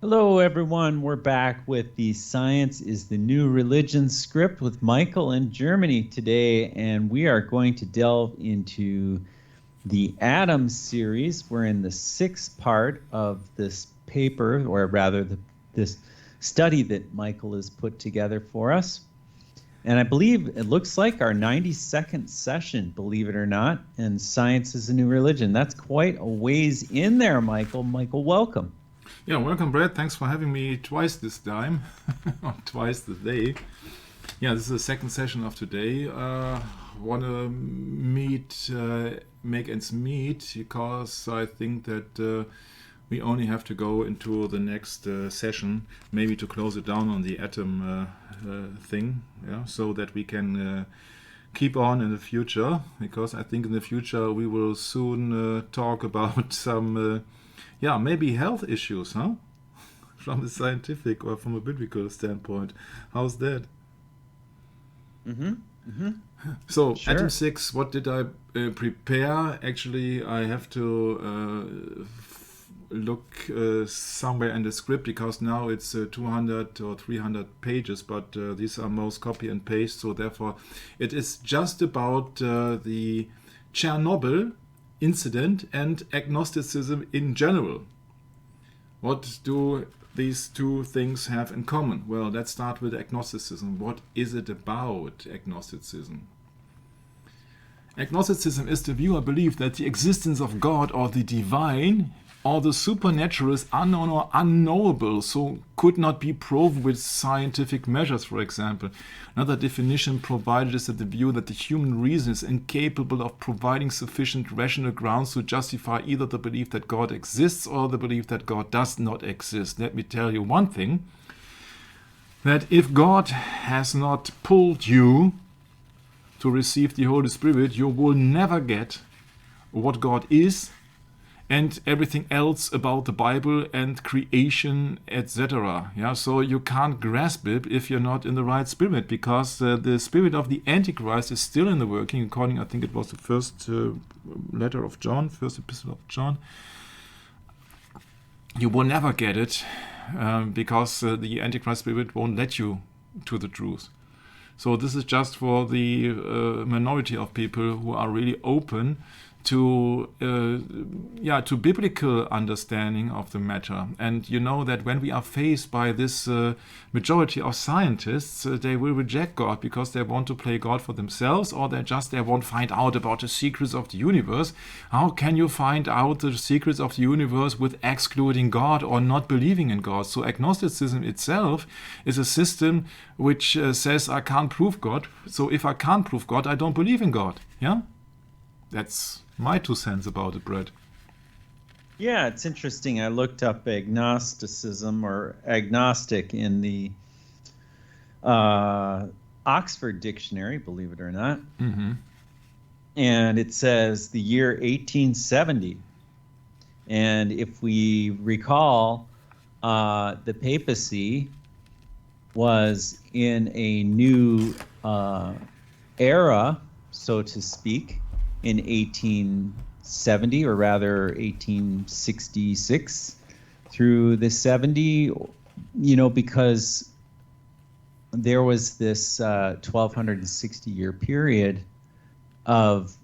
Hello, everyone. We're back with the Science is the New Religion script with Michael in Germany today, and we are going to delve into the Atom series. We're in the sixth part of this paper, or rather, this study that Michael has put together for us. And I believe it looks like our 92nd session, believe it or not, and Science is a New Religion. That's quite a ways in there, Michael. Michael, welcome. Yeah, welcome, Brad. Thanks for having me twice this time, or twice the day. Yeah, this is the second session of today. Want to make ends meet, because I think that we only have to go into the next session, maybe to close it down on the atom thing, yeah, so that we can keep on in the future, because I think in the future we will soon talk about some maybe health issues, huh? From the scientific or from a biblical standpoint. How's that? So, Sure. Atom 6, what did I prepare? Actually, I have to look somewhere in the script, because now it's 200 or 300 pages, but these are most copy and paste, so therefore it is just about the Chernobyl incident and agnosticism in general. What do these two things have in common? Well, let's start with agnosticism. What is it about agnosticism? Agnosticism is the view or belief that the existence of God or the divine or the supernatural is unknown or unknowable, so could not be proven with scientific measures, for example. Another definition provided is that the view that the human reason is incapable of providing sufficient rational grounds to justify either the belief that God exists or the belief that God does not exist. Let me tell you one thing, that if God has not pulled you to receive the Holy Spirit, you will never get what God is and everything else about the Bible and creation, etc. Yeah, so you can't grasp it if you're not in the right spirit, because the spirit of the Antichrist is still in the working, according, I think it was the first letter of John, first epistle of John. You will never get it because the Antichrist spirit won't let you to the truth. So this is just for the minority of people who are really open to biblical understanding of the matter. And you know that when we are faced by this majority of scientists, they will reject God because they want to play God for themselves, or they won't find out about the secrets of the universe. How can you find out the secrets of the universe with excluding God or not believing in God? So agnosticism itself is a system which says I can't prove God. So if I can't prove God, I don't believe in God. Yeah? That's my 2 cents about it, Brett. Yeah, it's interesting. I looked up agnosticism or agnostic in the Oxford Dictionary, believe it or not. And it says the year 1870. And if we recall, the papacy was in a new era, so to speak, in 1870, or rather 1866 through the 70, because there was this 1260-year period of,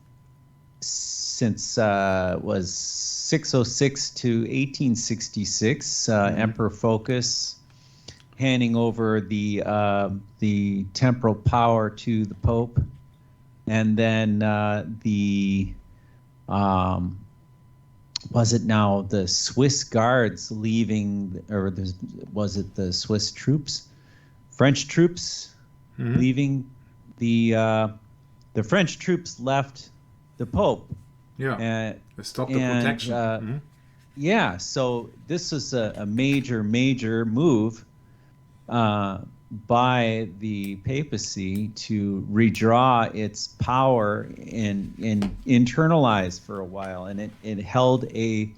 since was 606 to 1866, Emperor Phocas handing over the temporal power to the Pope. And then was it now the Swiss guards leaving, or was it the Swiss troops, French troops leaving? The French troops left the Pope. Yeah, they stopped the protection. Yeah, so this was a major move by the papacy to redraw its power and internalize for a while. And it held a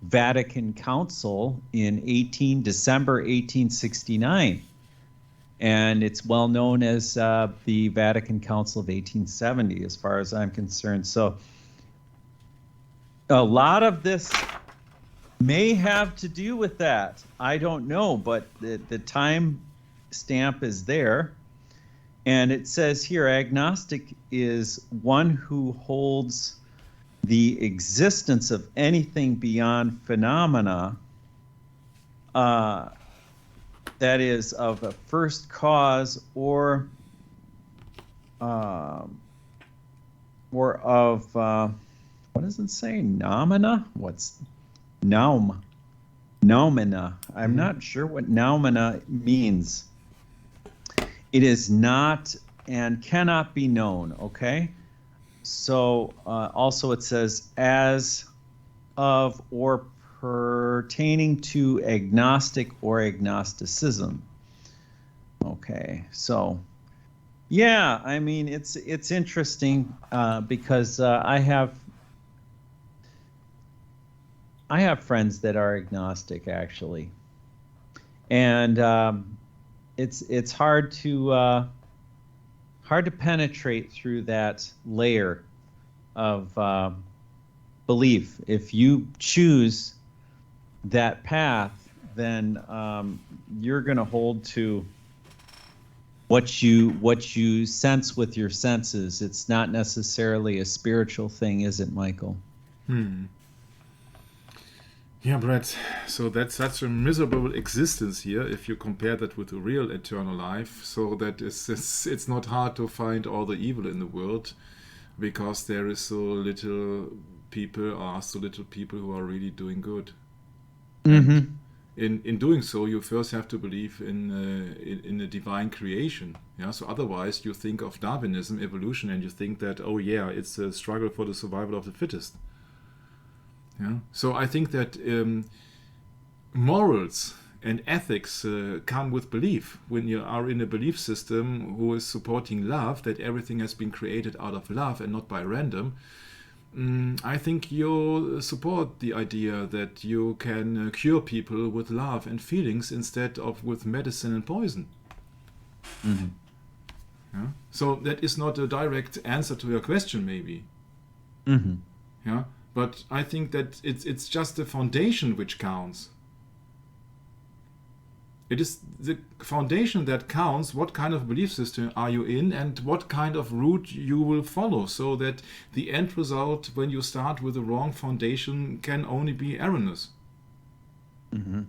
Vatican Council in December 1869. And it's well known as the Vatican Council of 1870, as far as I'm concerned. So a lot of this may have to do with that. I don't know, but the time stamp is there. And it says here, agnostic is one who holds the existence of anything beyond phenomena, that is of a first cause or of what does it say? Noumena? What's noumena? I'm not sure what noumena means. It is not and cannot be known, okay? So also it says as of or pertaining to agnostic or agnosticism. Okay, so yeah, I mean it's interesting because I have friends that are agnostic actually, and it's hard to penetrate through that layer of belief. If you choose that path, then you're going to hold to what you sense with your senses. It's not necessarily a spiritual thing, is it, Michael? Yeah, Brett. So that's such a miserable existence here if you compare that with the real eternal life. So that it's not hard to find all the evil in the world because there is so little people who are really doing good. Mm-hmm. In doing so, you first have to believe in a divine creation. Yeah. So otherwise, you think of Darwinism, evolution, and you think that it's a struggle for the survival of the fittest. Yeah. So I think that morals and ethics come with belief. When you are in a belief system who is supporting love, that everything has been created out of love and not by random, I think you support the idea that you can cure people with love and feelings instead of with medicine and poison. Mm-hmm. Yeah? So that is not a direct answer to your question, maybe. Mm-hmm. Yeah. But I think that it's just the foundation which counts. It is the foundation that counts. What kind of belief system are you in and what kind of route you will follow, so that the end result, when you start with the wrong foundation, can only be erroneous. Mm-hmm.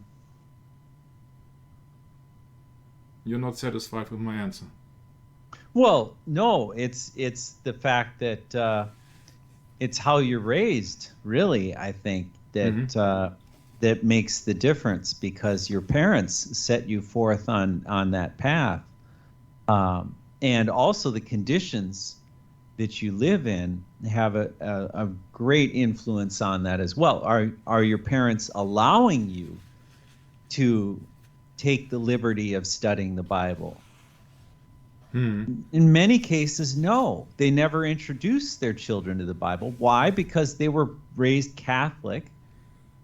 You're not satisfied with my answer. Well, no, it's the fact that it's how you're raised, really. I think that that makes the difference, because your parents set you forth on that path, and also the conditions that you live in have a great influence on that as well. Are your parents allowing you to take the liberty of studying the Bible? In many cases, no. They never introduced their children to the Bible. Why? Because they were raised Catholic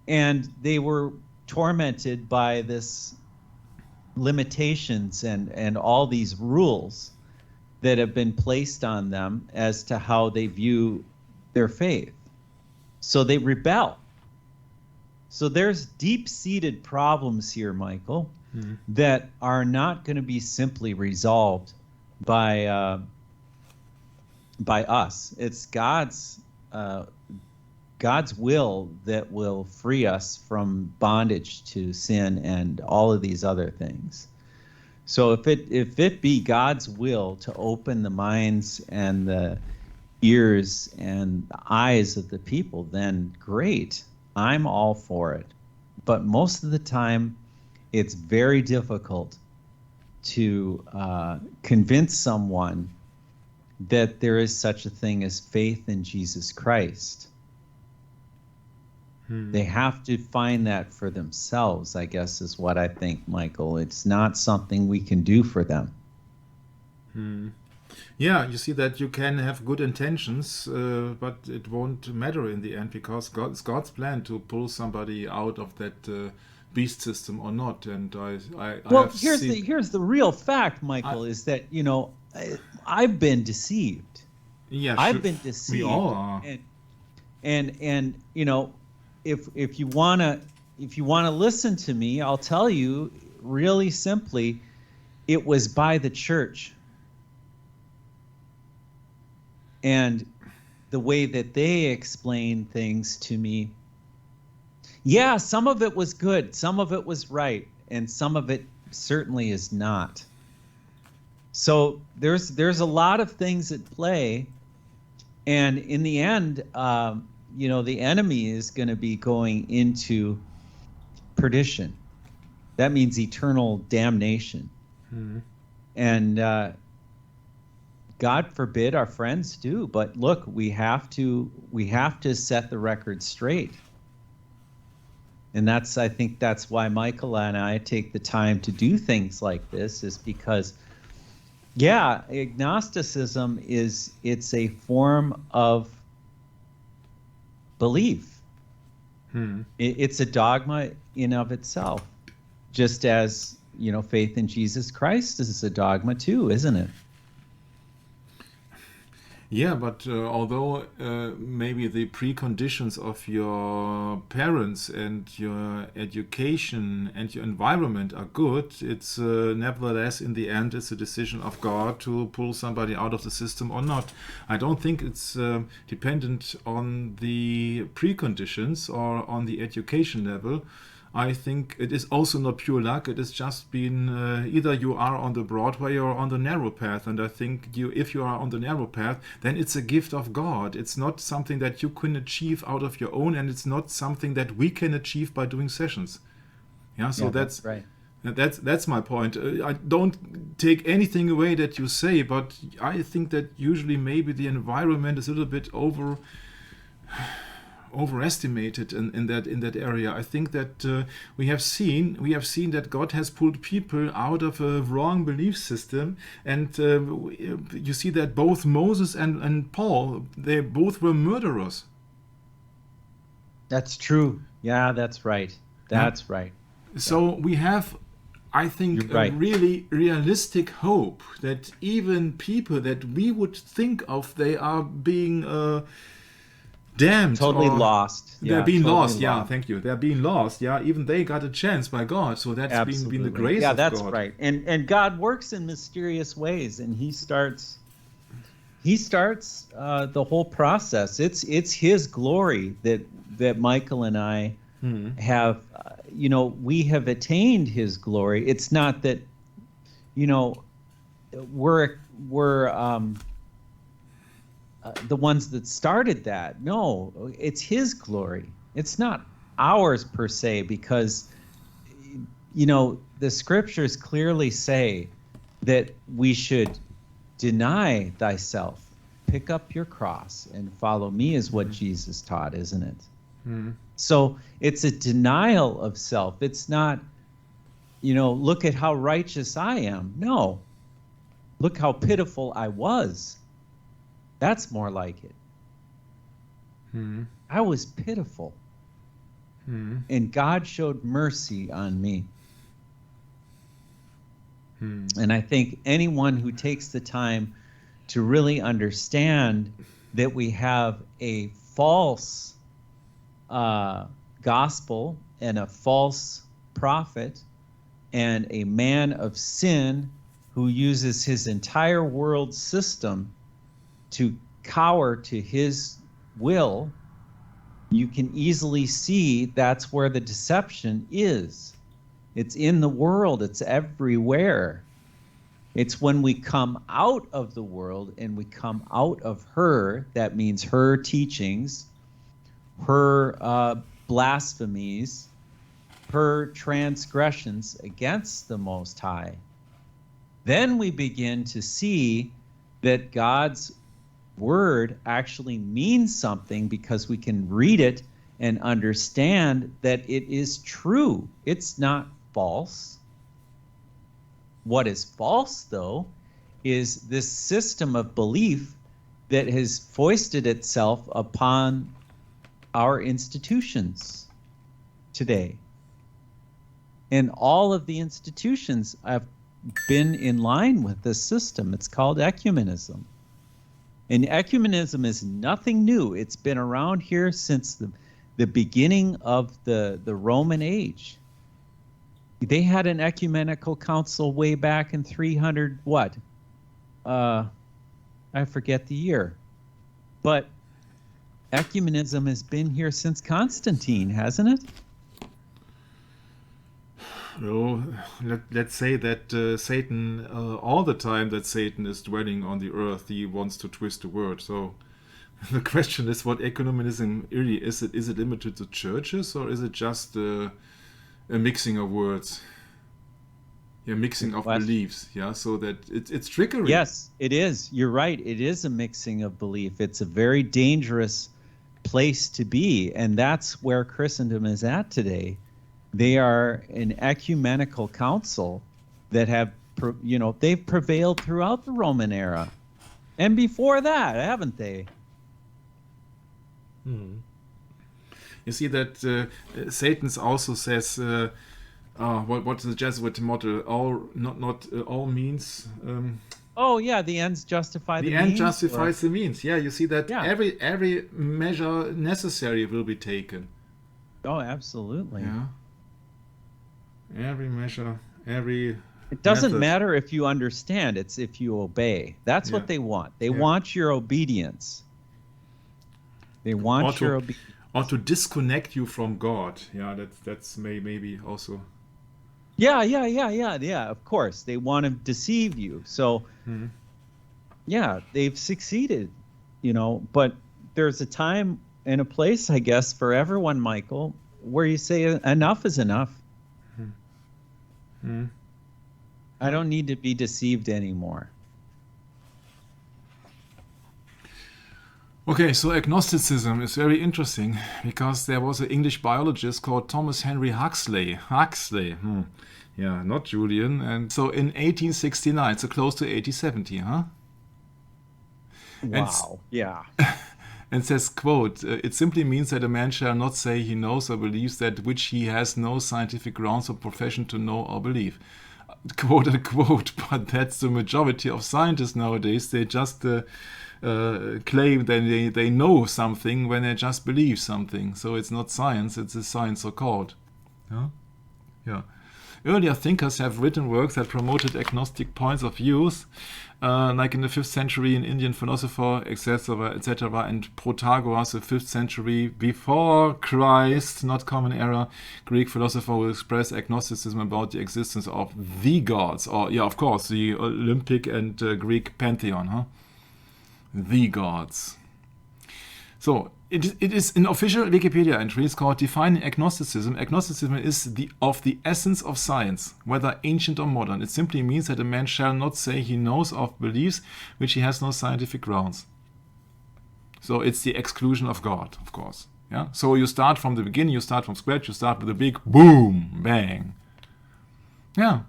and they were tormented by this limitations and all these rules that have been placed on them as to how they view their faith. So they rebel. So there's deep-seated problems here, Michael, that are not going to be simply resolved by us. It's God's will that will free us from bondage to sin and all of these other things. So if it be God's will to open the minds and the ears and the eyes of the people, then great. I'm all for it. But most of the time, it's very difficult to convince someone that there is such a thing as faith in Jesus Christ. They have to find that for themselves, I guess, is what I think, Michael. It's not something we can do for them. Yeah, you see that you can have good intentions, but it won't matter in the end, because it's God's plan to pull somebody out of that beast system or not. And here's the real fact, Michael, is that I've been deceived. Yeah, I've been deceived. We all are. And if you want to if you want to listen to me, I'll tell you really simply, it was by the church. And the way that they explained things to me, yeah, some of it was good, some of it was right, and some of it certainly is not. So there's a lot of things at play, and in the end, the enemy is going to be going into perdition. That means eternal damnation. And God forbid our friends do, but look, we have to set the record straight. And I think that's why Michael and I take the time to do things like this, is because, yeah, agnosticism it's a form of belief. It's a dogma in of itself, just as, faith in Jesus Christ is a dogma too, isn't it? Yeah, but although maybe the preconditions of your parents and your education and your environment are good, it's nevertheless, in the end, it's a decision of God to pull somebody out of the system or not. I don't think it's dependent on the preconditions or on the education level. I think it is also not pure luck. It has just been either you are on the broad way or on the narrow path. And I think if you are on the narrow path, then it's a gift of God. It's not something that you can achieve out of your own, and it's not something that we can achieve by doing sessions. Yeah, so that's right. That's my point. I don't take anything away that you say, but I think that usually maybe the environment is a little bit overestimated in that area. I think that we have seen that God has pulled people out of a wrong belief system, and you see that both Moses and Paul, they both were murderers. That's true. Yeah, that's right. That's right. So we have, I think, a really realistic hope that even people that we would think of, they are being damned, totally lost. They're being lost. Yeah, thank you. They're being lost. Yeah, even they got a chance by God. So that's been the grace of God. Yeah, that's right. And God works in mysterious ways, and He starts the whole process. It's His glory that Michael and I have. We have attained His glory. It's not that we're the ones that started that. No, it's His glory. It's not ours per se, because the scriptures clearly say that we should deny thyself, pick up your cross, and follow me, is what Jesus taught, isn't it? So it's a denial of self. It's not, look at how righteous I am. No, look how pitiful I was. That's more like it. I was pitiful. And God showed mercy on me. And I think anyone who takes the time to really understand that we have a false gospel and a false prophet and a man of sin who uses his entire world system to cower to his will, you can easily see that's where the deception is. It's in the world. It's everywhere. It's when we come out of the world and we come out of her, that means her teachings, her blasphemies, her transgressions against the Most High. Then we begin to see that God's word actually means something, because we can read it and understand that it is true. It's not false. What is false, though, is this system of belief that has foisted itself upon our institutions today. And all of the institutions have been in line with this system. It's called ecumenism. And ecumenism is nothing new. It's been around here since the beginning of the Roman age. They had an ecumenical council way back in 300 what? I forget the year. But ecumenism has been here since Constantine, hasn't it? No, let's say that Satan, all the time that Satan is dwelling on the earth, he wants to twist the word. So the question is, what ecumenism really is? Is it limited to churches, or is it just a mixing of words? Yeah, mixing of beliefs. Yeah, so that it's trickery. Yes, it is. You're right. It is a mixing of belief. It's a very dangerous place to be, and that's where Christendom is at today. They are an ecumenical council that have, they've prevailed throughout the Roman era, and before that, haven't they? You see that Satan also says, what is the Jesuit motto? All means. Oh yeah, the ends justify the means. The end justifies the means. Yeah, you see that every measure necessary will be taken. Oh, absolutely. Yeah. Every measure, every. It doesn't matter if you understand; it's if you obey. That's what they want. They want your obedience. They want your obedience. Or to disconnect you from God. Yeah, that's maybe also. Yeah. Of course, they want to deceive you. So, yeah, they've succeeded. But there's a time and a place, I guess, for everyone, Michael, where you say enough is enough. I don't need to be deceived anymore. Okay, so agnosticism is very interesting because there was an English biologist called Thomas Henry Huxley. Yeah, not Julian. And so in 1869, so close to 1870, huh? Wow, yeah. And says, quote, it simply means that a man shall not say he knows or believes that which he has no scientific grounds or profession to know or believe. Quote unquote, but that's the majority of scientists nowadays. They just claim that they know something when they just believe something. So it's not science, it's a science so-called. Yeah. Earlier thinkers have written works that promoted agnostic points of views, like in the 5th century, an Indian philosopher, etc., and Protagoras, the 5th century before Christ, not common era, Greek philosopher who expressed agnosticism about the existence of the gods, or, yeah, of course, the Olympic and Greek pantheon, The gods. So, it is an official Wikipedia entry. It's called Defining Agnosticism. Agnosticism is of the essence of science, whether ancient or modern. It simply means that a man shall not say he knows of beliefs which he has no scientific grounds. So it's the exclusion of God, of course. Yeah. So you start from the beginning, you start from scratch, you start with a big boom, bang. Yeah.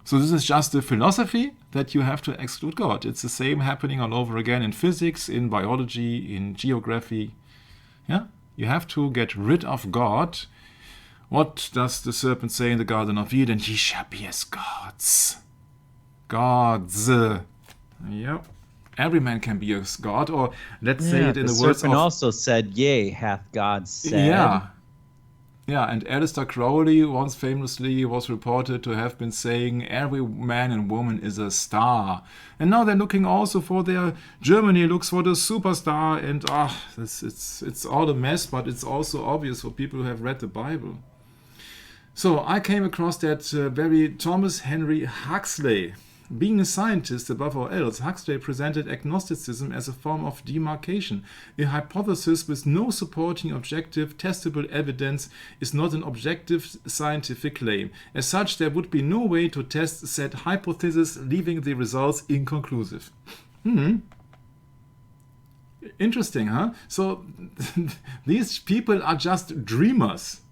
So this is just a philosophy that you have to exclude God. It's the same happening all over again in physics, in biology, in geography. Yeah, you have to get rid of God. What does the serpent say in the Garden of Eden? Ye shall be as gods. Gods. Yep. Every man can be as God, or let's say it in the words of... The serpent also said, yea, hath God said. Yeah, and Aleister Crowley once famously was reported to have been saying every man and woman is a star. And now they're looking also for Germany looks for the superstar, and it's all a mess, but it's also obvious for people who have read the Bible. So I came across that very Thomas Henry Huxley. Being a scientist above all else, Huxley presented agnosticism as a form of demarcation. A hypothesis with no supporting objective, testable evidence is not an objective scientific claim. As such, there would be no way to test said hypothesis, leaving the results inconclusive. Interesting, huh? So these people are just dreamers.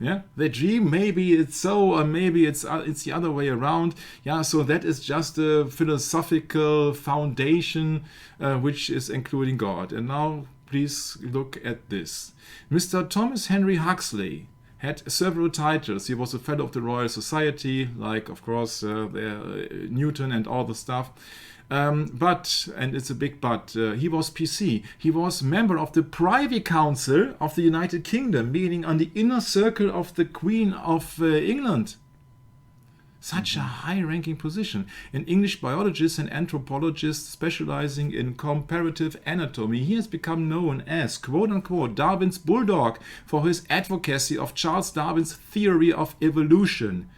Yeah, they dream, maybe it's so, or maybe it's the other way around. Yeah, so that is just a philosophical foundation which is including God. And now please look at this. Mr. Thomas Henry Huxley had several titles. He was a fellow of the Royal Society, like, of course, Newton and all the stuff. But, and it's a big but, he was PC. He was member of the Privy Council of the United Kingdom, meaning on the inner circle of the Queen of England. Such a high-ranking position. An English biologist and anthropologist specializing in comparative anatomy, he has become known as, quote-unquote, Darwin's bulldog for his advocacy of Charles Darwin's theory of evolution.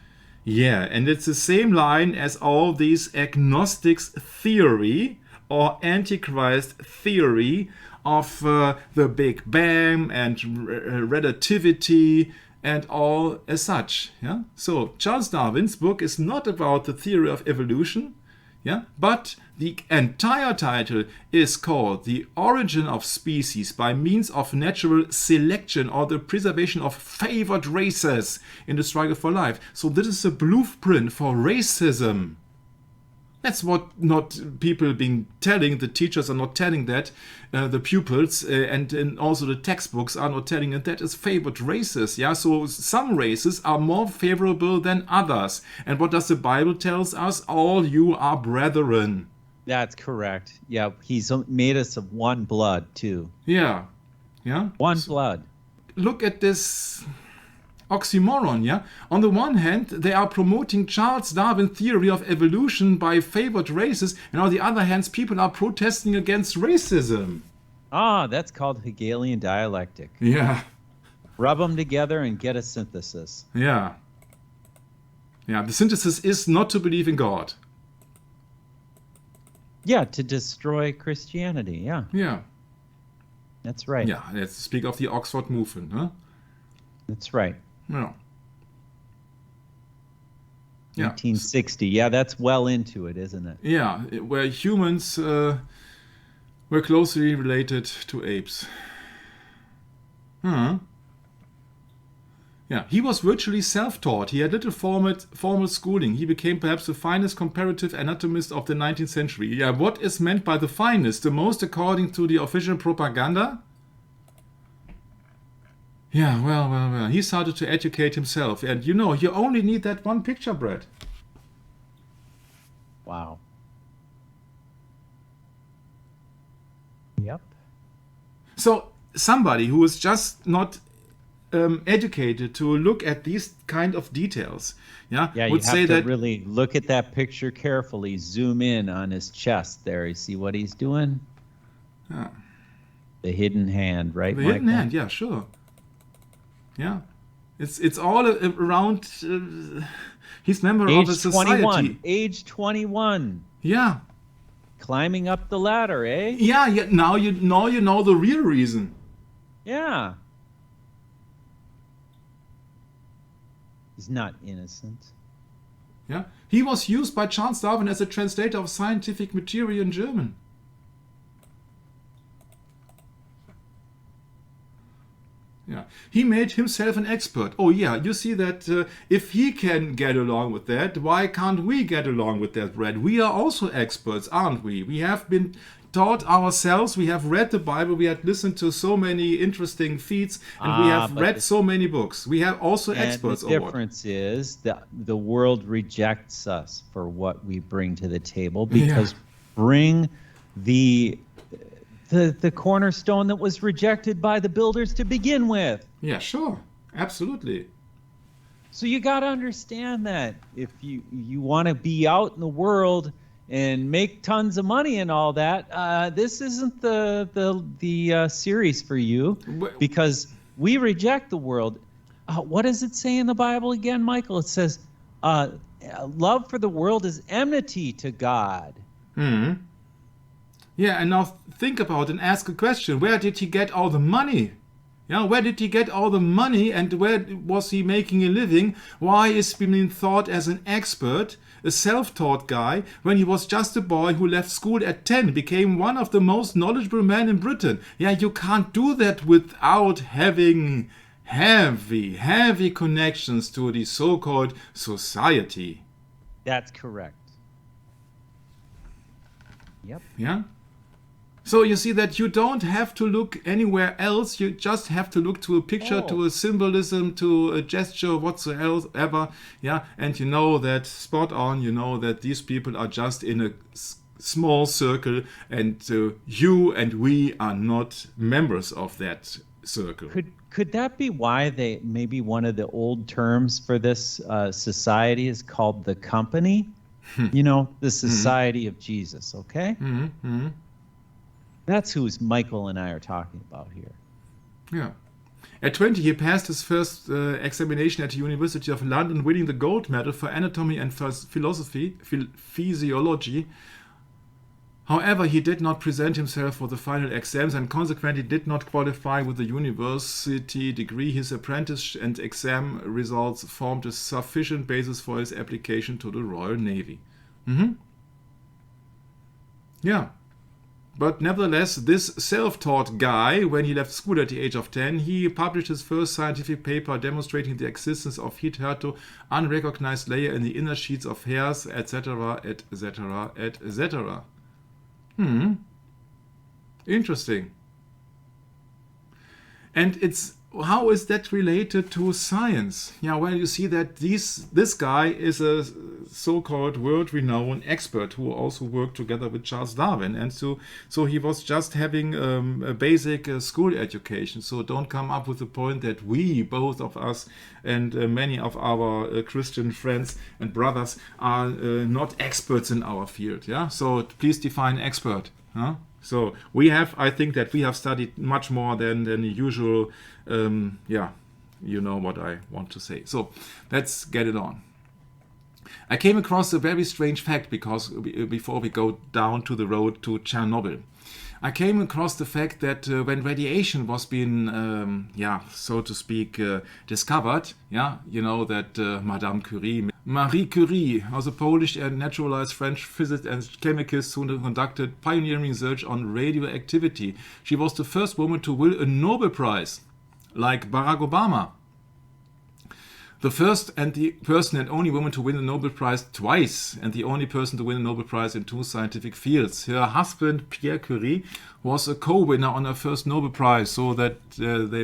Yeah, and it's the same line as all these agnostics theory or antichrist theory of the Big Bang and relativity and all as such. Yeah. So Charles Darwin's book is not about the theory of evolution, yeah, but the entire title is called The Origin of Species by Means of Natural Selection or the Preservation of Favored Races in the Struggle for Life. So this is a blueprint for racism. That's what not people being telling, the teachers are not telling that, the pupils and also the textbooks are not telling it, that is favored races. Yeah, so some races are more favorable than others. And what does the Bible tells us? All you are brethren. That's correct. Yeah, he's made us of one blood too. Yeah, yeah. One blood. Look at this oxymoron, yeah? On the one hand, they are promoting Charles Darwin's theory of evolution by favored races, and on the other hand, people are protesting against racism. Ah, that's called Hegelian dialectic. Yeah. Rub them together and get a synthesis. Yeah. Yeah, the synthesis is not to believe in God. Yeah, to destroy Christianity, yeah. Yeah. That's right. Yeah, let's speak of the Oxford movement, huh? That's right. Yeah. Yeah. 1860. Yeah, that's well into it, isn't it? Yeah, where humans were closely related to apes. Huh. Yeah, he was virtually self-taught. He had little formal schooling. He became perhaps the finest comparative anatomist of the 19th century. Yeah, what is meant by the finest? The most according to the official propaganda? Yeah, well. He started to educate himself. And you know, you only need that one picture, Brad. Wow. Yep. So somebody who is just not educated to look at these kind of details, yeah, you would have say to that really look at that picture carefully. Zoom in on his chest there. You see what he's doing? Yeah. The hidden hand, right? The hidden Michael? hand, yeah, sure. Yeah, it's all around. He's member of a Age society. 21. Age 21. Yeah. Climbing up the ladder, eh? Yeah. Now you know the real reason. Yeah. He's not innocent. Yeah. He was used by Charles Darwin as a translator of scientific material in German. Yeah, he made himself an expert. Oh yeah, you see that if he can get along with that, why can't we get along with that, Brad? We are also experts, aren't we? We have been taught ourselves, we have read the Bible, we have listened to so many interesting feats, and we have read so many books. We have also experts. The difference is that the world rejects us for what we bring to the table, because bring the cornerstone that was rejected by the builders to begin with. Yeah, sure. Absolutely. So you got to understand that if you want to be out in the world and make tons of money and all that, this isn't the series for you, because we reject the world. What does it say in the Bible again, Michael? It says, love for the world is enmity to God. Hmm. Yeah, and now think about and ask a question. Where did he get all the money? Yeah, where did he get all the money, and where was he making a living? Why is he being thought as an expert, a self-taught guy, when he was just a boy who left school at 10, became one of the most knowledgeable men in Britain? Yeah, you can't do that without having heavy connections to the so-called society. That's correct. Yep. Yeah? So you see that you don't have to look anywhere else. You just have to look to a picture, to a symbolism, to a gesture, whatsoever. Yeah, and you know that spot on. You know that these people are just in a small circle, and you and we are not members of that circle. Could that be why maybe one of the old terms for this society is called the company? The Society of Jesus, okay? That's who Michael and I are talking about here. Yeah. At 20, he passed his first examination at the University of London, winning the gold medal for anatomy and physiology. However, he did not present himself for the final exams and consequently did not qualify with the university degree. His apprentice and exam results formed a sufficient basis for his application to the Royal Navy. Yeah. But nevertheless, this self-taught guy, when he left school at the age of 10, he published his first scientific paper demonstrating the existence of hitherto unrecognized layer in the inner sheets of hairs, etc., etc., etc. Interesting. And how is that related to science? Yeah, well, you see that this guy is a so-called world-renowned expert who also worked together with Charles Darwin, and so he was just having a basic school education. So don't come up with the point that we, both of us, and many of our Christian friends and brothers are not experts in our field. Yeah, so please define expert. Huh? So I think that we have studied much more than the usual. You know what I want to say. So let's get it on. I came across a very strange fact before we go down to the road to Chernobyl. I came across the fact that when radiation was being, so to speak, discovered, that Marie Curie was a Polish and naturalized French physicist and chemist who conducted pioneering research on radioactivity. She was the first woman to win a Nobel Prize, like Barack Obama. The first and the person and only woman to win the Nobel Prize twice, and the only person to win a Nobel Prize in 2 scientific fields. Her husband, Pierre Curie, was a co-winner on her first Nobel Prize, so that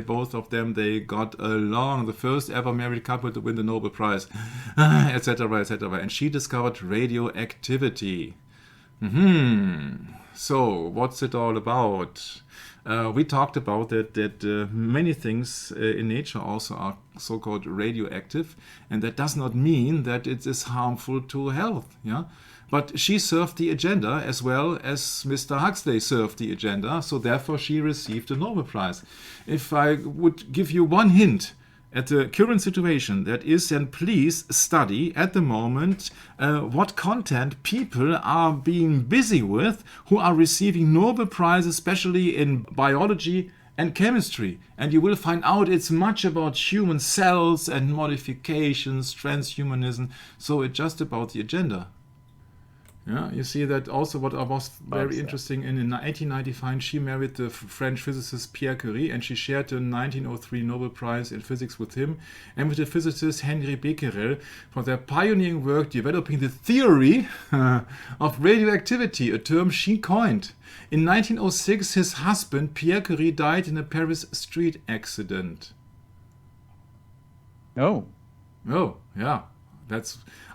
both of them got along. The first ever married couple to win the Nobel Prize, etc., etc. And she discovered radioactivity. So, what's it all about? We talked about that many things in nature also are so-called radioactive, and that does not mean that it is harmful to health. Yeah, but she served the agenda as well as Mr. Huxley served the agenda, so therefore she received a Nobel Prize. If I would give you one hint at the current situation, that is, then please study at the moment what content people are being busy with who are receiving Nobel Prizes, especially in biology and chemistry. And you will find out it's much about human cells and modifications, transhumanism, so it's just about the agenda. Yeah, you see that also what was very interesting. In 1895, she married the French physicist Pierre Curie, and she shared the 1903 Nobel Prize in Physics with him and with the physicist Henri Becquerel for their pioneering work developing the theory of radioactivity, a term she coined. In 1906, his husband Pierre Curie died in a Paris street accident. Oh, yeah.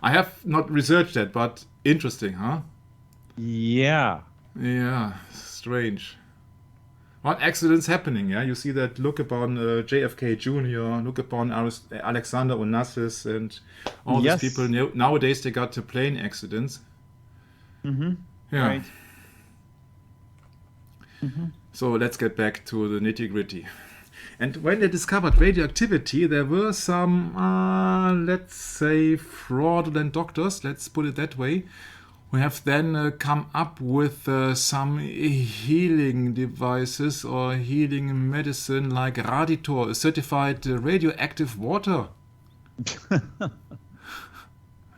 I have not researched that, but interesting, huh? Yeah. Yeah, strange. What accidents happening, yeah? You see that, look upon JFK Jr., look upon Alexander Onassis and all these people. Nowadays they got to plane accidents. Mm-hmm. Yeah. Right. Mm-hmm. So let's get back to the nitty-gritty. And when they discovered radioactivity, there were some, let's say, fraudulent doctors, let's put it that way, who have then come up with some healing devices or healing medicine like Raditor, a certified radioactive water.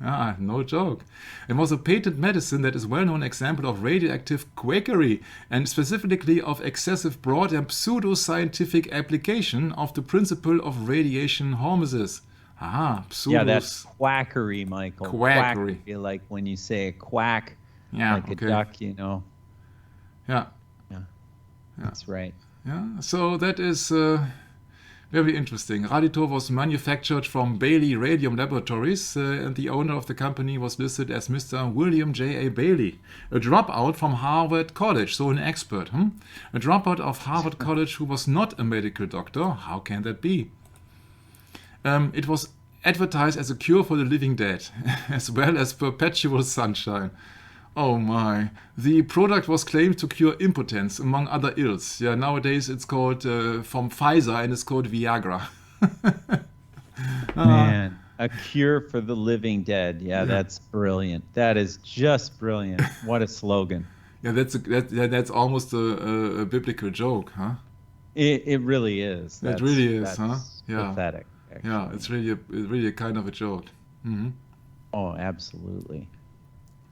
Ah, no joke. It was a patent medicine that is a well-known example of radioactive quackery and specifically of excessive broad and pseudo-scientific application of the principle of radiation hormesis. Pseudo. Yeah, that's quackery, Michael. Quackery. Like when you say a quack, like a duck, Yeah. That's right. Yeah. So that is Very interesting. Raditor was manufactured from Bailey Radium Laboratories, and the owner of the company was listed as Mr. William J.A. Bailey, a dropout from Harvard College, so an expert. A dropout of Harvard College who was not a medical doctor. How can that be? It was advertised as a cure for the living dead, as well as perpetual sunshine. Oh my. The product was claimed to cure impotence, among other ills. Yeah, nowadays it's called, from Pfizer, and it's called Viagra. Man, a cure for the living dead. Yeah, that's brilliant. That is just brilliant. What a slogan. Yeah, that's almost a biblical joke, huh? It really is. It really is, huh? Yeah. Pathetic. Actually. Yeah, it's really a kind of a joke. Mm-hmm. Oh, absolutely.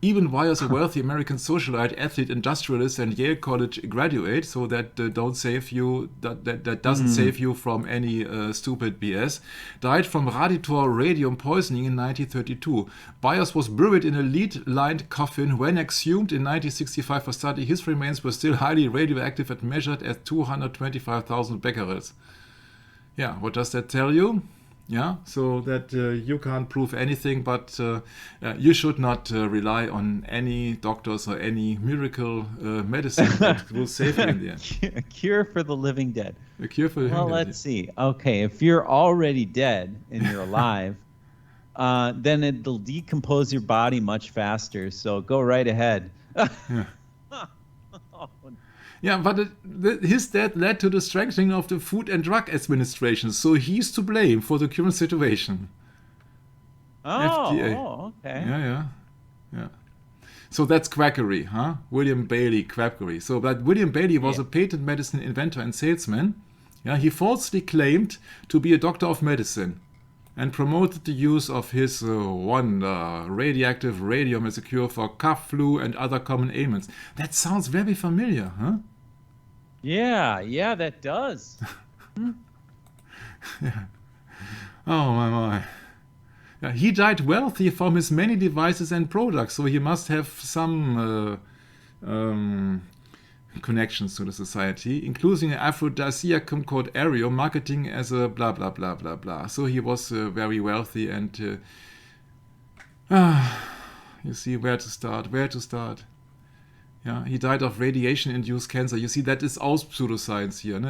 Even Wyer's a wealthy American socialite, athlete, industrialist, and Yale College graduate, so that don't save you. That doesn't save you from any stupid BS. Died from raditor radium poisoning in 1932. Byers was buried in a lead-lined coffin. When exhumed in 1965 for study, his remains were still highly radioactive and measured at 225,000 becquerels. Yeah, what does that tell you? Yeah, so that you can't prove anything, but you should not rely on any doctors or any miracle medicine that will save you in the end. A cure for the living dead. A cure for the living dead. Well, let's see. Okay, if you're already dead and you're alive, then it'll decompose your body much faster. So go right ahead. Yeah. Yeah, but his death led to the strengthening of the Food and Drug Administration, so he's to blame for the current situation. FDA. Okay. Yeah. So that's quackery, huh? William Bailey quackery. So that William Bailey was a patent medicine inventor and salesman. Yeah, he falsely claimed to be a doctor of medicine and promoted the use of his wonder, radioactive radium, as a cure for cough, flu, and other common ailments. That sounds very familiar, huh? Yeah, that does. Yeah. Oh my. Yeah, he died wealthy from his many devices and products, so he must have some connections to the society, including an aphrodisiacum called Aereo, marketing as a blah blah blah blah blah. So he was very wealthy, and you see where to start. Yeah, he died of radiation-induced cancer. You see, that is also pseudoscience here,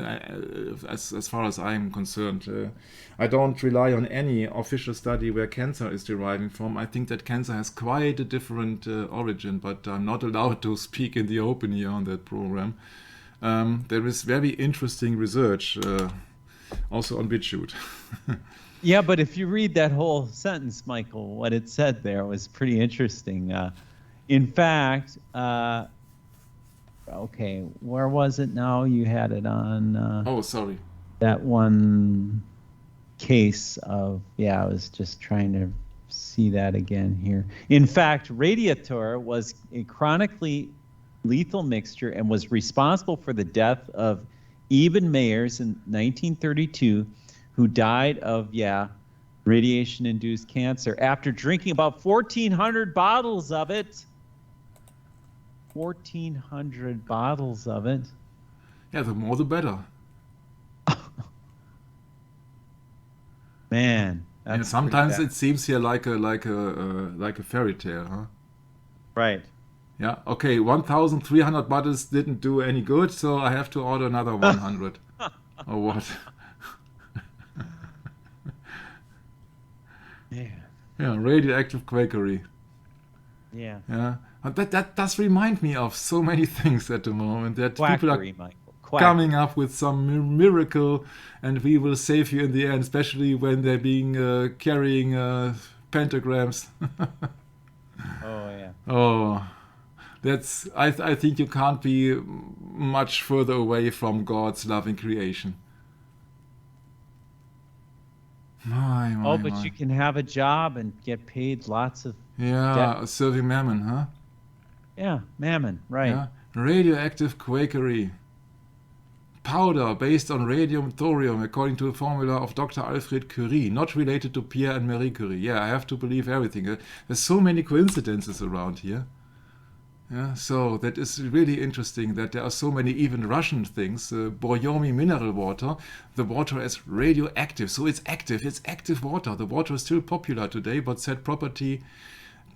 as far as I'm concerned. I don't rely on any official study where cancer is deriving from. I think that cancer has quite a different origin, but I'm not allowed to speak in the open here on that program. There is very interesting research, also on BitChute. Yeah, but if you read that whole sentence, Michael, what it said there was pretty interesting. In fact, okay, where was it now? You had it on... sorry. That one case of... Yeah, I was just trying to see that again here. In fact, Radiator was a chronically lethal mixture and was responsible for the death of Eben Mayers in 1932, who died of, radiation-induced cancer after drinking about 1,400 bottles of it. 1,400 bottles of it. Yeah, the more the better. Man, and sometimes it seems here like a fairy tale, huh? Right. Yeah. Okay. 1,300 bottles didn't do any good, so I have to order another 100. Or what? Yeah. Radioactive quakery. Yeah. But that does remind me of so many things at the moment, that Quackery, people are Michael. coming up with some miracle, and we will save you in the end, especially when they're being carrying pentagrams. Oh yeah. Oh, that's. I think you can't be much further away from God's loving creation. But you can have a job and get paid lots of... serving mammon, huh? Yeah, mammon, right. Yeah. Radioactive quakery. Powder based on radium thorium, according to the formula of Dr. Alfred Curie, not related to Pierre and Marie Curie. Yeah, I have to believe everything. There's so many coincidences around here. Yeah, so that is really interesting that there are so many even Russian things. Boryomi mineral water, the water is radioactive, so it's active water. The water is still popular today, but said property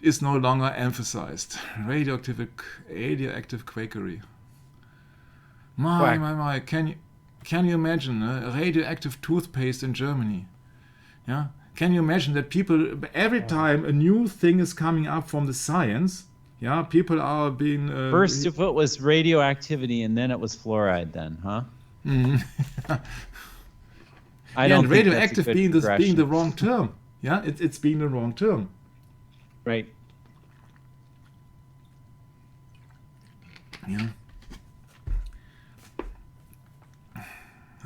is no longer emphasized. Radioactive quakery. My! Can you imagine a radioactive toothpaste in Germany? Yeah, can you imagine that people every time a new thing is coming up from the science? Yeah, people are being... First, if it was radioactivity, and then it was fluoride, then, huh? I don't and think radioactive that's a good being the wrong term. Yeah, it's being the wrong term. Right. Yeah.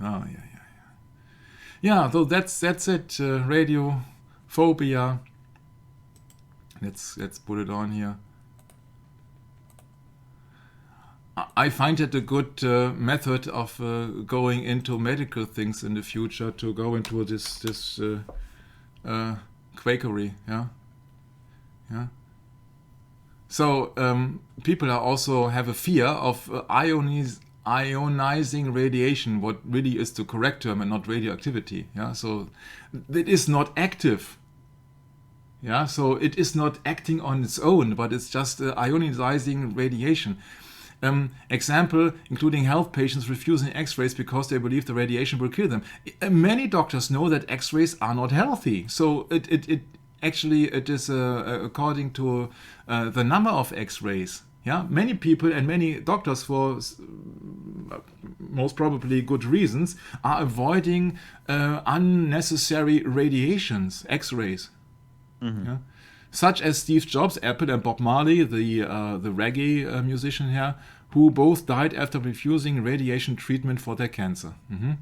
Oh, yeah. Yeah, so that's it. Radiophobia. Let's put it on here. I find it a good method of going into medical things in the future, to go into this quakery. Yeah. So people are also have a fear of ionizing radiation, what really is the correct term, and not radioactivity. Yeah. So it is not active. Yeah. So it is not acting on its own, but it's just ionizing radiation. Example, including health patients refusing X-rays because they believe the radiation will kill them. Many doctors know that X-rays are not healthy. So it is according to the number of X-rays. Yeah, many people and many doctors, for most probably good reasons, are avoiding unnecessary radiations, X-rays. Mm-hmm. Yeah? Such as Steve Jobs, Apple, and Bob Marley, the reggae musician here, who both died after refusing radiation treatment for their cancer. Mm-hmm.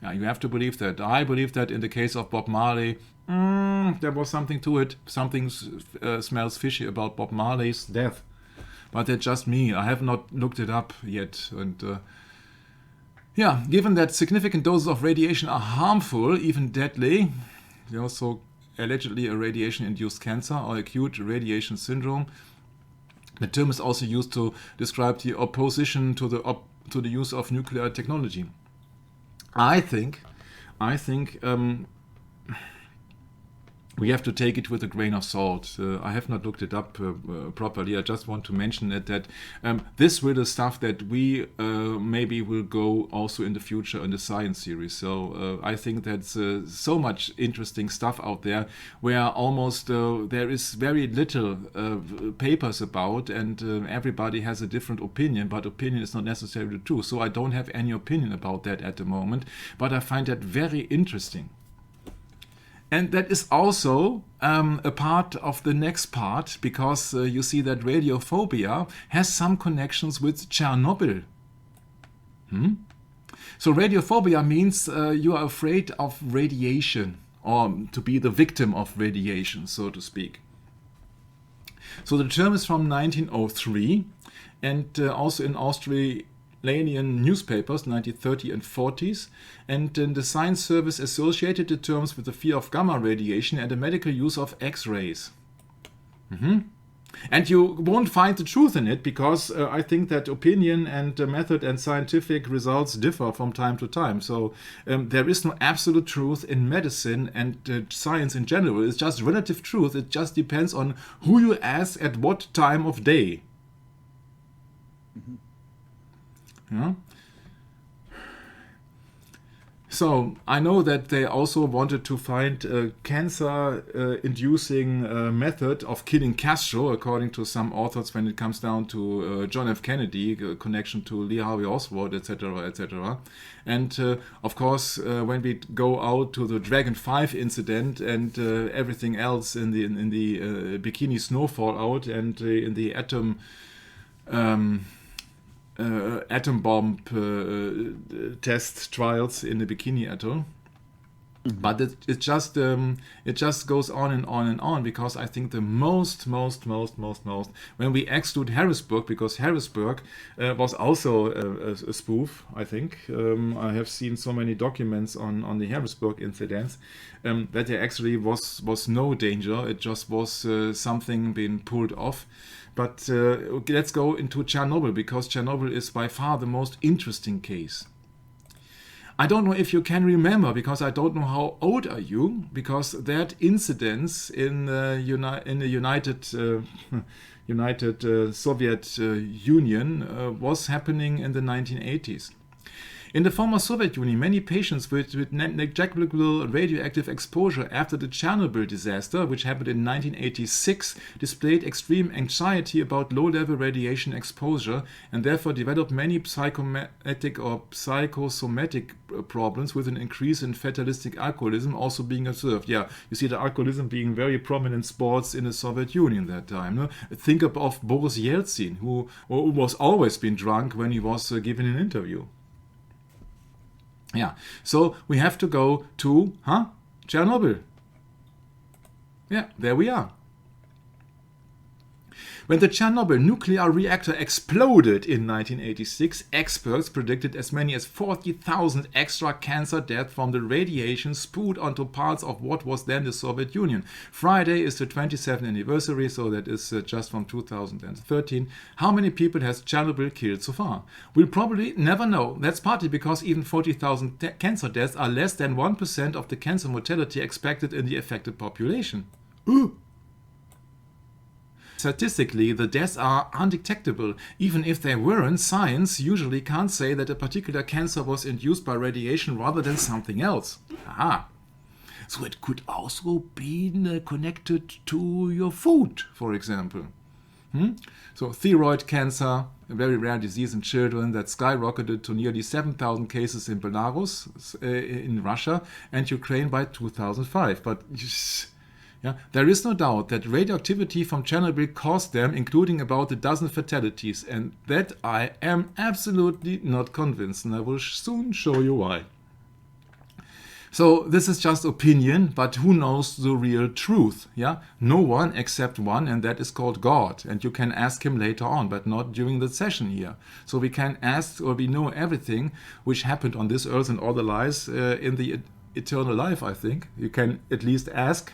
Yeah, you have to believe that. I believe that in the case of Bob Marley, there was something to it. Something smells fishy about Bob Marley's death. But that's just me. I have not looked it up yet. And given that significant doses of radiation are harmful, even deadly, so allegedly a radiation-induced cancer or acute radiation syndrome. The term is also used to describe the opposition to the use of nuclear technology. I think we have to take it with a grain of salt. I have not looked it up properly. I just want to mention it, that this will the stuff that we maybe will go also in the future in the science series. So I think that's so much interesting stuff out there where almost there is very little papers about, and everybody has a different opinion, but opinion is not necessarily true. So I don't have any opinion about that at the moment, but I find that very interesting. And that is also a part of the next part, because you see that radiophobia has some connections with Chernobyl. So radiophobia means you are afraid of radiation, or to be the victim of radiation, so to speak. So the term is from 1903, and also in Australian newspapers, 1930 and 40s, and the Science Service associated the terms with the fear of gamma radiation and the medical use of X-rays. And you won't find the truth in it, because I think that opinion and method and scientific results differ from time to time. So there is no absolute truth in medicine and science in general. It's just relative truth. It just depends on who you ask at what time of day. Yeah. So I know that they also wanted to find a cancer-inducing method of killing Castro, according to some authors, when it comes down to John F. Kennedy, a connection to Lee Harvey Oswald, etc., etc. And of course, when we go out to the Dragon 5 incident and everything else in the Bikini Snow fallout and in the atom bomb test trials in the Bikini Atoll. But it just goes on and on and on, because I think the most when we exclude Harrisburg, because Harrisburg was also a spoof, I think. I have seen so many documents on the Harrisburg incidents that there actually was no danger. It just was something being pulled off. But let's go into Chernobyl, because Chernobyl is by far the most interesting case. I don't know if you can remember, because I don't know how old are you, because that incident in the United Soviet Union was happening in the 1980s. In the former Soviet Union, many patients with negligible radioactive exposure after the Chernobyl disaster, which happened in 1986, displayed extreme anxiety about low-level radiation exposure and therefore developed many psychosomatic problems, with an increase in fatalistic alcoholism also being observed. Yeah, you see the alcoholism being very prominent in sports in the Soviet Union that time. No? Think of Boris Yeltsin, who was always been drunk when he was giving an interview. Yeah, so we have to go to Chernobyl. Yeah, there we are. When the Chernobyl nuclear reactor exploded in 1986, experts predicted as many as 40,000 extra cancer deaths from the radiation spewed onto parts of what was then the Soviet Union. Friday is the 27th anniversary, so that is just from 2013. How many people has Chernobyl killed so far? We'll probably never know. That's partly because even 40,000 cancer deaths are less than 1% of the cancer mortality expected in the affected population. Ooh. Statistically, the deaths are undetectable. Even if they weren't, science usually can't say that a particular cancer was induced by radiation rather than something else. Aha. So it could also be connected to your food, for example. So thyroid cancer, a very rare disease in children that skyrocketed to nearly 7,000 cases in Belarus, in Russia, and Ukraine by 2005. But there is no doubt that radioactivity from Chernobyl caused them, including about a dozen fatalities, and that I am absolutely not convinced, and I will soon show you why. So this is just opinion, but who knows the real truth? Yeah, no one except one, and that is called God, and you can ask him later on, but not during the session here. So we can ask, or we know everything which happened on this earth and all the lies in the eternal life, I think. You can at least ask.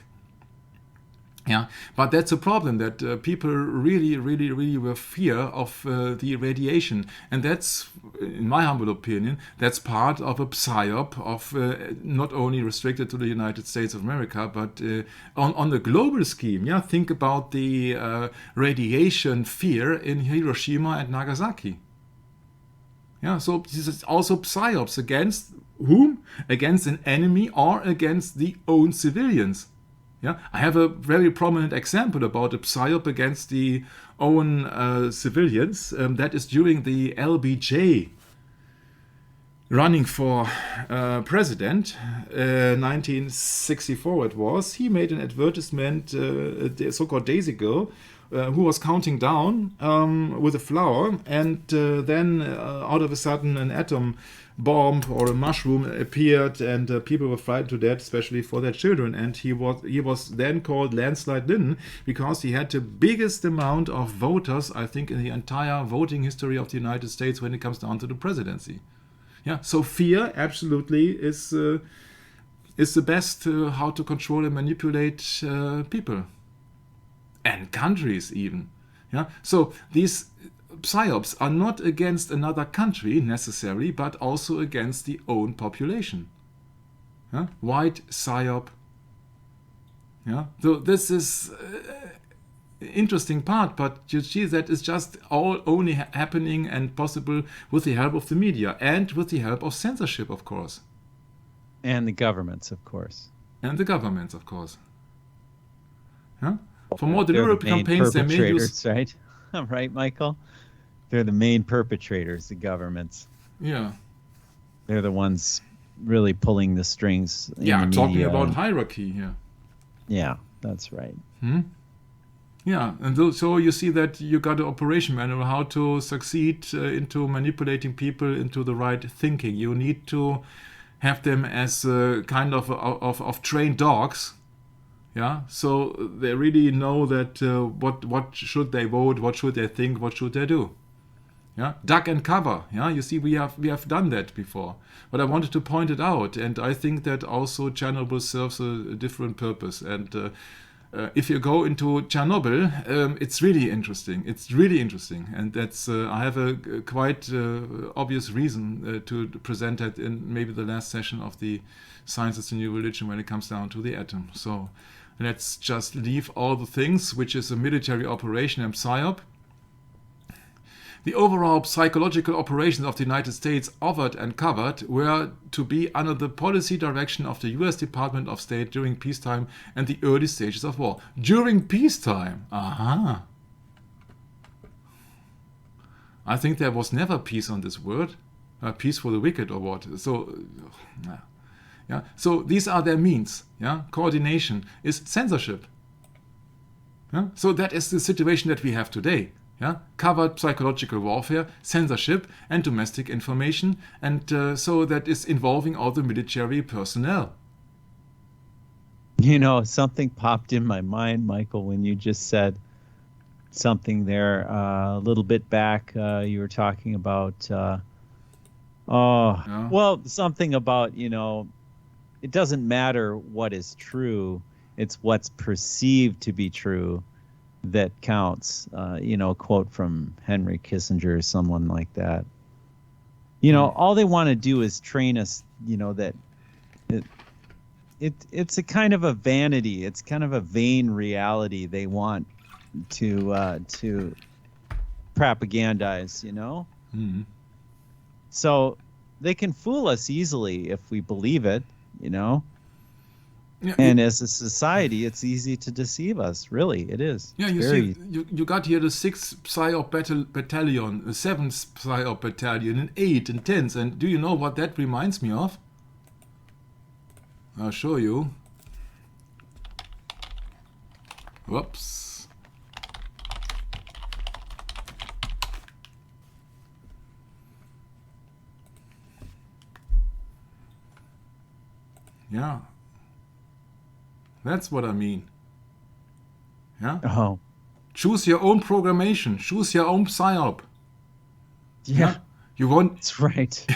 Yeah, but that's a problem, that people really were fear of the radiation, and that's, in my humble opinion, that's part of a psyop of not only restricted to the United States of America, but on the global scheme. Yeah, think about the radiation fear in Hiroshima and Nagasaki. Yeah, so this is also psyops against whom? Against an enemy or against the own civilians. Yeah, I have a very prominent example about a psyop against the own civilians. That is during the LBJ running for president, 1964 it was. He made an advertisement, so-called days ago, who was counting down with a flower, and then out of a sudden an atom bomb or a mushroom appeared, and people were frightened to death, especially for their children. And he was then called Landslide Lyndon because he had the biggest amount of voters, I think, in the entire voting history of the United States when it comes down to the presidency. Yeah, so fear absolutely is the best how to control and manipulate people and countries even. Yeah, so these psyops are not against another country necessarily, but also against the own population. Yeah? White psyop. Yeah, so this is interesting part, but you see that is just all only happening and possible with the help of the media and with the help of censorship, of course. And the governments, of course. And the governments, of course. Yeah? For more deliberate campaigns, they may use... Right? Right, Michael? They're the main perpetrators, the governments. Yeah. They're the ones really pulling the strings in the media. Talking about hierarchy here. Yeah, that's right. Yeah, and so you see that you got an operation manual how to succeed into manipulating people into the right thinking. You need to have them as kind of trained dogs. Yeah, so they really know that what should they vote, what should they think, what should they do. Yeah, duck and cover. Yeah, you see, we have done that before, but I wanted to point it out, and I think that also Chernobyl serves a different purpose. And if you go into Chernobyl, it's really interesting. It's really interesting, and that's I have a quite obvious reason to present that in maybe the last session of the Science is the New Religion when it comes down to the atom. So let's just leave all the things, which is a military operation and psyop. The overall psychological operations of the United States, offered and covered, were to be under the policy direction of the US Department of State during peacetime and the early stages of war. During peacetime? Aha! I think there was never peace on this word. Peace for the wicked or what? So, yeah. So these are their means. Yeah, coordination is censorship. Yeah? So that is the situation that we have today. Yeah? Covert psychological warfare, censorship, and domestic information, and so that is involving all the military personnel. You know, something popped in my mind, Michael, when you just said something there a little bit back. You were talking about, well, something about, you know, it doesn't matter what is true, it's what's perceived to be true that counts. You know, quote from Henry Kissinger or someone like that. You know, all they want to do is train us, you know, that it's a kind of a vanity. It's kind of a vain reality they want to propagandize, you know? Mm-hmm. So they can fool us easily if we believe it, you know? Yeah, and as a society, it's easy to deceive us. Really, it is. Yeah, you got here the 6th PSYOP battalion, the 7th PSYOP battalion, and 8 and 10th. And do you know what that reminds me of? I'll show you. Whoops. Yeah. That's what I mean. Yeah? Oh. Choose your own programmation. Choose your own PSYOP. Yeah. You want... That's right.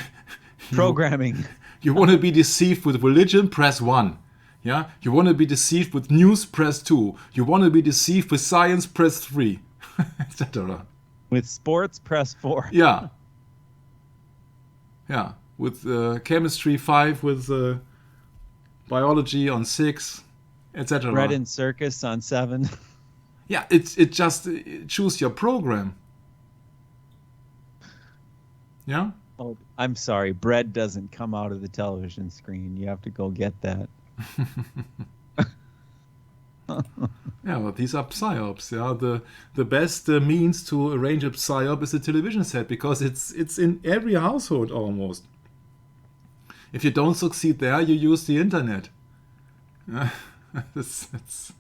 Programming. You want to be deceived with religion? Press 1. Yeah? You want to be deceived with news? Press 2. You want to be deceived with science? Press 3. Etc. With sports? Press 4. Yeah. Yeah. With chemistry 5, with biology on 6. Etc. Bread and circus on 7. Yeah, it just choose your program. Yeah? Oh, I'm sorry. Bread doesn't come out of the television screen. You have to go get that. Yeah, well, these are PSYOPs. Yeah, the best means to arrange a PSYOP is a television set, because it's in every household almost. If you don't succeed there, you use the internet. It's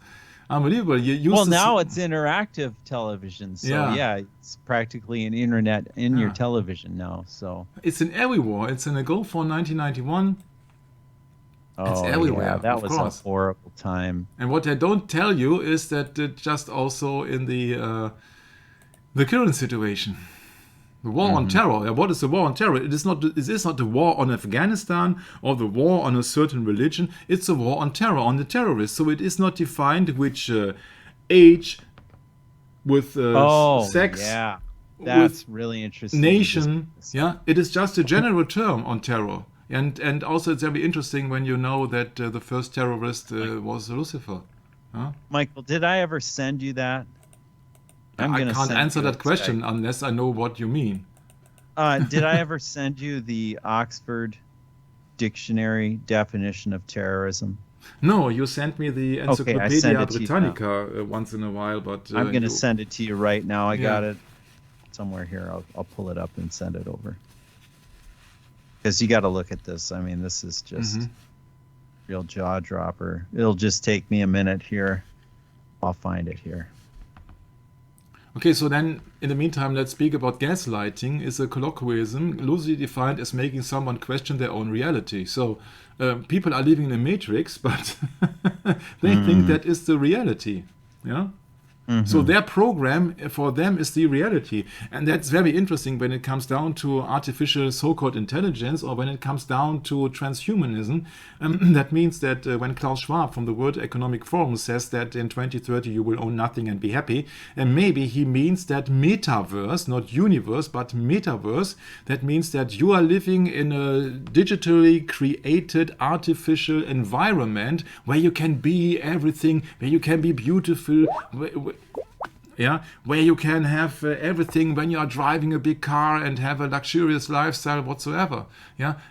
unbelievable. Now it's interactive television, so yeah, it's practically an internet in your television now. So it's in everywhere. It's in a Gulf War 1991. It's everywhere. Yeah, that was a horrible time. And what they don't tell you is that just also in the current situation. The war on terror. What is the war on terror? It is not the war on Afghanistan or the war on a certain religion. It's a war on terror, on the terrorists. So it is not defined which age, with sex. Yeah, that's really interesting. Nation. Yeah, it is just a general term on terror. And also it's very interesting when you know that the first terrorist was Lucifer. Huh? Michael, did I ever send you that? I can't answer that question unless I know what you mean. Did I ever send you the Oxford Dictionary definition of terrorism? No, you sent me the Encyclopedia Britannica once in a while, but I'm going to send it to you right now. I got it somewhere here. I'll pull it up and send it over. Because you got to look at this. I mean, this is just real jaw dropper. It'll just take me a minute here. I'll find it here. Okay, so then, in the meantime, let's speak about gaslighting. Is a colloquialism loosely defined as making someone question their own reality. So, people are living in a matrix, but they think that is the reality. Yeah, So their program for them is the reality. And that's very interesting when it comes down to artificial so-called intelligence, or when it comes down to transhumanism. That means that when Klaus Schwab from the World Economic Forum says that in 2030 you will own nothing and be happy, and maybe he means that metaverse, not universe, but metaverse. That means that you are living in a digitally created artificial environment where you can be everything, where you can be beautiful, where you can have everything when you are driving a big car and have a luxurious lifestyle whatsoever.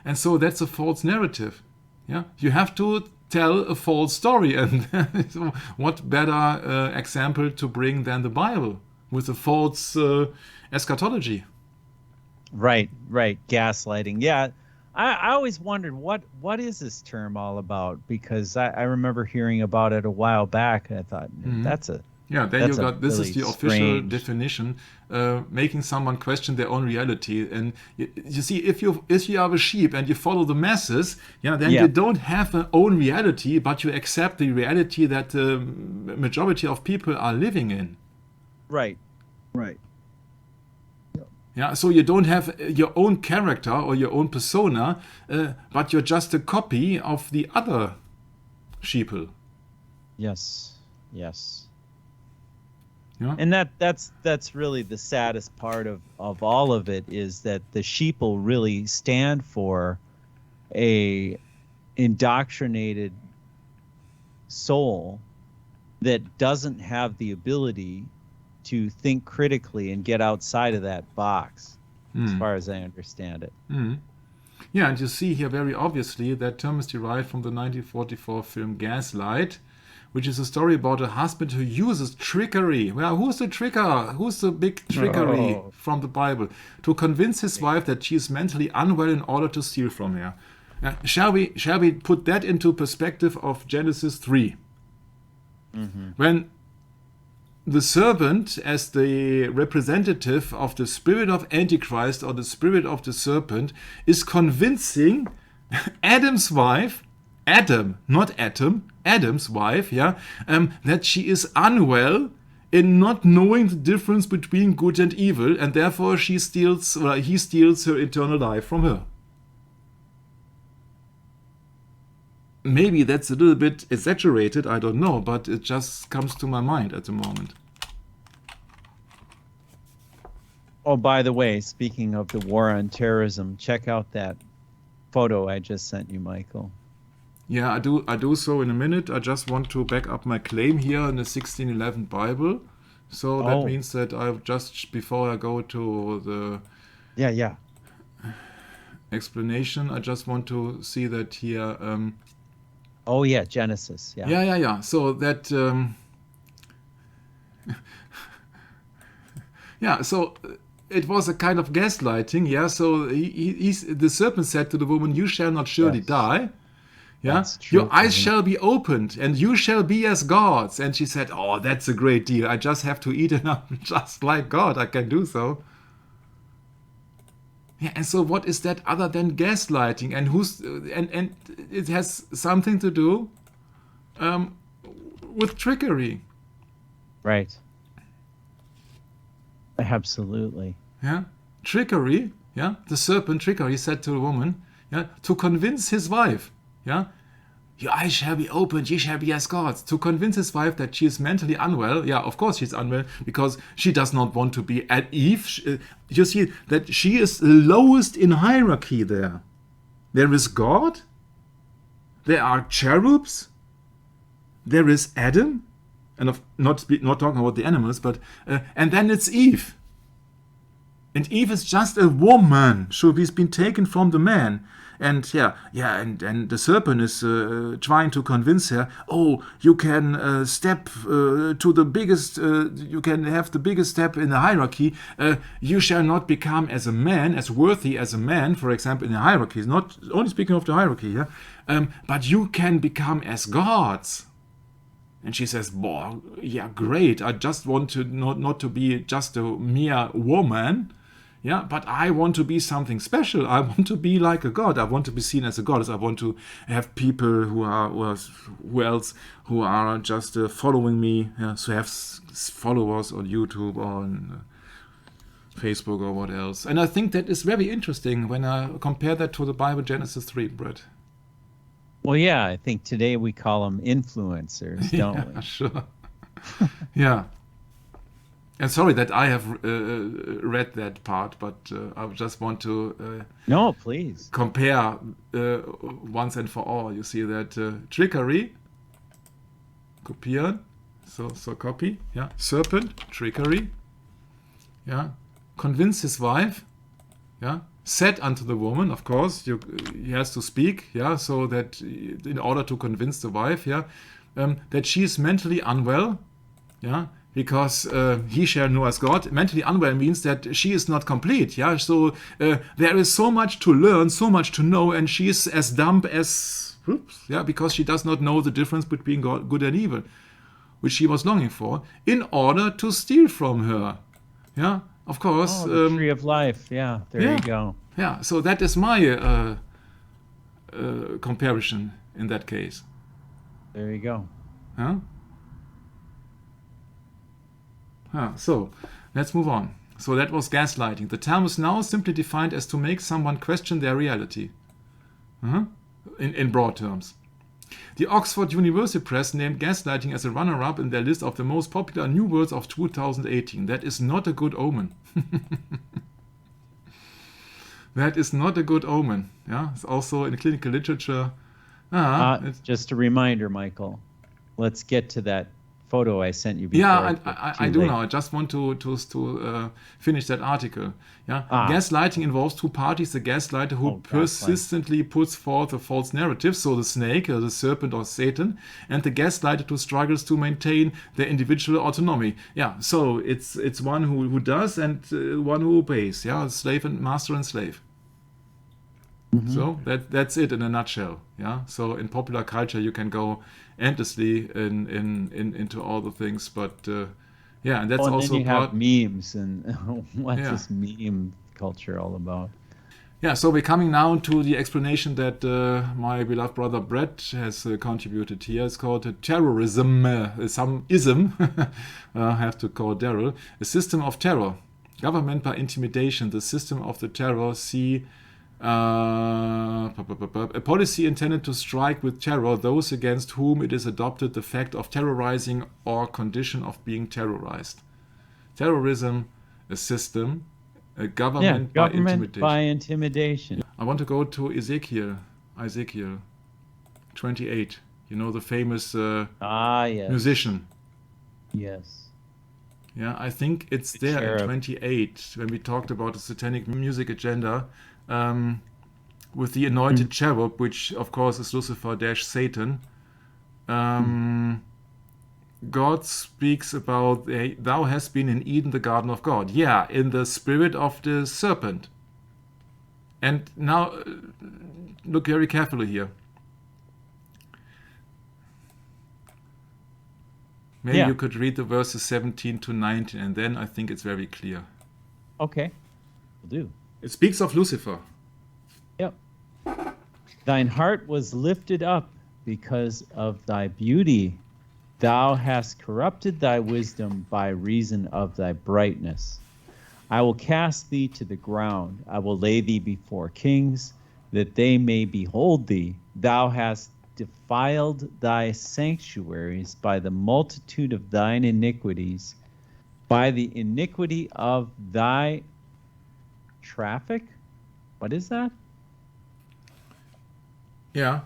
And so that's a false narrative. You have to tell a false story, and so what better example to bring than the Bible with a false eschatology. Right, gaslighting. Yeah, I always wondered what is this term all about, because I remember hearing about it a while back, and I thought that's a then you got this really is the official strange definition, making someone question their own reality. And you see, if you are a sheep and you follow the masses, then you don't have an own reality, but you accept the reality that the majority of people are living in. Right. So you don't have your own character or your own persona, but you're just a copy of the other sheeple. Yes. And that's really the saddest part of all of it, is that the sheeple really stand for a indoctrinated soul that doesn't have the ability to think critically and get outside of that box, as far as I understand it. Yeah, and you see here very obviously that term is derived from the 1944 film Gaslight, which is a story about a husband who uses trickery. Well, who's the tricker? Who's the big trickery from the Bible? To convince his wife that she is mentally unwell in order to steal from her. Shall we put that into perspective of Genesis 3? When the serpent, as the representative of the spirit of Antichrist or the spirit of the serpent, is convincing Adam's wife, Adam's wife, that she is unwell in not knowing the difference between good and evil, and therefore he steals her eternal life from her. Maybe that's a little bit exaggerated, I don't know, but it just comes to my mind at the moment. Oh, by the way, speaking of the war on terrorism, check out that photo I just sent you, Michael. Yeah, I do so in a minute. I just want to back up my claim here in the 1611 Bible. So that means that I've just, before I go to the explanation, I just want to see that here. Genesis. So that so it was a kind of gaslighting. So the serpent said to the woman, "You shall not surely die. Your eyes shall be opened, and you shall be as gods." And she said, "Oh, that's a great deal. I just have to eat and I'm just like God. I can do so." And so what is that other than gaslighting? And and it has something to do with trickery. Right. Absolutely. Trickery. The serpent trickery said to the woman, to convince his wife, your eyes shall be opened, ye shall be as gods. To convince his wife that she is mentally unwell. Of course she's unwell, because she does not want to be at Eve. You see that she is the lowest in hierarchy there. There is God. There are cherubs. There is Adam. And not talking about the animals, but and then it's Eve. And Eve is just a woman. She's been taken from the man. And and the serpent is trying to convince her, you can step to the biggest, you can have the biggest step in the hierarchy. You shall not become as a man, as worthy as a man, for example, in the hierarchy. It's not only speaking of the hierarchy, but you can become as gods. And she says, great. I just want to not to be just a mere woman. Yeah, but I want to be something special. I want to be like a god. I want to be seen as a goddess. I want to have people who are just following me. Yeah, so have followers on YouTube or on Facebook or what else. And I think that is very interesting when I compare that to the Bible, Genesis 3, Brett. Well, yeah, I think today we call them influencers, don't we? Sure. Yeah. And sorry that I have read that part, but I just want to No, please. compare once and for all. You see that trickery, kopieren, so copy, yeah. Serpent, trickery, yeah. Convince his wife, yeah. Said unto the woman, of course, he has to speak, yeah. So that in order to convince the wife, yeah, that she is mentally unwell, yeah. Because he shall know as God. Mentally unwell means that she is not complete. Yeah, so there is so much to learn, so much to know, and she is as dumb as yeah, because she does not know the difference between good and evil, which she was longing for, in order to steal from her. Yeah, of course. The tree of life. Yeah, there you go. Yeah, so that is my comparison in that case. There you go. Huh? So, let's move on. So that was gaslighting. The term is now simply defined as to make someone question their reality. In broad terms. The Oxford University Press named gaslighting as a runner-up in their list of the most popular new words of 2018. That is not a good omen. That is not a good omen. Yeah, it's also in clinical literature. Just a reminder, Michael. Let's get to that photo I sent you before. Yeah, I do now. I just want to finish that article. Yeah, gaslighting involves two parties: the gaslighter who persistently puts forth a false narrative, so the snake, the serpent, or Satan, and the gaslighter who struggles to maintain their individual autonomy. Yeah, so it's one who does and one who obeys. Yeah, slave and master and slave. Mm-hmm. So that's it in a nutshell. Yeah. So in popular culture, you can go endlessly into all the things, but yeah, and that's also then you part. Have memes and what's this meme culture all about? Yeah. So we're coming now to the explanation that my beloved brother Brett has contributed here. It's called terrorism, some ism. I have to call Daryl. A system of terror, government by intimidation, the system of the terror. See. A policy intended to strike with terror those against whom it is adopted the fact of terrorizing or condition of being terrorized. Terrorism, a system, a government by intimidation. I want to go to Ezekiel 28. You know, the famous yes. musician. Yes. Yeah, I think it's there in 28 when we talked about the satanic music agenda. With the anointed cherub, which of course is Lucifer - Satan, God speaks about thou hast been in Eden, the garden of God. Yeah, in the spirit of the serpent. And now look very carefully here. Maybe you could read the verses 17 to 19, and then I think it's very clear. Okay, will do. It speaks of Lucifer. Yep. Thine heart was lifted up because of thy beauty. Thou hast corrupted thy wisdom by reason of thy brightness. I will cast thee to the ground. I will lay thee before kings, that they may behold thee. Thou hast defiled thy sanctuaries by the multitude of thine iniquities, by the iniquity of thy traffic. What is that? Yeah.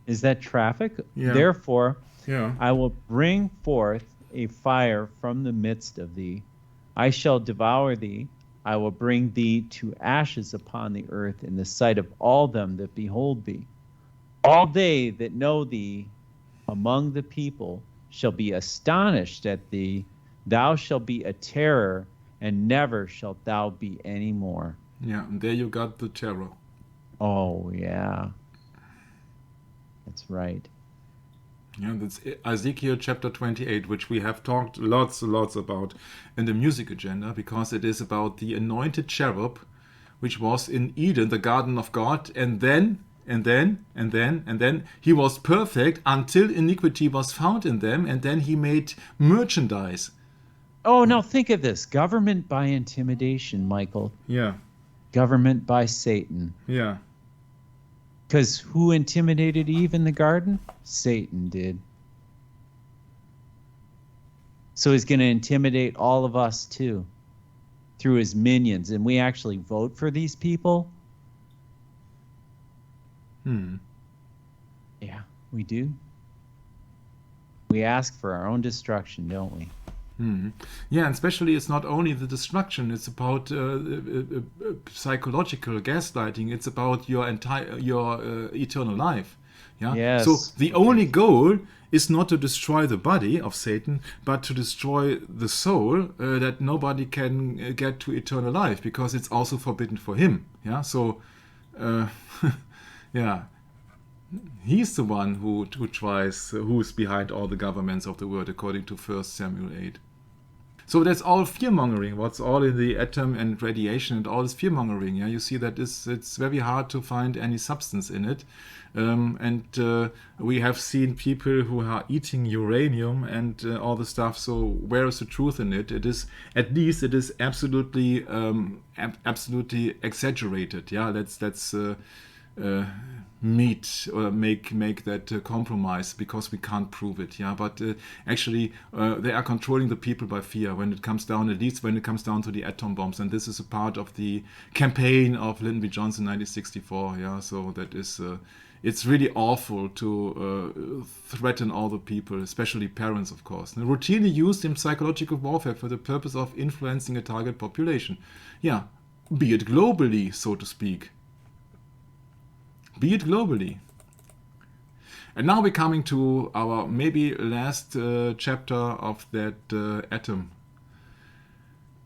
Is that traffic? Yeah. Therefore, yeah. I will bring forth a fire from the midst of thee. I shall devour thee. I will bring thee to ashes upon the earth in the sight of all them that behold thee. All they that know thee among the people shall be astonished at thee. Thou shalt be a terror, and never shalt thou be any more. Yeah, and there you got the terror. Oh, yeah. That's right. Yeah, that's Ezekiel chapter 28, which we have talked lots and lots about in the music agenda, because it is about the anointed cherub, which was in Eden, the garden of God, and then he was perfect until iniquity was found in them, and then he made merchandise. Oh, now think of this. Government by intimidation, Michael. Yeah. Government by Satan. Yeah. Because who intimidated Eve in the garden? Satan did. So he's going to intimidate all of us too through his minions. And we actually vote for these people? Yeah, we do. We ask for our own destruction, don't we? Yeah, and especially it's not only the destruction, it's about psychological gaslighting. It's about your eternal life. Yeah. Yes. So the only goal is not to destroy the body of Satan, but to destroy the soul, that nobody can get to eternal life, because it's also forbidden for him. Yeah. So, yeah. He's the one who tries, who's behind all the governments of the world, according to 1 Samuel 8. So that's all fear-mongering, what's all in the atom and radiation, and all is fear-mongering. Yeah, you see that it's very hard to find any substance in it. We have seen people who are eating uranium and all the stuff. So where is the truth in it? It is, at least it is absolutely absolutely exaggerated. Yeah, let's meet or make that compromise, because we can't prove it. Yeah, but actually they are controlling the people by fear when it comes down, at least when it comes down to the atom bombs. And this is a part of the campaign of Lyndon B. Johnson 1964. Yeah, so that is it's really awful to threaten all the people, especially parents, of course. And routinely used in psychological warfare for the purpose of influencing a target population. Yeah, be it globally, so to speak. Be it globally. And now we're coming to our maybe last chapter of that atom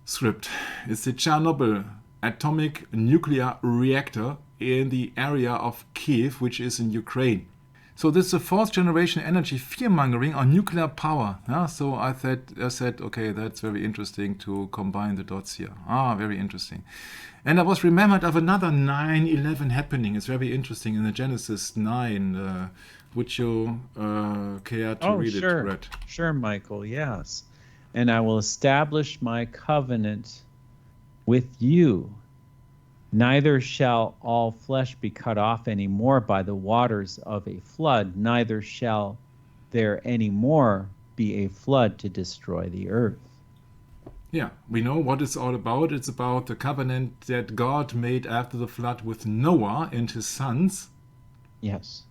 script. It's the Chernobyl atomic nuclear reactor in the area of Kiev, which is in Ukraine. So this is the fourth generation energy fear-mongering on nuclear power. Yeah? So I said, okay, that's very interesting to combine the dots here. Very interesting. And I was remembered of another 9/11 happening. It's very interesting in the Genesis 9. Would you care to read sure. it, Brett? Sure, Michael, yes. And I will establish my covenant with you. Neither shall all flesh be cut off any more by the waters of a flood, neither shall there any more be a flood to destroy the earth. Yeah, we know what it's all about. It's about the covenant that God made after the flood with Noah and his sons. Yes.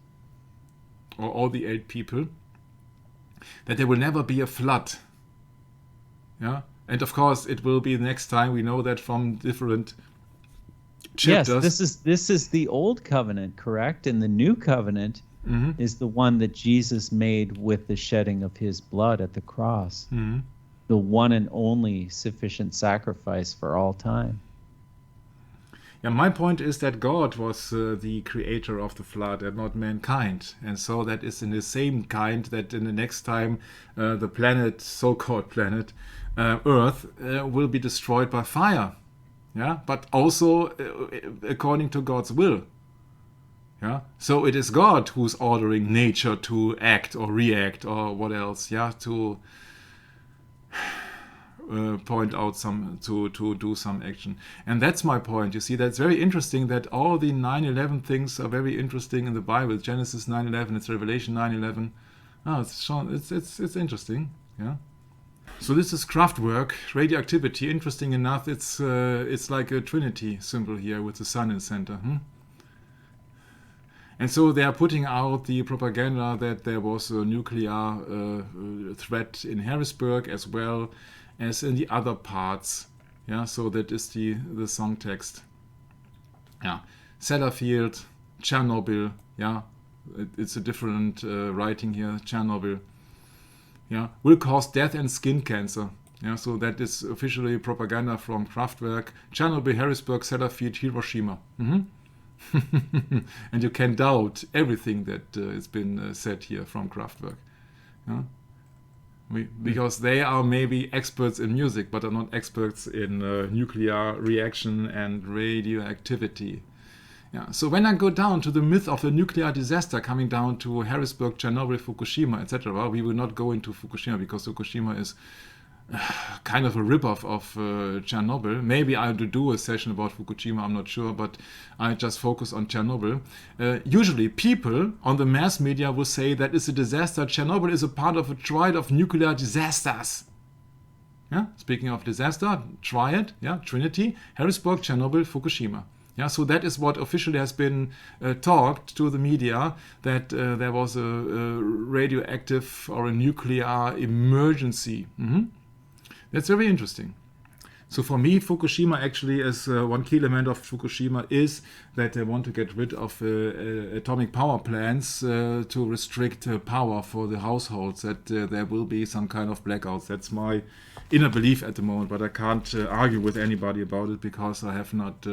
Or all the 8 people. That there will never be a flood. Yeah, and of course it will be next time. We know that from different chapters. Yes, this is the old covenant, correct? And the new covenant is the one that Jesus made with the shedding of his blood at the cross. The one and only sufficient sacrifice for all time. Yeah, my point is that God was the creator of the flood and not mankind. And so that is in the same kind that in the next time the planet, so-called planet, Earth, will be destroyed by fire. Yeah, but also according to God's will. Yeah, so it is God who's ordering nature to act or react or what else. Yeah, to point out to do some action. And that's my point. You see, that's very interesting that all the 9/11 things are very interesting in the Bible. Genesis 9/11, it's Revelation 9/11. It's interesting. Yeah. So this is Kraftwerk, radioactivity. Interesting enough, it's like a Trinity symbol here with the sun in the center. And so they are putting out the propaganda that there was a nuclear threat in Harrisburg as well as in the other parts. Yeah, so that is the song text. Yeah, Sellafield, Chernobyl. Yeah, it's a different writing here. Chernobyl. Yeah, will cause death and skin cancer. Yeah, so that is officially propaganda from Kraftwerk. Chernobyl, Harrisburg, Sellafield, Hiroshima. And you can doubt everything that has been said here from Kraftwerk. Yeah? Because they are maybe experts in music, but are not experts in nuclear reaction and radioactivity. Yeah. So when I go down to the myth of the nuclear disaster, coming down to Harrisburg, Chernobyl, Fukushima, etc., we will not go into Fukushima because Fukushima is kind of a ripoff of Chernobyl. Maybe I'll do a session about Fukushima, I'm not sure, but I just focus on Chernobyl. Usually people on the mass media will say that it's a disaster. Chernobyl is a part of a triad of nuclear disasters. Yeah? Speaking of disaster, triad, yeah, Trinity, Harrisburg, Chernobyl, Fukushima. Yeah, so that is what officially has been talked to the media, that there was a radioactive or a nuclear emergency. That's very interesting. So for me, Fukushima actually is one key element of Fukushima is that they want to get rid of atomic power plants to restrict power for the households, that there will be some kind of blackouts. That's my inner belief at the moment, but I can't argue with anybody about it because I have not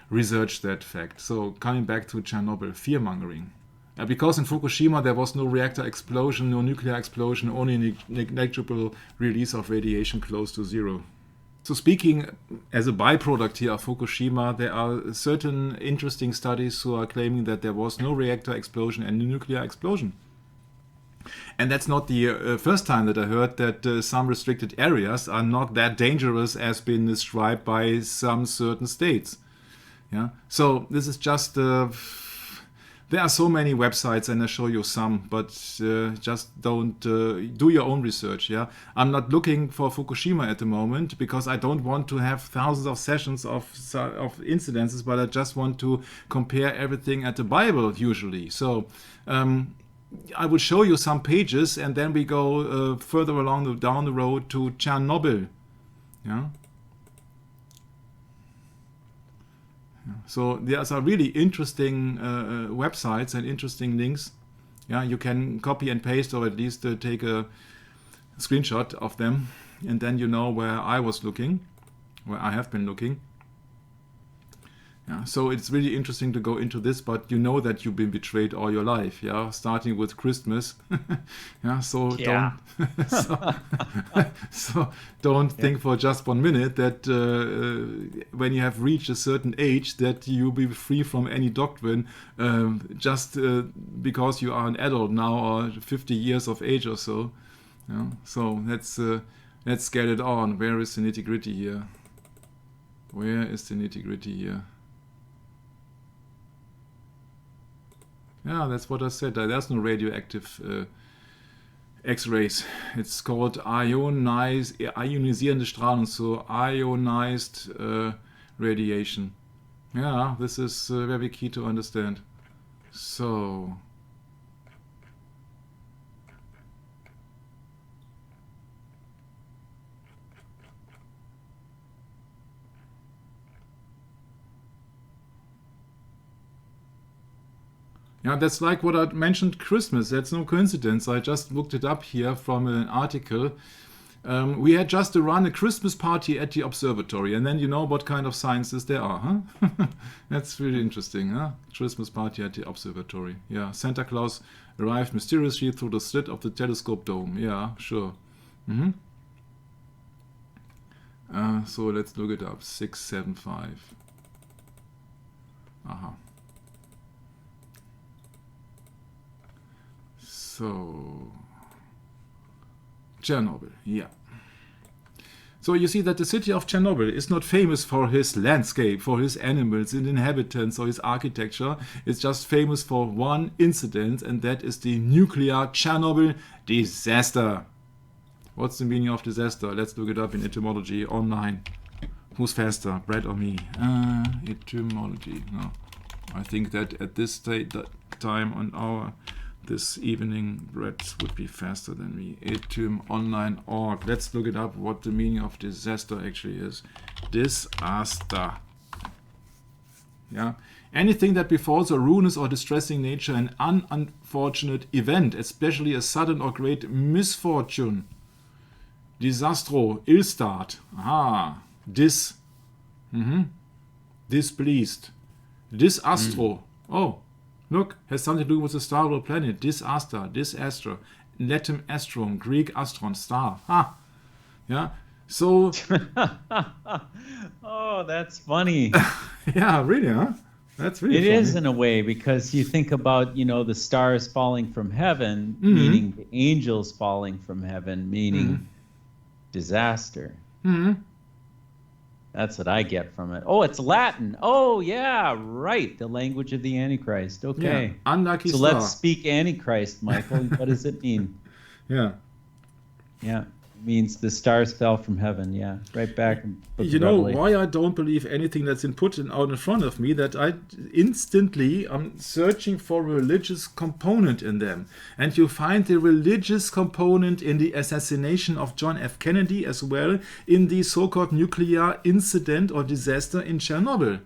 researched that fact. So coming back to Chernobyl, fear-mongering. Because in Fukushima there was no reactor explosion, no nuclear explosion, only negligible release of radiation close to zero. So speaking as a byproduct here of Fukushima, there are certain interesting studies who are claiming that there was no reactor explosion and no nuclear explosion. And that's not the first time that I heard that some restricted areas are not that dangerous as been described by some certain states. Yeah. So this is just... there are so many websites, and I show you some, but just don't do your own research. Yeah, I'm not looking for Fukushima at the moment because I don't want to have thousands of sessions of incidences, but I just want to compare everything at the Bible usually. So I will show you some pages, and then we go further along down the road to Chernobyl. Yeah. So there are really interesting websites and interesting links. Yeah, you can copy and paste, or at least take a screenshot of them, and then you know where I was looking, where I have been looking. Yeah, so it's really interesting to go into this, but you know that you've been betrayed all your life. Yeah, starting with Christmas. Yeah, so Yeah. don't so don't think for just 1 minute that when you have reached a certain age that you'll be free from any doctrine just because you are an adult now or 50 years of age or so. Yeah, so let's get it on. Where is the nitty-gritty here? Where is the nitty-gritty here? Yeah, that's what I said. There's no radioactive X-rays. It's called ionisierende Strahlung, so ionized radiation. Yeah, this is very key to understand. So... yeah, that's like what I mentioned, Christmas. That's no coincidence. I just looked it up here from an article. We had just run a Christmas party at the observatory, and then you know what kind of sciences there are, huh? That's really interesting, huh? Christmas party at the observatory. Yeah, Santa Claus arrived mysteriously through the slit of the telescope dome. Yeah, sure. So let's look it up. 675. Aha. So, Chernobyl, yeah. So you see that the city of Chernobyl is not famous for his landscape, for his animals and inhabitants or his architecture. It's just famous for one incident, and that is the nuclear Chernobyl disaster. What's the meaning of disaster? Let's look it up in etymology online. Who's faster, Brad or me? Etymology. No, I think that at this time on our... this evening, Brett would be faster than me. Etym.online.org. Let's look it up, what the meaning of disaster actually is. Disaster. Yeah. Anything that befalls a ruinous or distressing nature, an unfortunate event, especially a sudden or great misfortune. Disastro, ill start. Aha. Displeased. Dis astro. Oh, look, has something to do with the star or planet. Dis asta, dis astro. Latin astrum, Greek astron, star. Ha! Yeah. So, Oh, that's funny. yeah, really, huh? That's really It funny. is in a way, because you think about, the stars falling from heaven, meaning the angels falling from heaven, meaning disaster. That's what I get from it. Oh, it's Latin. Oh, yeah, right. The language of the Antichrist. Okay. Yeah, unlucky So star. let's speak Antichrist, Michael. What does it mean? Yeah. Yeah. It means the stars fell from heaven. Yeah. Right back in Book You of know Revelation. why I don't believe anything that's been put out in front of me, that I instantly am searching for a religious component in them. And you find the religious component in the assassination of John F. Kennedy, as well in the so-called nuclear incident or disaster in Chernobyl.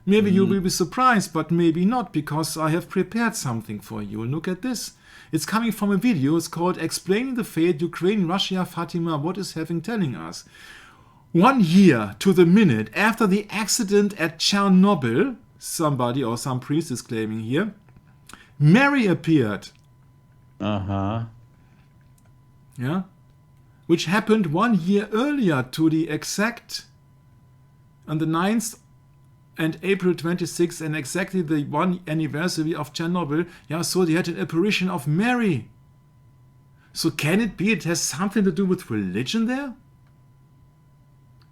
Maybe you will be surprised, but maybe not, because I have prepared something for you. Look at this. It's coming from a video. It's called Explaining the Fate, Ukraine, Russia, Fatima, What is Heaven Telling Us? 1 year to the minute after the accident at Chernobyl, somebody or some priest is claiming here, Mary appeared. Uh-huh. Yeah? Which happened 1 year earlier to the exact, on the 9th and April 26th, and exactly the 1 anniversary of Chernobyl. Yeah, so they had an apparition of Mary. So can it be it has something to do with religion there?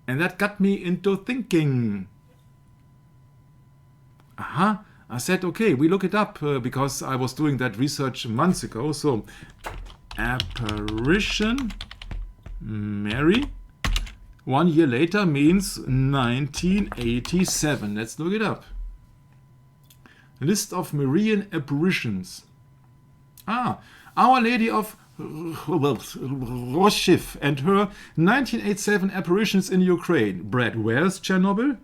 And that got me into thinking. Aha. I said, okay, we look it up, because I was doing that research months ago. So, apparition Mary 1 year later means 1987. Let's look it up. List of Marian apparitions. Our Lady of Roshiv and her 1987 apparitions in Ukraine. Brad, where's Chernobyl?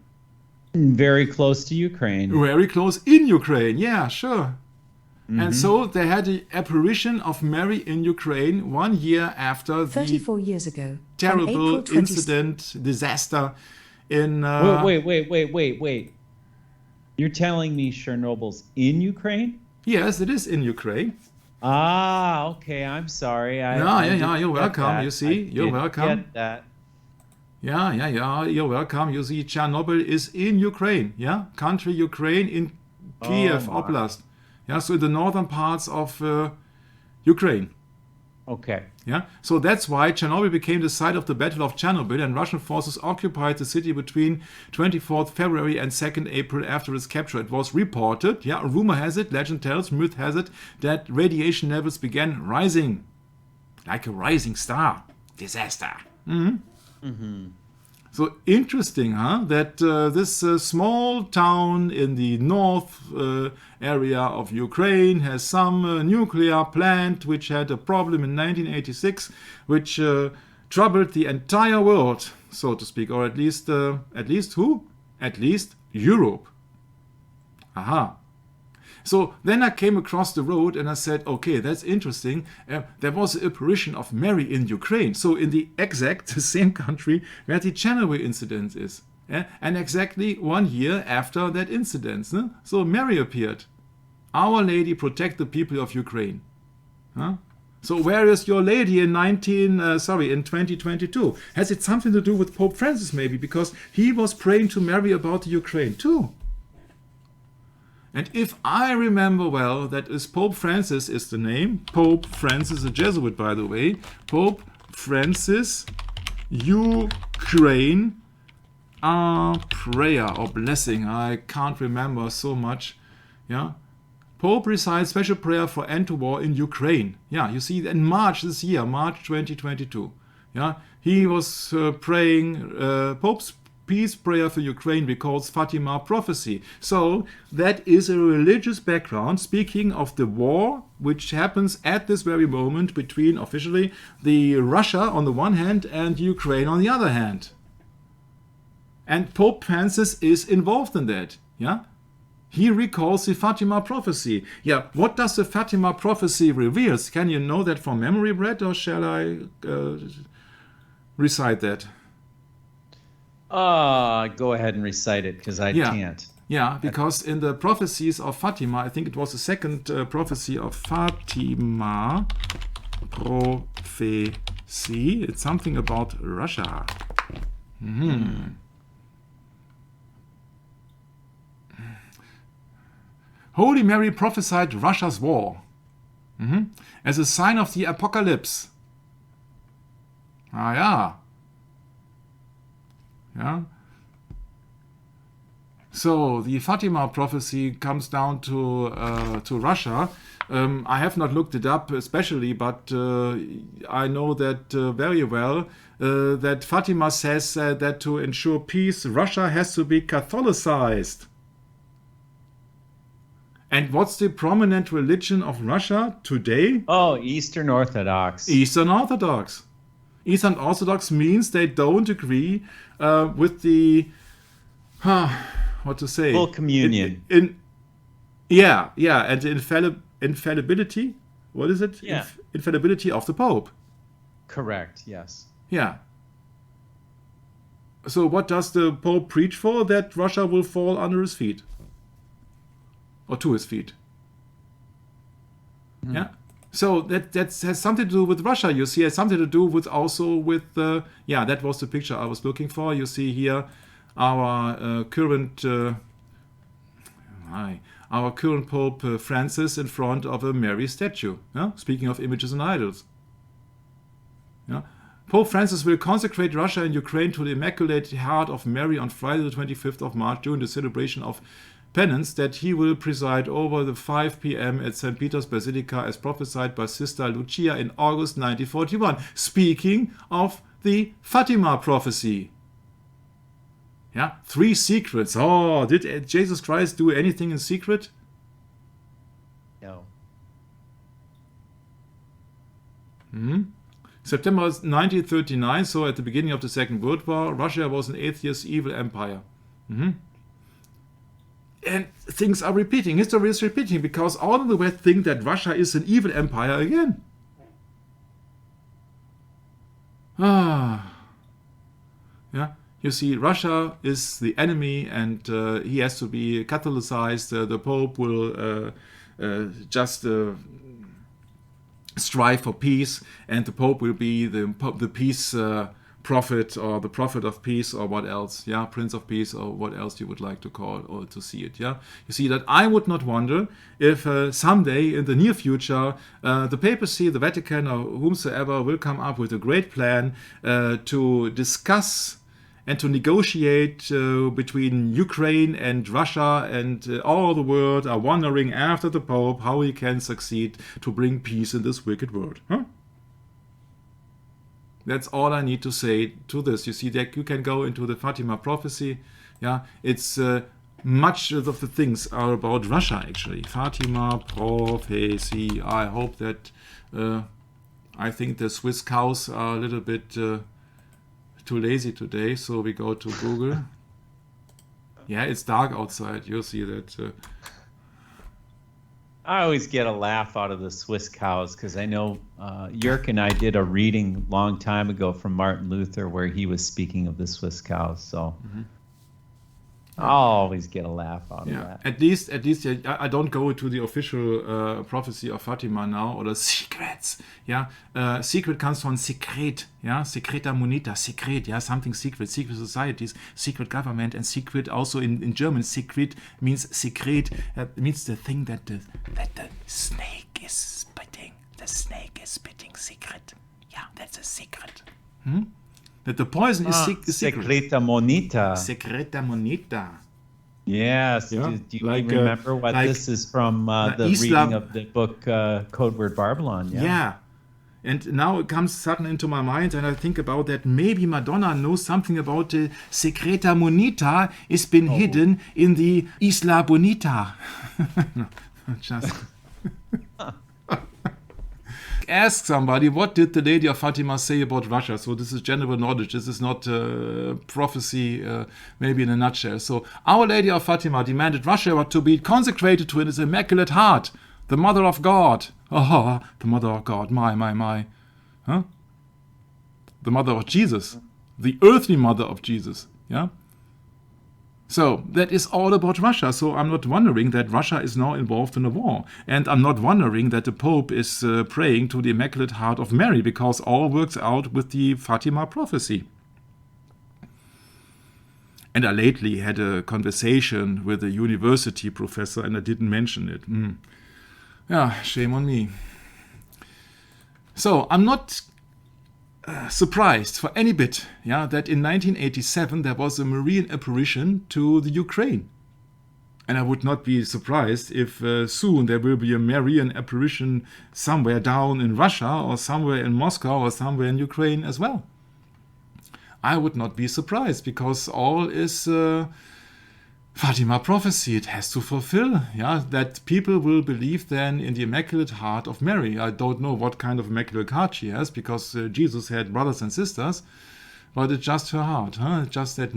Very close to Ukraine. Very close in Ukraine. Yeah, sure. And so they had the apparition of Mary in Ukraine 1 year after 34 years ago, terrible on April incident, disaster in... Wait. You're telling me Chernobyl's in Ukraine? Yes, it is in Ukraine. Ah, okay. I'm sorry. I Yeah, you're didn't get welcome. that. You see, I you're didn't welcome. Get that. Yeah, you're welcome. You see, Chernobyl is in Ukraine. Yeah, country Ukraine in Kiev my. Oblast. Yeah, so in the northern parts of Ukraine. Okay. Yeah, so that's why Chernobyl became the site of the Battle of Chernobyl, and Russian forces occupied the city between 24th February and 2nd April after its capture. It was reported, rumor has it, legend tells, myth has it, that radiation levels began rising. Like a rising star. Disaster. So interesting, huh? That this small town in the north area of Ukraine has some nuclear plant which had a problem in 1986, which troubled the entire world, so to speak, or at least who? At least Europe. Aha. So then I came across the road and I said, okay, that's interesting. There was an apparition of Mary in Ukraine. So in the exact same country where the Chernobyl incident is. And exactly 1 year after that incident. So Mary appeared. Our Lady protect the people of Ukraine. So where is your lady in 2022? Has it something to do with Pope Francis maybe? Because he was praying to Mary about the Ukraine too. And if I remember well, that is Pope Francis is the name. Pope Francis, a Jesuit, by the way. Pope Francis, Ukraine, prayer or blessing. I can't remember so much. Yeah. Pope recites special prayer for end to war in Ukraine. Yeah, you see, in March this year, March 2022. Yeah, he was praying Pope's peace prayer for Ukraine because Fatima prophecy. So that is a religious background speaking of the war which happens at this very moment between officially the Russia on the one hand and Ukraine on the other hand. And Pope Francis is involved in that. Yeah. He recalls the Fatima prophecy. Yeah, what does the Fatima prophecy reveals? Can you know that from memory, Brett, or shall I recite that? Go ahead and recite it, because I can't. Yeah, because in the prophecies of Fatima, I think it was the second prophecy of Fatima prophecy. It's something about Russia. Holy Mary prophesied Russia's war as a sign of the apocalypse. Ah, yeah. Yeah. So the Fatima prophecy comes down to Russia. I have not looked it up especially, but I know that very well that Fatima says that to ensure peace, Russia has to be Catholicized. And what's the prominent religion of Russia today? Oh, Eastern Orthodox. Eastern Orthodox. Eastern Orthodox means they don't agree with the what to say? Full communion. And the infallibility. What is it? Yeah. Infallibility of the Pope. Correct, yes. Yeah. So what does the Pope preach for? That Russia will fall under his feet. Or to his feet. Yeah. So that has something to do with Russia, you see. It has something to do with also with, that was the picture I was looking for. You see here our current Pope Francis in front of a Mary statue. Yeah? Speaking of images and idols. Yeah? Pope Francis will consecrate Russia and Ukraine to the Immaculate Heart of Mary on Friday the 25th of March during the celebration of Penance, that he will preside over the 5 p.m. at St. Peter's Basilica as prophesied by Sister Lucia in August 1941. Speaking of the Fatima prophecy. Yeah, 3 secrets. Oh, did Jesus Christ do anything in secret? No. September 1939, so at the beginning of the Second World War, Russia was an atheist evil empire. And things are repeating. History is repeating because all of the West think that Russia is an evil empire again. Yeah. You see, Russia is the enemy and he has to be Catholicized. The Pope will just strive for peace, and the Pope will be the peace prophet or the prophet of peace or what else, Prince of Peace or what else you would like to call or to see it, You see that I would not wonder if someday in the near future the papacy, the Vatican or whomsoever will come up with a great plan to discuss and to negotiate between Ukraine and Russia, and all the world are wondering after the Pope how he can succeed to bring peace in this wicked world. That's all I need to say to this. You see that you can go into the Fatima prophecy. It's much of the things are about Russia actually. Fatima prophecy. I hope that I think the Swiss cows are a little bit too lazy today, so we go to Google. It's dark outside. You'll see that. I always get a laugh out of the Swiss cows because I know Jörg and I did a reading long time ago from Martin Luther where he was speaking of the Swiss cows. So I'll always get a laugh out of that. At least, I don't go into the official prophecy of Fatima now, or the secrets. Secret comes from secret. Secreta moneta, secret. Something secret. Secret societies, secret government, and secret also in German. Secret means secret. Means the thing that the snake is spitting. The snake is spitting secret. That's a secret. That the poison is secret. Secreta moneta. Secreta moneta. Yes. Do you remember what this is from the reading of the book Code Word Babylon? Yeah. And now it comes suddenly into my mind, and I think about that maybe Madonna knows something about the Secreta moneta is been hidden in the Isla Bonita. Just... Ask somebody, what did the Lady of Fatima say about Russia? So this is general knowledge. This is not prophecy, maybe in a nutshell. So Our Lady of Fatima demanded Russia to be consecrated to His Immaculate Heart, the Mother of God. Oh, the Mother of God. My. The Mother of Jesus. The earthly Mother of Jesus. So that is all about Russia. So I'm not wondering that Russia is now involved in a war. And I'm not wondering that the Pope is praying to the Immaculate Heart of Mary, because all works out with the Fatima prophecy. And I lately had a conversation with a university professor and I didn't mention it. Yeah, shame on me. So I'm not surprised for any bit, that in 1987 there was a Marian apparition to the Ukraine. And I would not be surprised if soon there will be a Marian apparition somewhere down in Russia or somewhere in Moscow or somewhere in Ukraine as well. I would not be surprised, because all is Fatima prophecy. It has to fulfill, that people will believe then in the Immaculate Heart of Mary. I don't know what kind of Immaculate Heart she has, because Jesus had brothers and sisters, but it's just her heart, just that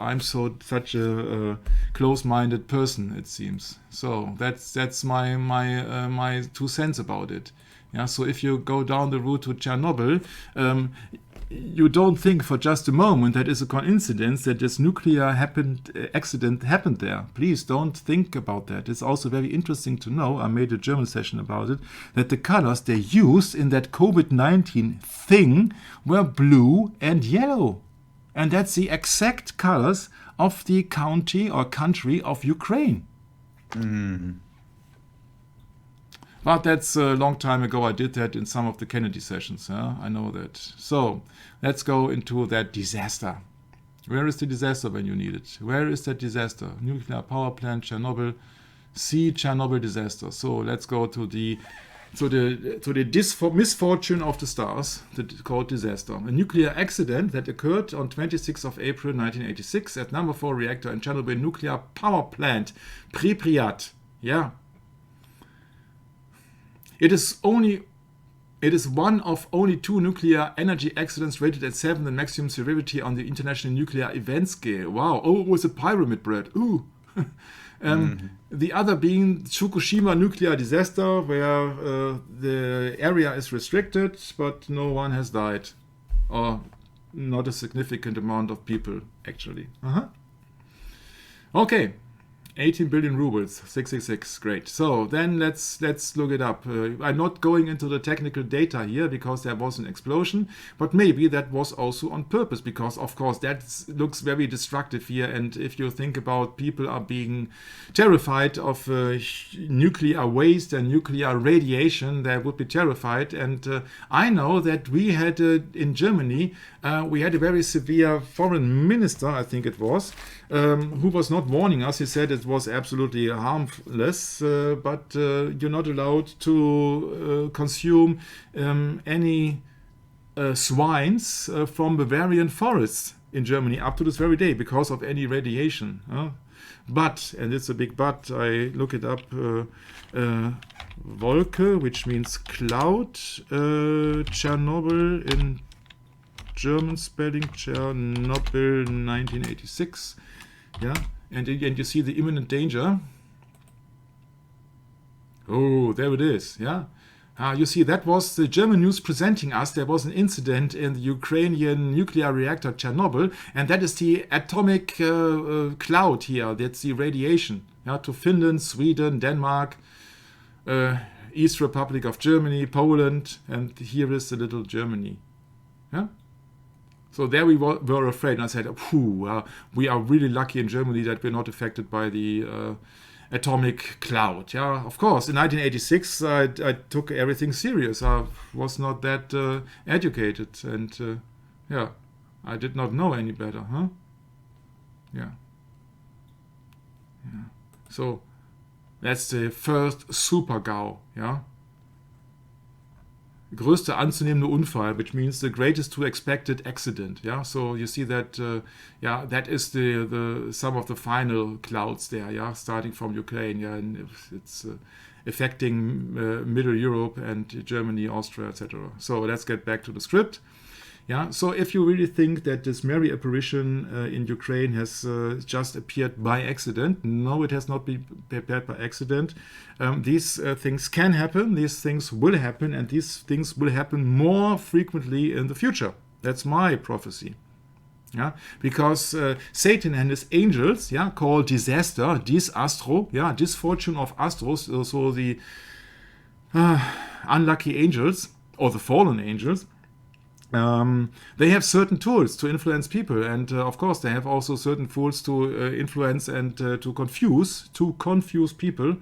I'm such a close-minded person, it seems. So that's my 2 cents about it. So if you go down the route to Chernobyl, you don't think for just a moment that it's a coincidence that this nuclear accident happened there. Please don't think about that. It's also very interesting to know, I made a German session about it, that the colors they used in that COVID-19 thing were blue and yellow. And that's the exact colors of the county or country of Ukraine. But that's a long time ago. I did that in some of the Kennedy sessions. I know that. So let's go into that disaster. Where is the disaster when you need it? Where is that disaster? Nuclear power plant, Chernobyl. See Chernobyl disaster. So let's go to the misfortune of the stars, called disaster. A nuclear accident that occurred on 26th of April 1986 at number 4 reactor in Chernobyl nuclear power plant, Pripyat. Yeah. It is one of only 2 nuclear energy accidents rated at 7 in maximum severity on the International Nuclear Event Scale. Wow. Oh, it was a pyramid bread. Ooh. The other being Fukushima nuclear disaster, where the area is restricted, but no one has died. Or not a significant amount of people, actually. Okay. 18 billion rubles, 666, great. So then let's look it up. I'm not going into the technical data here because there was an explosion, but maybe that was also on purpose, because of course that looks very destructive here. And if you think about people are being terrified of nuclear waste and nuclear radiation, they would be terrified. And I know that we had in Germany, we had a very severe foreign minister, I think it was, who was not warning us. He said it was absolutely harmless, but you're not allowed to consume any swines from Bavarian forests in Germany up to this very day because of any radiation. But, and it's a big but, I look it up, Wolke, which means cloud, Chernobyl in German spelling, Chernobyl 1986. And you see the imminent danger. Oh, there it is. You see, that was the German news presenting us. There was an incident in the Ukrainian nuclear reactor Chernobyl, and that is the atomic cloud here. That's the radiation. To Finland, Sweden, Denmark, East Republic of Germany, Poland, and here is the little Germany. So there we were afraid, and I said, we are really lucky in Germany that we're not affected by the atomic cloud. Of course, in 1986, I took everything serious. I was not that educated, and I did not know any better, So that's the first super-GAU, größte anzunehmende Unfall, which means the greatest to expected accident. So you see that that is the some of the final clouds there, starting from Ukraine, and it's affecting Middle Europe and Germany, Austria, etc. So let's get back to the script. So if you really think that this Mary apparition in Ukraine has just appeared by accident, no, it has not been prepared by accident. These things can happen, these things will happen, and these things will happen more frequently in the future. That's my prophecy. Yeah, because Satan and his angels, yeah, called disaster, disastro, yeah, disfortune of astros, so the unlucky angels or the fallen angels, they have certain tools to influence people, and of course they have also certain tools to influence and to confuse people.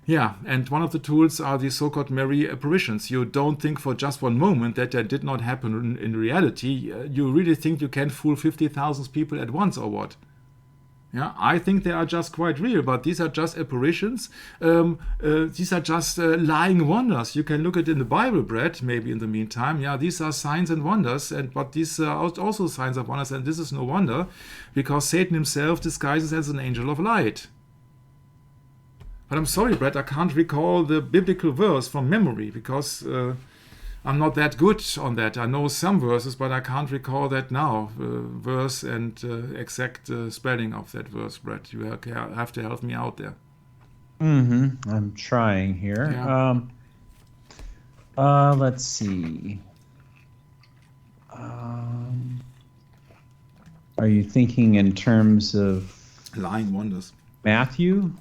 Yeah, and one of the tools are the so-called merry apparitions. You don't think for just one moment that did not happen in reality. You really think you can fool 50,000 people at once or what? Yeah, I think they are just quite real, but these are just apparitions. These are just lying wonders. You can look at it in the Bible, Brett, maybe in the meantime. Yeah, these are signs and wonders, but these are also signs and wonders, and this is no wonder, because Satan himself disguises as an angel of light. But I'm sorry, Brett, I can't recall the biblical verse from memory, because I'm not that good on that. I know some verses, but I can't recall that now. Verse and exact spelling of that verse, Brett. You have to help me out there. I'm trying here. Yeah. Let's see. Are you thinking in terms of lying wonders? Matthew?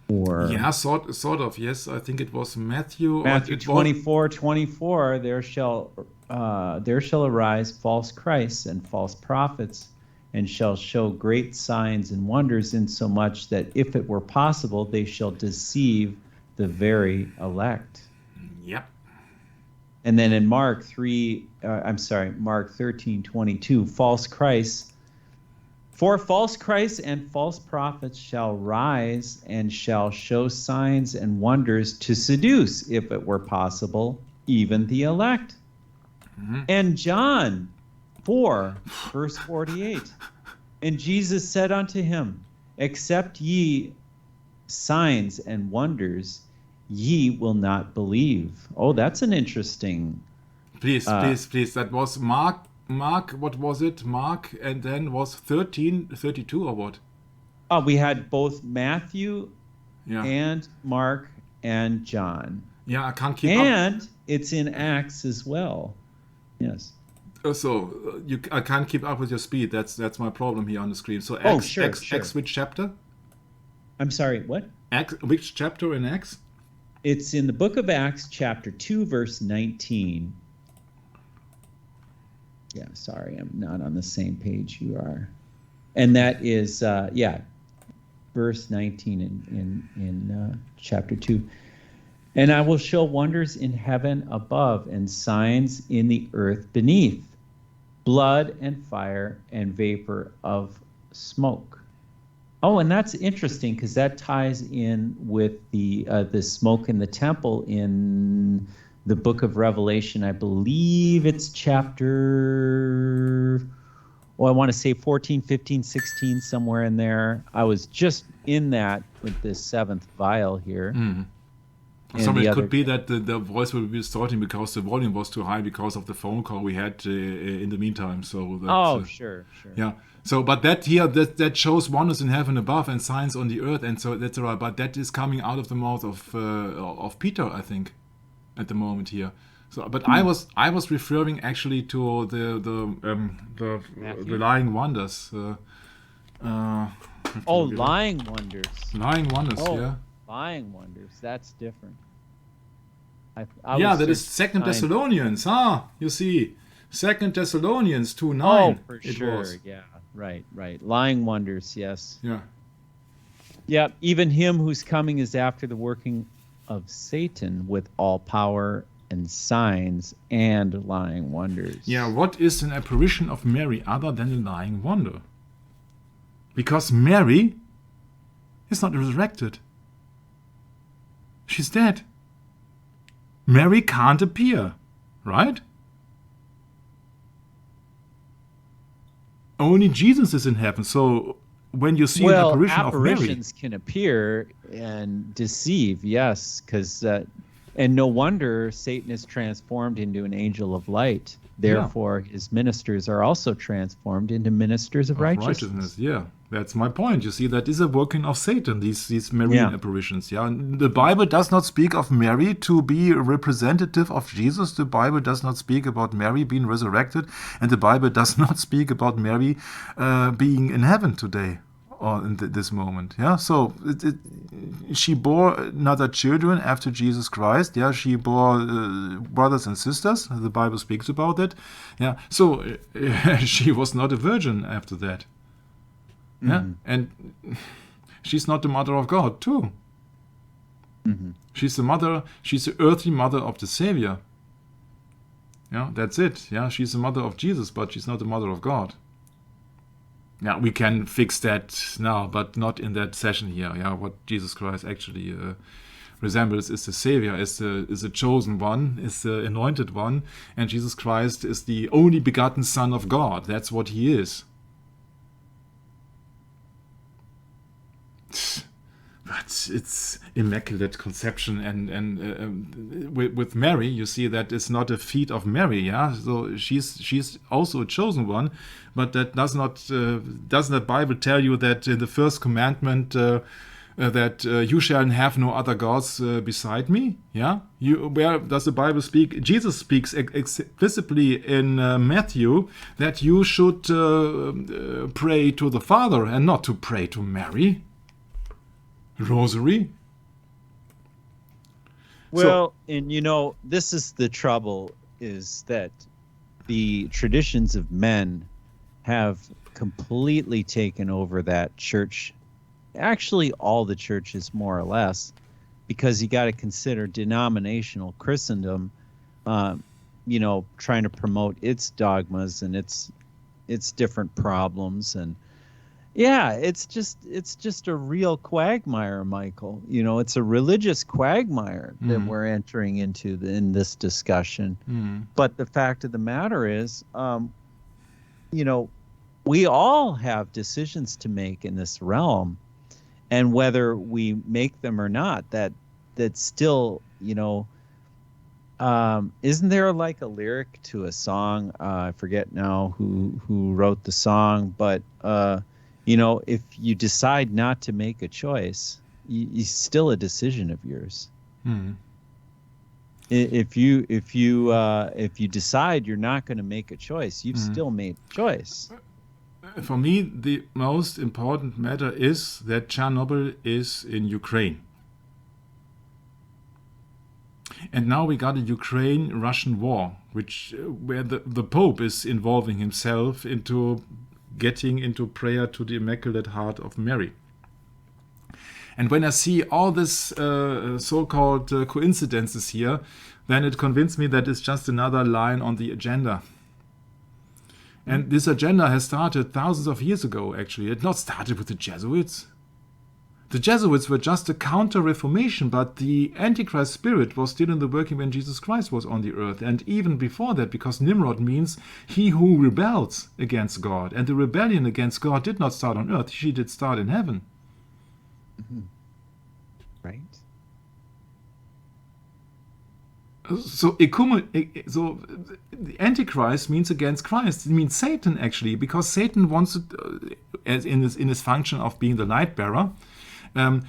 Or yeah, sort of. Yes, I think it was Matthew. Matthew 24:24. There shall arise false Christs and false prophets, and shall show great signs and wonders, insomuch that if it were possible, they shall deceive the very elect. Yep. And then in Mark 13:22, false Christs. For false Christs and false prophets shall rise and shall show signs and wonders to seduce, if it were possible, even the elect. And John 4:48. And Jesus said unto him, except ye signs and wonders, ye will not believe. Oh, that's an interesting. Please. That was Mark, what was it? Mark, and then was 13:32 or what? Oh, we had both Matthew and Mark and John. Yeah, I can't keep up. And it's in Acts as well. Yes. So I can't keep up with your speed. That's my problem here on the screen. So Acts, sure. Acts which chapter? I'm sorry, what? Acts, which chapter in Acts? It's in the book of Acts, chapter 2, verse 19. Yeah, sorry, I'm not on the same page you are. And that is, verse 19 in chapter 2. And I will show wonders in heaven above and signs in the earth beneath, blood and fire and vapor of smoke. Oh, and that's interesting because that ties in with the smoke in the temple in the book of Revelation. I believe it's chapter, I want to say 14, 15, 16, somewhere in there. I was just in that with this seventh vial here. Sorry, it could be that the voice will be distorting because the volume was too high because of the phone call we had in the meantime. So that's, sure. Yeah. So, but that here, that shows wonders in heaven above and signs on the earth, and so that's all right. But that is coming out of the mouth of Peter, I think, at the moment here. So, but I was referring actually to the lying wonders. Lying wonders. Lying wonders, yeah. Lying wonders. That's different. That is 2 Thessalonians, you see. 2 Thessalonians 2:9. Oh, for sure. Was. Yeah, right. Lying wonders, yes. Yeah. Yeah, even him whose coming is after the working of Satan with all power and signs and lying wonders. Yeah, what is an apparition of Mary other than a lying wonder? Because Mary is not resurrected. She's dead. Mary can't appear, right? Only Jesus is in heaven. So when you see an apparition of Mary, apparitions can appear and deceive, yes, because and no wonder Satan is transformed into an angel of light. Therefore, his ministers are also transformed into ministers of righteousness. Yeah, That's my point. You see, that is a working of Satan, these Marian apparitions. Yeah, and the Bible does not speak of Mary to be a representative of Jesus. The Bible does not speak about Mary being resurrected, and the Bible does not speak about Mary being in heaven today or in this moment. Yeah, so she bore another children after Jesus Christ. Yeah, she bore brothers and sisters. The Bible speaks about that. Yeah, so she was not a virgin after that. Yeah, and she's not the mother of God too. She's the earthly mother of the Savior. Yeah, that's it. Yeah, she's the mother of Jesus, but she's not the mother of God. Yeah, we can fix that now, but not in that session here. Yeah, what Jesus Christ actually resembles is the Savior, is the chosen one, is the anointed one, and Jesus Christ is the only begotten Son of God. That's what he is. But it's immaculate conception, and with Mary, you see that it's not a feat of Mary. Yeah, so she's also a chosen one, but that doesn't the Bible tell you that in the first commandment that you shall have no other gods beside me? Yeah, where does the Bible speak? Jesus speaks explicitly in Matthew that you should pray to the Father and not to pray to Mary. Rosary. Well, and this is the trouble, is that the traditions of men have completely taken over that church. Actually, all the churches, more or less, because you got to consider denominational Christendom, trying to promote its dogmas and its different problems. And yeah, it's just a real quagmire, Michael. It's a religious quagmire that we're entering into in this discussion. But the fact of the matter is, we all have decisions to make in this realm, and whether we make them or not, that's still, isn't there like a lyric to a song? I forget now who wrote the song, but if you decide not to make a choice, it's still a decision of yours. If you decide you're not going to make a choice, you've still made a choice. For me, the most important matter is that Chernobyl is in Ukraine. And now we got a Ukraine-Russian war, where the Pope is involving himself into getting into prayer to the Immaculate Heart of Mary. And when I see all this so-called coincidences here, then it convinced me that it's just another line on the agenda. And this agenda has started thousands of years ago, actually. It not started with the Jesuits. The Jesuits were just a counter-reformation, but the Antichrist spirit was still in the working when Jesus Christ was on the earth. And even before that, because Nimrod means he who rebels against God. And the rebellion against God did not start on earth, she did start in heaven. Right. So the Antichrist means against Christ. It means Satan, actually, because Satan wants it, as in his function of being the light bearer.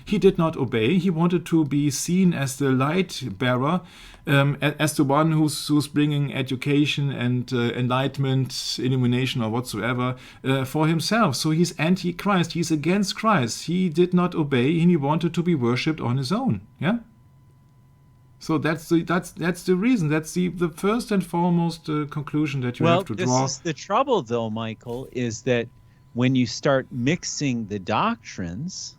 He did not obey. He wanted to be seen as the light bearer, as the one who's bringing education and enlightenment, illumination, or whatsoever for himself. So he's anti-Christ. He's against Christ. He did not obey, and he wanted to be worshipped on his own. Yeah. So that's the reason. That's the first and foremost conclusion that you have to draw. Well, this is the trouble, though, Michael, is that when you start mixing the doctrines.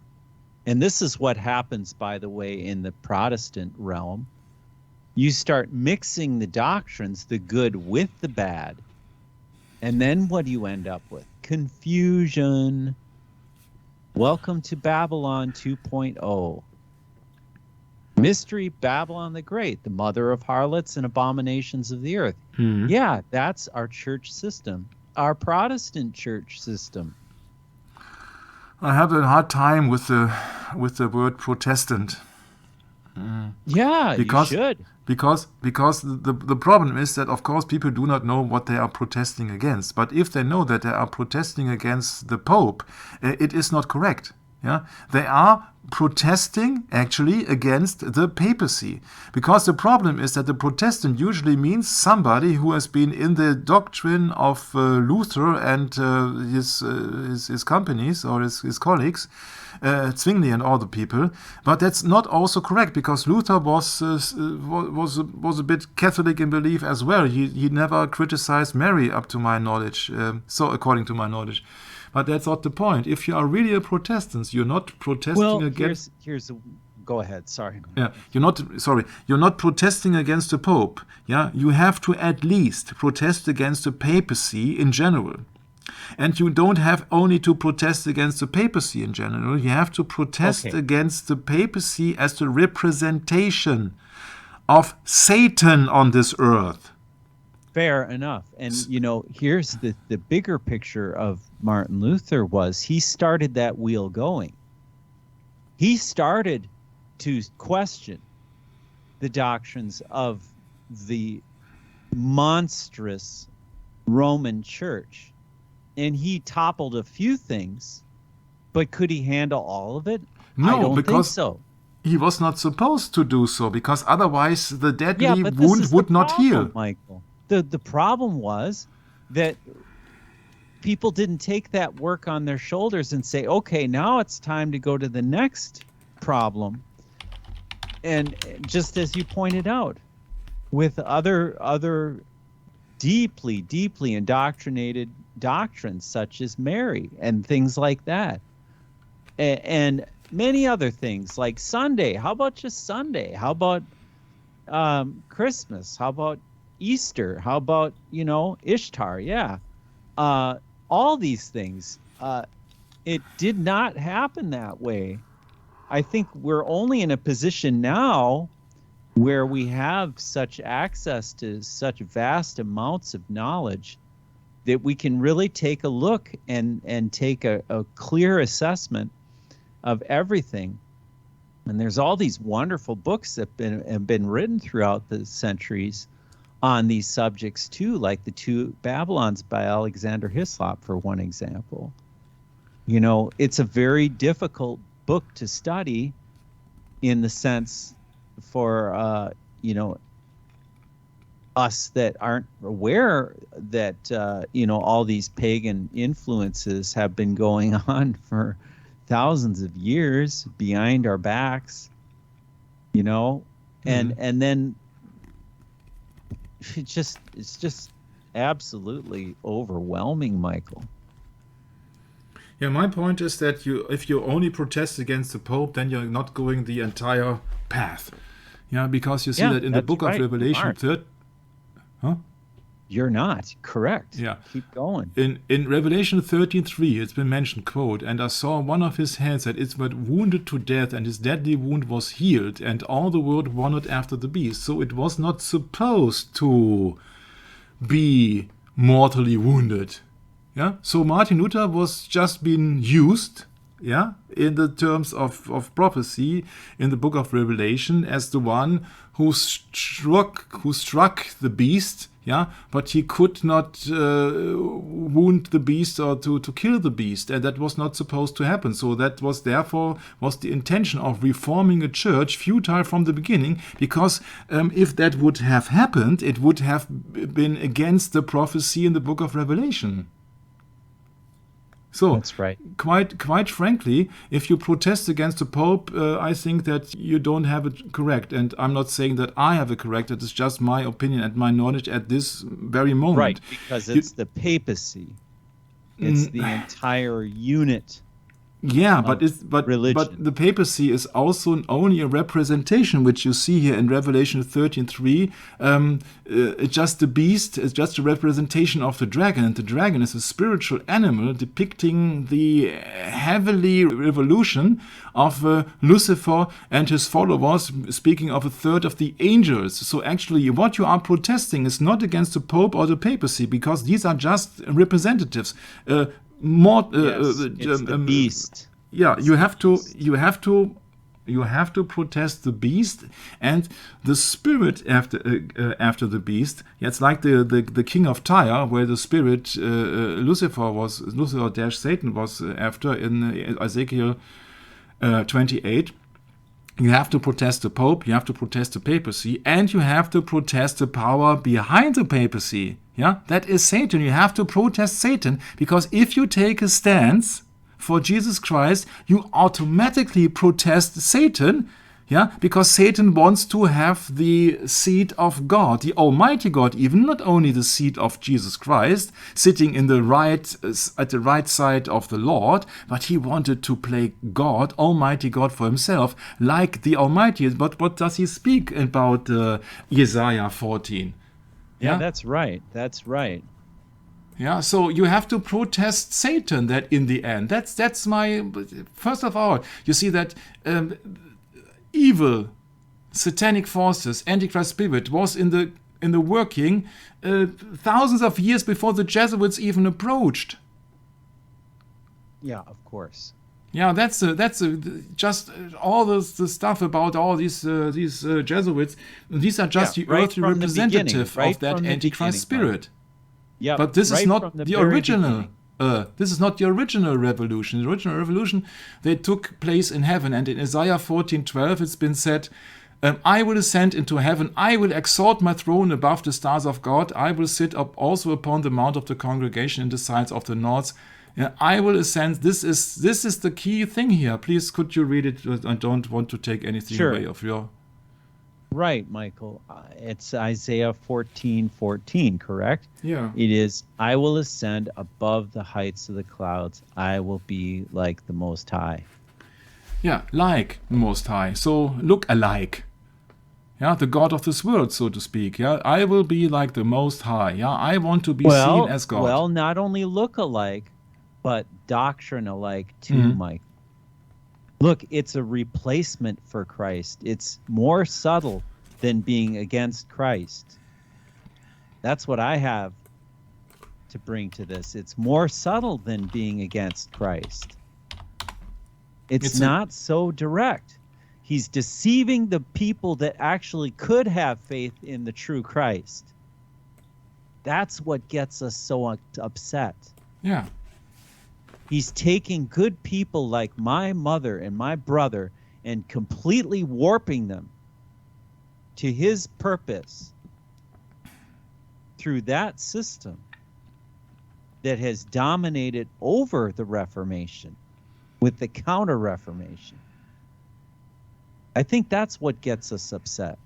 And this is what happens, by the way, in the Protestant realm. You start mixing the doctrines, the good with the bad. And then what do you end up with? Confusion. Welcome to Babylon 2.0. Mystery Babylon the Great, the mother of harlots and abominations of the earth. Yeah, that's our church system, our Protestant church system. I have a hard time with the word Protestant. Yeah, Because you should. because the problem is that, of course, people do not know what they are protesting against. But if they know that they are protesting against the Pope, it is not correct. Yeah, they are protesting actually against the papacy, because the problem is that the Protestant usually means somebody who has been in the doctrine of Luther and his companies or his colleagues, Zwingli and all the people. But that's not also correct, because Luther was a bit Catholic in belief as well. He never criticized Mary, up to my knowledge. So according to my knowledge. But that's not the point. If you are really a Protestant, you're not protesting against. Go ahead. Sorry. Yeah, you're not protesting against the Pope. Yeah, you have to at least protest against the papacy in general. And you don't have only to protest against the papacy in general. You have to protest against the papacy as the representation of Satan on this earth. Fair enough. And, here's the bigger picture of Martin Luther was he started that wheel going. He started to question the doctrines of the monstrous Roman Church. And he toppled a few things, but could he handle all of it? No, I don't because think so. He was not supposed to do so, because otherwise the deadly wound would not heal. Michael. The problem was that people didn't take that work on their shoulders and say, okay, now it's time to go to the next problem. And just as you pointed out, with other deeply, deeply indoctrinated doctrines such as Mary and things like that, and many other things like Sunday. How about just Sunday? How about Christmas? How about Easter? How about Ishtar? Yeah, all these things. It did not happen that way. I think we're only in a position now where we have such access to such vast amounts of knowledge that we can really take a look and take a clear assessment of everything. And there's all these wonderful books that have been written throughout the centuries on these subjects too, like the Two Babylons by Alexander Hislop, for one example. It's a very difficult book to study in the sense for us that aren't aware that all these pagan influences have been going on for thousands of years behind our backs, and then it's just absolutely overwhelming, Michael. Yeah, my point is that if you only protest against the Pope, then you're not going the entire path. Yeah, because you see that in the book of Revelation, You're not correct. Yeah, keep going. In Revelation 13:3, it's been mentioned, quote, "And I saw one of his hands that it was wounded to death, and his deadly wound was healed, and all the world wondered after the beast." So it was not supposed to be mortally wounded. Yeah, so Martin Luther was just being used, in the terms of prophecy in the book of Revelation as the one who struck the beast, but he could not wound the beast or to kill the beast, and that was not supposed to happen. So that was therefore the intention of reforming a church futile from the beginning, because if that would have happened, it would have been against the prophecy in the book of Revelation. So that's right. Quite frankly, if you protest against the Pope, I think that you don't have it correct. And I'm not saying that I have it correct. It is just my opinion and my knowledge at this very moment. Right, because it's the papacy. It's the entire unit. Yeah, but the papacy is also only a representation, which you see here in Revelation 13:3. It's just the beast. It's just a representation of the dragon, and the dragon is a spiritual animal depicting the heavenly revolution of Lucifer and his followers. Speaking of a third of the angels. So actually, what you are protesting is not against the Pope or the papacy, because these are just representatives. It's the beast. Yeah, you have to You have to protest the beast and the spirit after the beast. Yeah, it's like the king of Tyre, where the spirit Lucifer-Satan was after in Ezekiel 28. You have to protest the Pope, you have to protest the papacy, and you have to protest the power behind the papacy. Yeah, that is Satan. You have to protest Satan, because if you take a stance for Jesus Christ, you automatically protest Satan. Yeah, because Satan wants to have the seat of God, the Almighty God, even not only the seat of Jesus Christ, sitting in the at the right side of the Lord, but he wanted to play God, Almighty God, for himself, like the Almighty. But what does he speak about Isaiah 14? Yeah, that's right. That's right. Yeah, so you have to protest Satan. That in the end, that's my first of all. You see that. Evil, satanic forces, Antichrist spirit was in the working thousands of years before the Jesuits even approached. Yeah, of course. Yeah, that's just all the stuff about all these Jesuits. These are just the earthly representative of that Antichrist spirit. Yeah, but this is not the original. This is not the original revolution. The original revolution, they took place in heaven. And in Isaiah 14:12, it's been said, I will ascend into heaven. I will exalt my throne above the stars of God. I will sit up also upon the mount of the congregation in the sides of the north. I will ascend. This is the key thing here. Please, could you read it? I don't want to take anything away of your... Right, Michael. It's Isaiah 14:14, correct? Yeah. It is, I will ascend above the heights of the clouds. I will be like the Most High. Yeah, like the Most High. So look alike. Yeah, the God of this world, so to speak. Yeah, I will be like the Most High. Yeah, I want to be seen as God. Well, not only look alike, but doctrine alike too, Mike. Look, it's a replacement for Christ. It's more subtle than being against Christ. That's what I have to bring to this. It's more subtle than being against Christ. It's not so direct. He's deceiving the people that actually could have faith in the true Christ. That's what gets us so upset. Yeah. He's taking good people like my mother and my brother and completely warping them to his purpose through that system that has dominated over the Reformation with the Counter-Reformation. I think that's what gets us upset.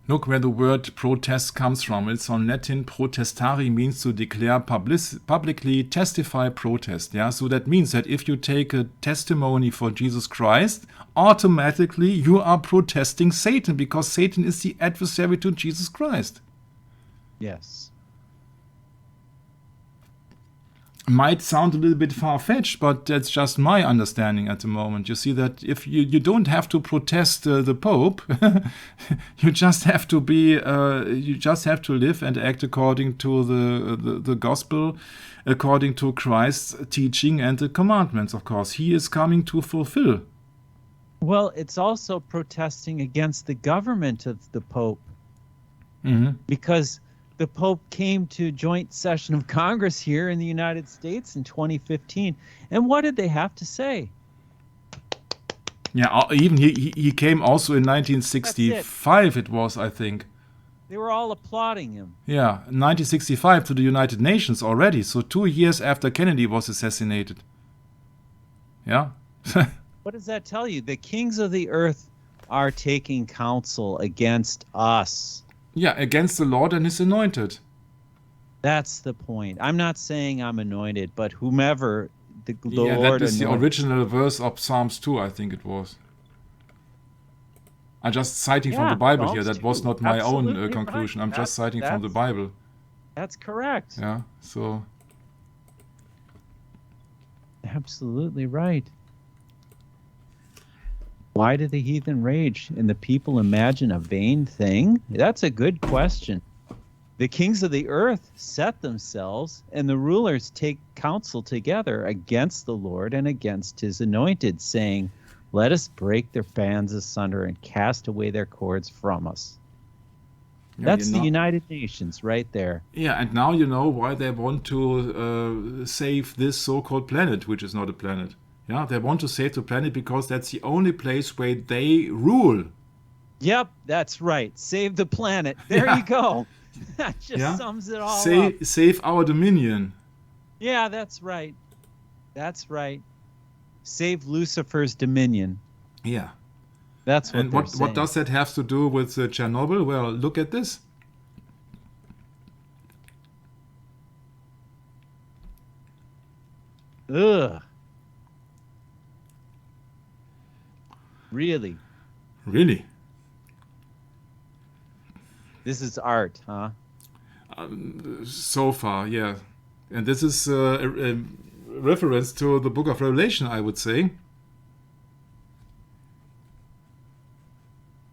Look where the word protest comes from. It's on Latin. Protestari means to declare publicly, testify, protest. Yeah, so that means that if you take a testimony for Jesus Christ, automatically you are protesting Satan, because Satan is the adversary to Jesus Christ. Yes. Might sound a little bit far-fetched, but that's just my understanding at the moment. You see that if you don't have to protest the Pope, you just have to be, you just have to live and act according to the gospel, according to Christ's teaching and the commandments. Of course, he is coming to fulfill. Well, it's also protesting against the government of the Pope, because the Pope came to joint session of Congress here in the United States in 2015. And what did they have to say? Yeah, even he came also in 1965, it was, I think. They were all applauding him. Yeah, 1965 to the United Nations already. So 2 years after Kennedy was assassinated. Yeah. What does that tell you? The kings of the earth are taking counsel against us. Yeah, against the Lord and his anointed. That's the point. I'm not saying I'm anointed, but whomever the Lord anointed. Yeah, that is the original verse of Psalms 2, I think it was. I'm just citing from the Bible here. That was not my own conclusion. I'm just citing from the Bible. That's correct. Yeah, so... Absolutely right. Why do the heathen rage and the people imagine a vain thing? That's a good question. The kings of the earth set themselves, and the rulers take counsel together against the Lord and against his anointed, saying, let us break their bands asunder and cast away their cords from us. Yeah, That's the United Nations right there. Yeah, and now you know why they want to save this so-called planet, which is not a planet. Yeah, they want to save the planet because that's the only place where they rule. Yep, that's right. Save the planet. There you go. That just sums it all up. Save our dominion. Yeah, that's right. That's right. Save Lucifer's dominion. Yeah. That's what they're saying. What does that have to do with Chernobyl? Well, look at this. Ugh. Really? Really? This is art, huh? So far, yeah. And this is a reference to the book of Revelation, I would say.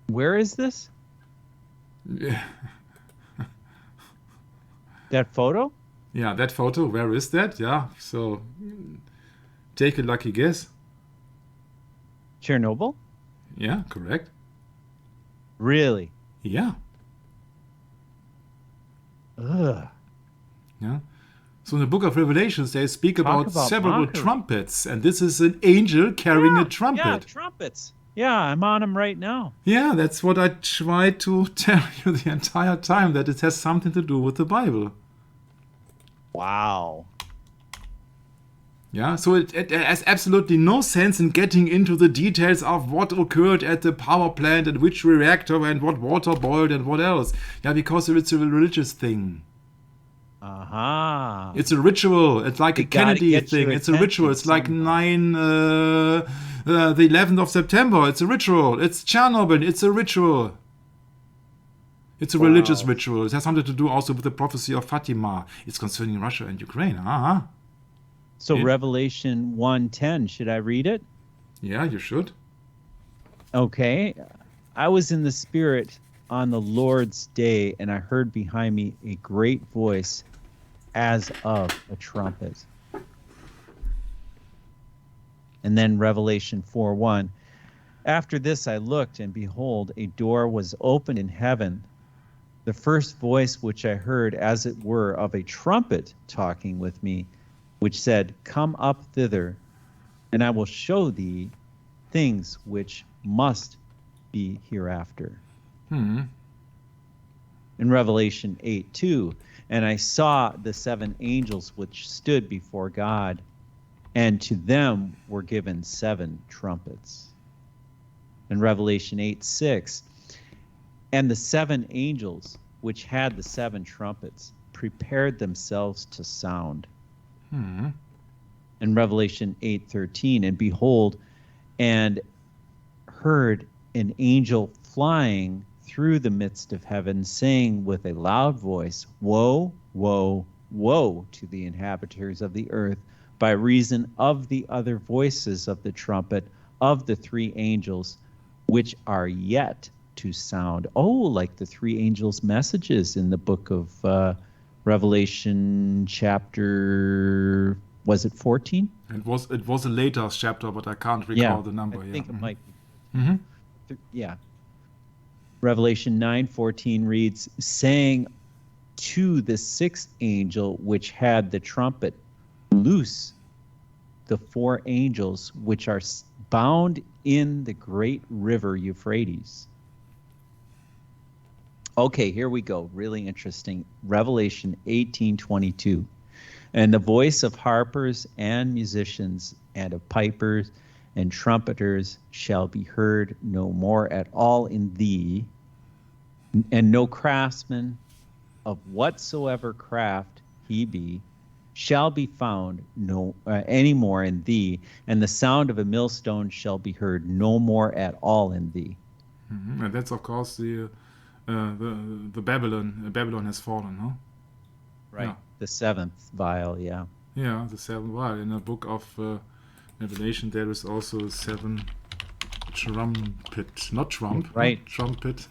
Where is this? Yeah. That photo? Yeah, that photo. Where is that? Yeah. So take a lucky guess. Chernobyl? Yeah, correct. Really? Yeah. Ugh. Yeah. So in the book of Revelations, they speak about several mockery. trumpets, and this is an angel carrying a trumpet. Yeah, trumpets. Yeah, I'm on them right now. Yeah, that's what I tried to tell you the entire time, that it has something to do with the Bible. Wow. Yeah, so it has absolutely no sense in getting into the details of what occurred at the power plant and which reactor and what water boiled and what else. Yeah, because it's a religious thing. Aha. It's a ritual. It's like a Kennedy thing. It's a ritual. It's like the 11th of September. It's a ritual. It's Chernobyl. It's a ritual. It's a religious ritual. It has something to do also with the prophecy of Fatima. It's concerning Russia and Ukraine. Uh-huh. So Revelation 1:10, should I read it? Yeah, you should. Okay. I was in the Spirit on the Lord's day, and I heard behind me a great voice as of a trumpet. And then Revelation 4:1. After this I looked, and behold, a door was opened in heaven. The first voice which I heard, as it were, of a trumpet talking with me, which said, come up thither, and I will show thee things which must be hereafter. In Revelation 8:2, and I saw the 7 angels which stood before God, and to them were given 7 trumpets. In Revelation 8:6, and the 7 angels which had the 7 trumpets prepared themselves to sound. In Revelation 8:13, and behold, and heard an angel flying through the midst of heaven, saying with a loud voice, woe, woe, woe to the inhabitants of the earth, by reason of the other voices of the trumpet of the 3 angels, which are yet to sound. Oh, like the 3 angels' messages in the book of Revelation chapter, was it 14? It was a later chapter, but I can't recall the number. I think it might be. Yeah. Revelation 9:14 reads, saying to the 6th angel which had the trumpet, loose the 4 angels which are bound in the great river Euphrates. Okay, here we go. Really interesting. Revelation 18:22. And the voice of harpers and musicians and of pipers and trumpeters shall be heard no more at all in thee, and no craftsman of whatsoever craft he be shall be found any more in thee, and the sound of a millstone shall be heard no more at all in thee. And that's of course the Babylon has fallen, huh? Right. Yeah. The 7th vial, yeah. Yeah, the 7th vial. In the book of Revelation, there is also 7 trumpet, not trump, right? Not trumpet.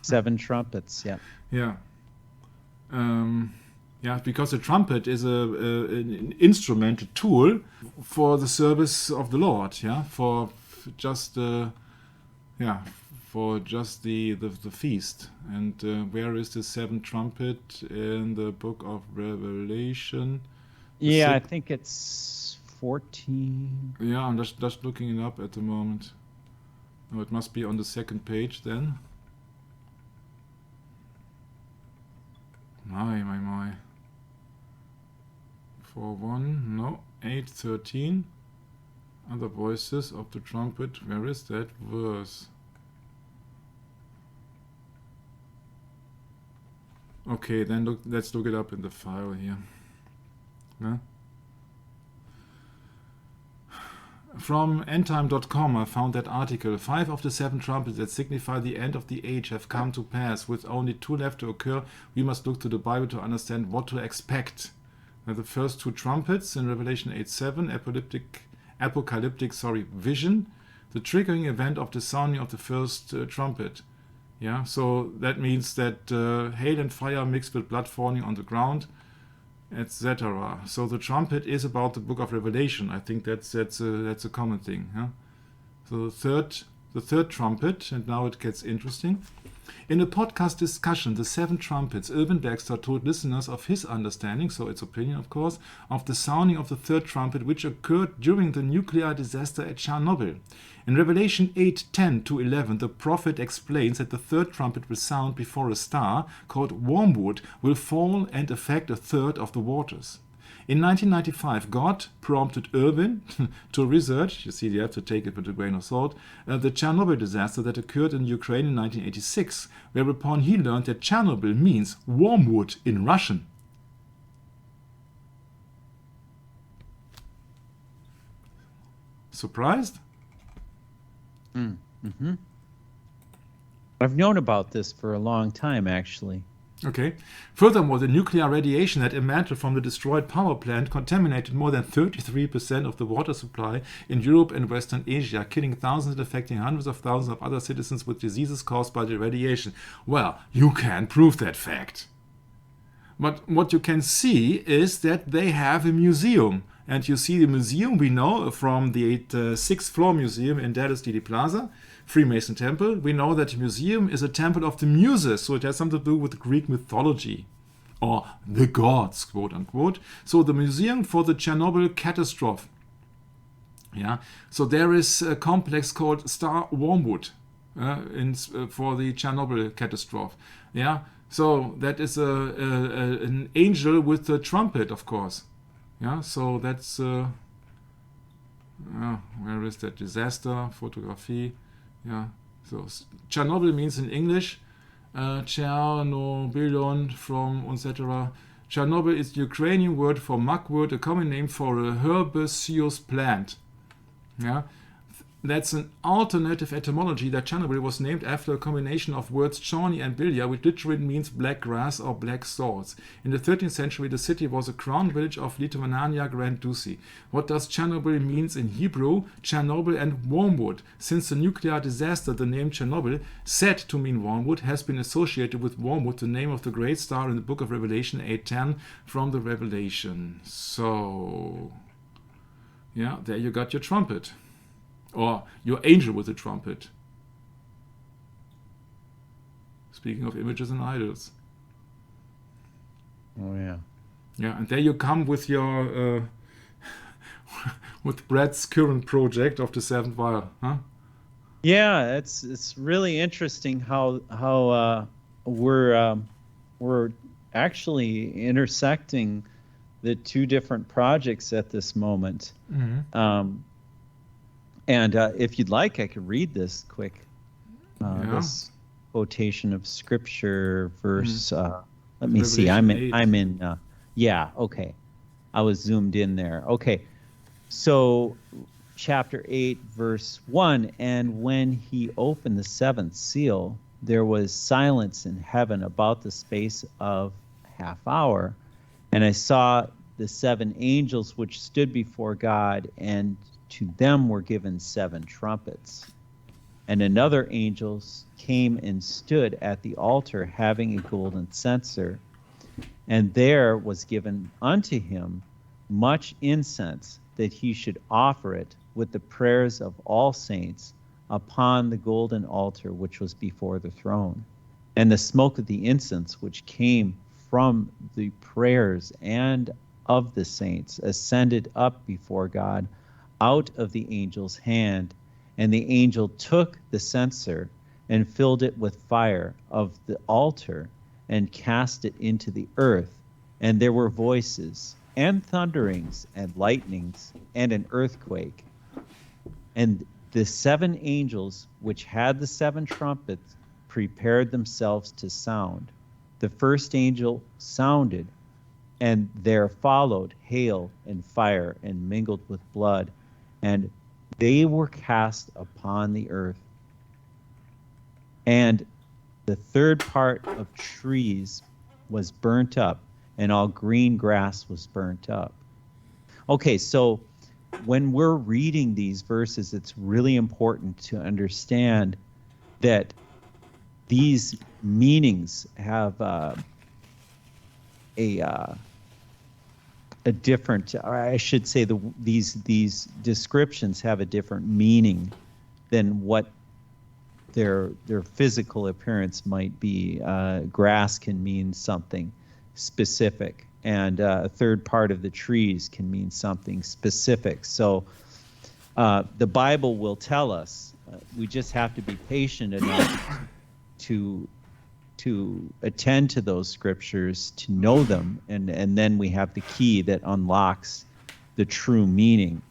7 trumpets, yeah. Yeah. Because the trumpet is an instrument, a tool for the service of the Lord, for just the feast. And where is the seventh trumpet in the book of Revelation? Yeah, I think it's 14. Yeah, I'm just looking it up at the moment. Oh, it must be on the second page then. My. 4:1, no, 8:13. Other voices of the trumpet. Where is that verse? Okay, then let's look it up in the file here. Yeah? From endtime.com I found that article. 5 of the 7 trumpets that signify the end of the age have come to pass. With only 2 left to occur, we must look to the Bible to understand what to expect. Now, the first 2 trumpets in Revelation 8:7, apocalyptic vision, the triggering event of the sounding of the first trumpet. Yeah, so that means that hail and fire mixed with blood falling on the ground, etc. So the trumpet is about the book of Revelation. I think that's a common thing. Huh? So the third trumpet, and now it gets interesting. In a podcast discussion, The 7 Trumpets, Irvin Baxter told listeners of his understanding, so its opinion of course, of the sounding of the third trumpet which occurred during the nuclear disaster at Chernobyl. In Revelation 8:10-11, the prophet explains that the third trumpet will sound before a star called wormwood will fall and affect a third of the waters. In 1995, God prompted Irvin to research, you see you have to take it with a grain of salt, the Chernobyl disaster that occurred in Ukraine in 1986, whereupon he learned that Chernobyl means wormwood in Russian. Surprised? Mm-hmm. I've known about this for a long time, actually. Okay. Furthermore, the nuclear radiation that emitted from the destroyed power plant contaminated more than 33% of the water supply in Europe and Western Asia, killing thousands and affecting hundreds of thousands of other citizens with diseases caused by the radiation. Well, you can't prove that fact. But what you can see is that they have a museum. And you see the museum, we know from the 6th floor museum in Dallas Dealey Plaza, Freemason Temple. We know that the museum is a temple of the muses, so it has something to do with Greek mythology, or the gods, quote unquote. So the museum for the Chernobyl catastrophe. Yeah. So there is a complex called Star Wormwood for the Chernobyl catastrophe. Yeah. So that is an angel with a trumpet, of course. Yeah, so that's where is that? Disaster, photography. Yeah, so Chernobyl means in English Chernobylon from etc. Chernobyl is the Ukrainian word for mugwort, a common name for a herbaceous plant. Yeah. That's an alternative etymology that Chernobyl was named after a combination of words chorny and bilya, which literally means black grass or black swords. In the 13th century, the city was a crown village of Lithuania Grand Duchy. What does Chernobyl means in Hebrew? Chernobyl and wormwood. Since the nuclear disaster, the name Chernobyl, said to mean wormwood, has been associated with wormwood, the name of the great star in the book of Revelation 8:10 from the Revelation. So, yeah, there you got your trumpet. Or your angel with a trumpet. Speaking of images and idols. Oh yeah. Yeah, and there you come with your with Brad's current project of the 7th vial, huh? Yeah, it's really interesting how we're actually intersecting the 2 different projects at this moment. Mm-hmm. And if you'd like, I could read this quick. This quotation of scripture, verse. Let me see. I'm in. Yeah. Okay. I was zoomed in there. Okay. So, chapter 8, verse 1. And when he opened the 7th seal, there was silence in heaven about the space of half hour, and I saw the 7 angels which stood before God, and to them were given 7 trumpets. And another angel came and stood at the altar, having a golden censer. And there was given unto him much incense, that he should offer it with the prayers of all saints upon the golden altar which was before the throne. And the smoke of the incense which came from the prayers and of the saints ascended up before God out of the angel's hand. And the angel took the censer and filled it with fire of the altar and cast it into the earth. And there were voices and thunderings and lightnings and an earthquake. And the 7 angels which had the 7 trumpets prepared themselves to sound. The first angel sounded, and there followed hail and fire and mingled with blood, and they were cast upon the earth. And the third part of trees was burnt up, and all green grass was burnt up. Okay, so when we're reading these verses, it's really important to understand that these meanings have a different, or I should say, these descriptions have a different meaning than what their physical appearance might be. Grass can mean something specific, and a third part of the trees can mean something specific. So the Bible will tell us. We just have to be patient enough to attend to those scriptures, to know them, and then we have the key that unlocks the true meaning,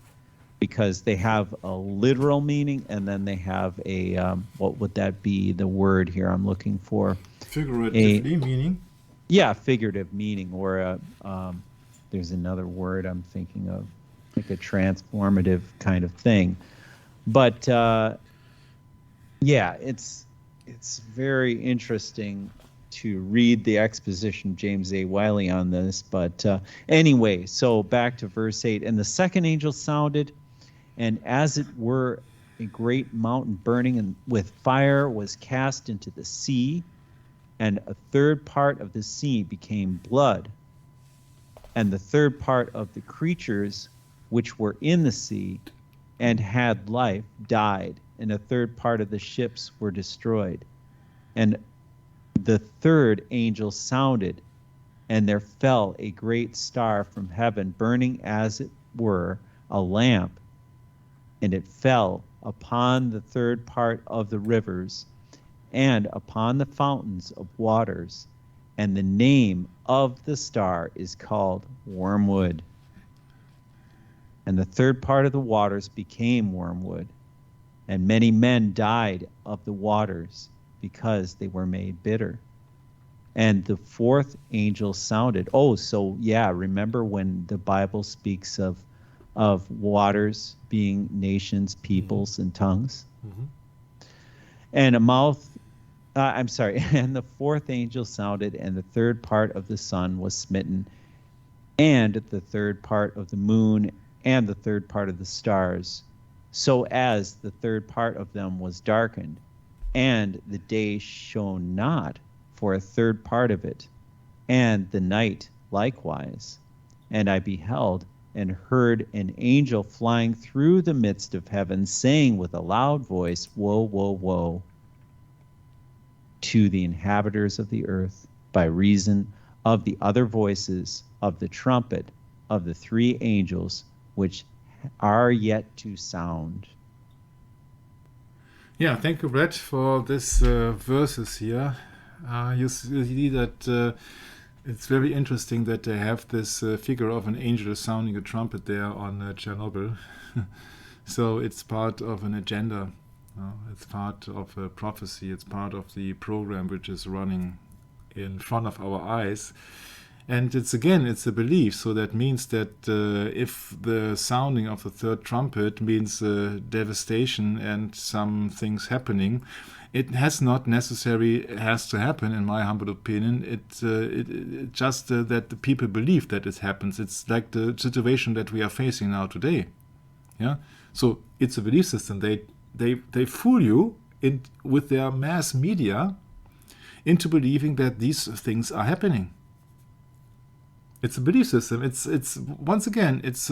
because they have a literal meaning, and then they have a what would that be? The word here I'm looking for. Figuratively meaning. Yeah, figurative meaning, or there's another word I'm thinking of, like a transformative kind of thing. But yeah, it's very interesting to read the exposition of James A. Wiley on this. But anyway, so back to verse 8. And the second angel sounded, and as it were a great mountain burning and with fire was cast into the sea, and a third part of the sea became blood, and the third part of the creatures which were in the sea and had life died, and a third part of the ships were destroyed. And the third angel sounded, and there fell a great star from heaven, burning as it were a lamp, and it fell upon the third part of the rivers and upon the fountains of waters. And the name of the star is called Wormwood. And the third part of the waters became wormwood, and many men died of the waters, because they were made bitter. And the fourth angel sounded. Oh, so yeah, remember when the Bible speaks of waters being nations, peoples, and tongues? Mm-hmm. And a mouth, and the fourth angel sounded, and the third part of the sun was smitten, and the third part of the moon, and the third part of the stars, so as the third part of them was darkened, and the day shone not for a third part of it, and the night likewise. And I beheld and heard an angel flying through the midst of heaven, saying with a loud voice, Woe, woe, woe to the inhabitants of the earth, by reason of the other voices of the trumpet of the 3 angels which are yet to sound. Yeah, thank you, Brett, for this verses here. You see that it's very interesting that they have this figure of an angel sounding a trumpet there on Chernobyl. So it's part of an agenda. It's part of a prophecy. It's part of the program which is running in front of our eyes. And it's a belief. So that means that if the sounding of the third trumpet means devastation and some things happening, it has not necessarily has to happen, in my humble opinion. It just that the people believe that it happens. It's like the situation that we are facing now today. Yeah. So it's a belief system. They fool you with their mass media into believing that these things are happening. It's a belief system. It's once again, it's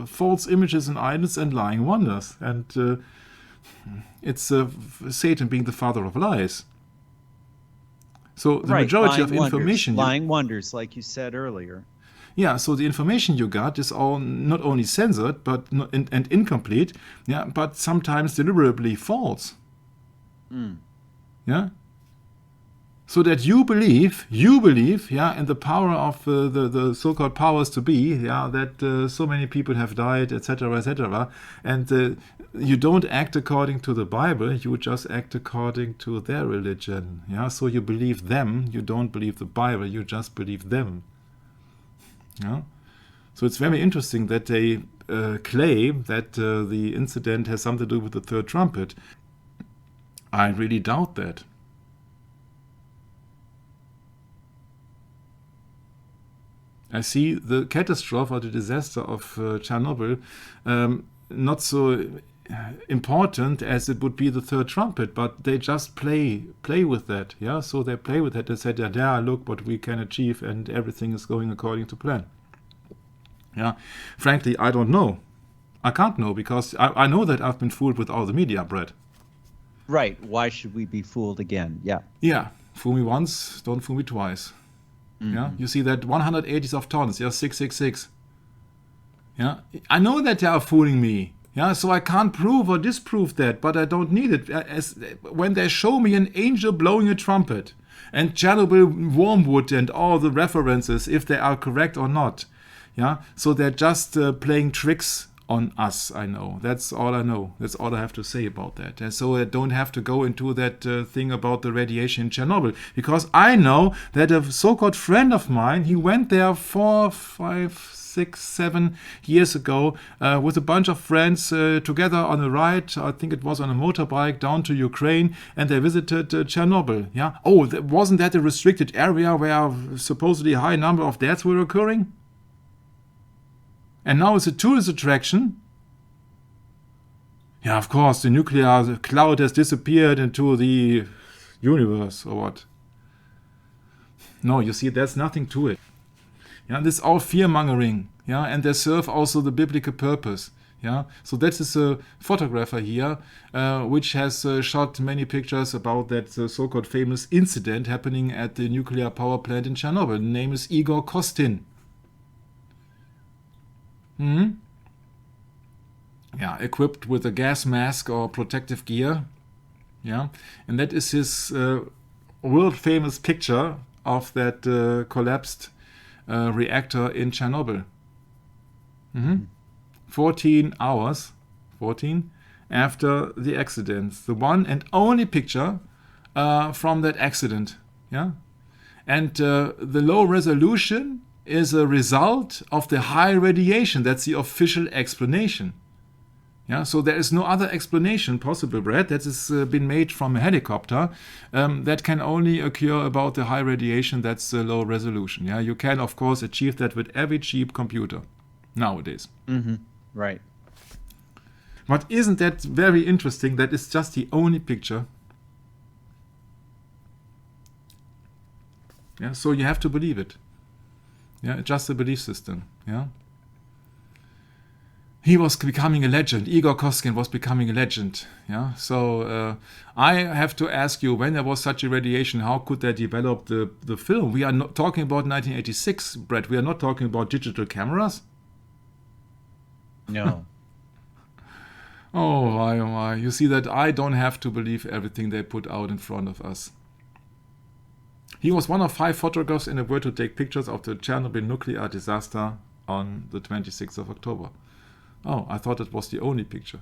false images and idols and lying wonders, and it's Satan being the father of lies. So the majority of information, lying wonders, like you said earlier. Yeah, so the information you got is all not only censored but and incomplete, yeah, but sometimes deliberately false. Yeah. So that you believe, yeah, in the power of the so-called powers to be, yeah, that so many people have died, etc., and you don't act according to the Bible, you just act according to their religion, yeah. So you believe them, you don't believe the Bible, you just believe them. Yeah. So it's very interesting that they claim that the incident has something to do with the third trumpet. I really doubt that. I see the catastrophe or the disaster of Chernobyl not so important as it would be the third trumpet, but they just play with that. Yeah, so they play with that. They said, yeah, look what we can achieve, and everything is going according to plan. Yeah, frankly, I don't know. I can't know because I know that I've been fooled with all the media, Brett. Right. Why should we be fooled again? Yeah. Yeah. Fool me once, don't fool me twice. Yeah. You see that 180 of tons. Yeah. 666. Yeah. I know that they are fooling me. Yeah. So I can't prove or disprove that, but I don't need it. When they show me an angel blowing a trumpet and Chernobyl wormwood and all the references, if they are correct or not. Yeah, so they're just playing tricks on us, I know. That's all I know. That's all I have to say about that. And so I don't have to go into that thing about the radiation in Chernobyl, because I know that a so-called friend of mine, he went there 4, 5, 6, 7 years ago with a bunch of friends together on a ride, I think it was on a motorbike, down to Ukraine, and they visited Chernobyl. Yeah. Oh, wasn't that a restricted area where supposedly a high number of deaths were occurring? And now it's a tourist attraction. Yeah, of course, the nuclear cloud has disappeared into the universe, or what? No, you see, there's nothing to it. Yeah, this is all fear-mongering. Yeah, and they serve also the biblical purpose. Yeah, so that is a photographer here, which has shot many pictures about that so-called famous incident happening at the nuclear power plant in Chernobyl. The name is Igor Kostin. Yeah, equipped with a gas mask or protective gear. Yeah, and that is his world-famous picture of that collapsed reactor in Chernobyl. 14 hours, 14, after the accident. The one and only picture from that accident. Yeah, and the low resolution is a result of the high radiation. That's the official explanation. Yeah, so there is no other explanation possible, Brad, that has been made from a helicopter that can only occur about the high radiation. That's the low resolution. Yeah, you can of course achieve that with every cheap computer nowadays. Right. But isn't that very interesting? That is just the only picture. Yeah, so you have to believe it. Yeah, just a belief system. Yeah. He was becoming a legend. Igor Kostin was becoming a legend. Yeah. So I have to ask you, when there was such a radiation, how could they develop the film? We are not talking about 1986, Brett. We are not talking about digital cameras. No. Oh my. You see that I don't have to believe everything they put out in front of us. He was one of 5 photographers in the world to take pictures of the Chernobyl nuclear disaster on the 26th of October. Oh, I thought it was the only picture.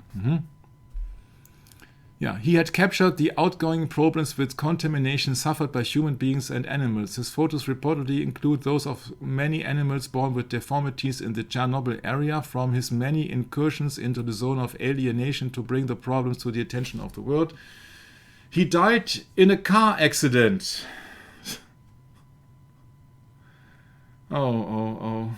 Yeah, he had captured the outgoing problems with contamination suffered by human beings and animals. His photos reportedly include those of many animals born with deformities in the Chernobyl area from his many incursions into the zone of alienation to bring the problems to the attention of the world. He died in a car accident. Oh.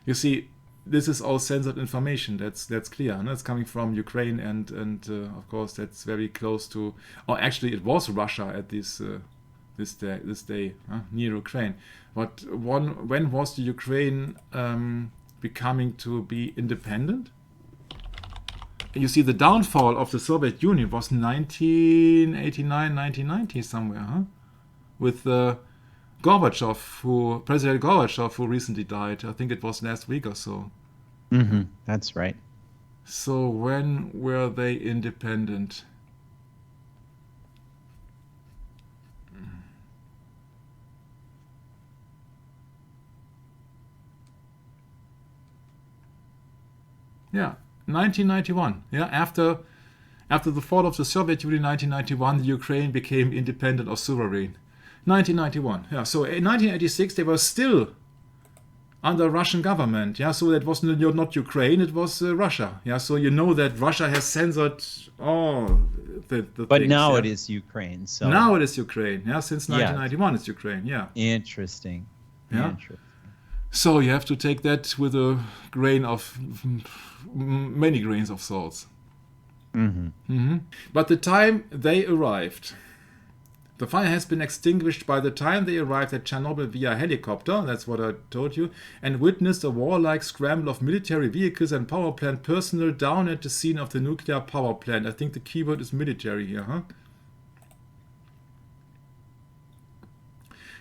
You see, this is all censored information. That's clear. And that's coming from Ukraine, and of course that's very close to. Or actually, it was Russia at this this day near Ukraine. But when was the Ukraine becoming to be independent? You see, the downfall of the Soviet Union was 1989, 1990 somewhere, with Gorbachev, President Gorbachev, who recently died. I think it was last week or so. Mm-hmm. That's right. So when were they independent? Yeah, 1991. Yeah, after the fall of the Soviet Union, 1991, the Ukraine became independent or sovereign. 1991. Yeah, so in 1986 they were still under Russian government. Yeah, so that was not Ukraine, it was Russia. Yeah, so you know that Russia has censored all the But things, now yeah? it is Ukraine. So Now it is Ukraine. Yeah, since 1991 it's Ukraine. Yeah. interesting. Yeah. Interesting. So you have to take that with a grain of many grains of salt. But the time they arrived, the fire has been extinguished by the time they arrived at Chernobyl via helicopter, that's what I told you, and witnessed a warlike scramble of military vehicles and power plant personnel down at the scene of the nuclear power plant. I think the keyword is military here, huh?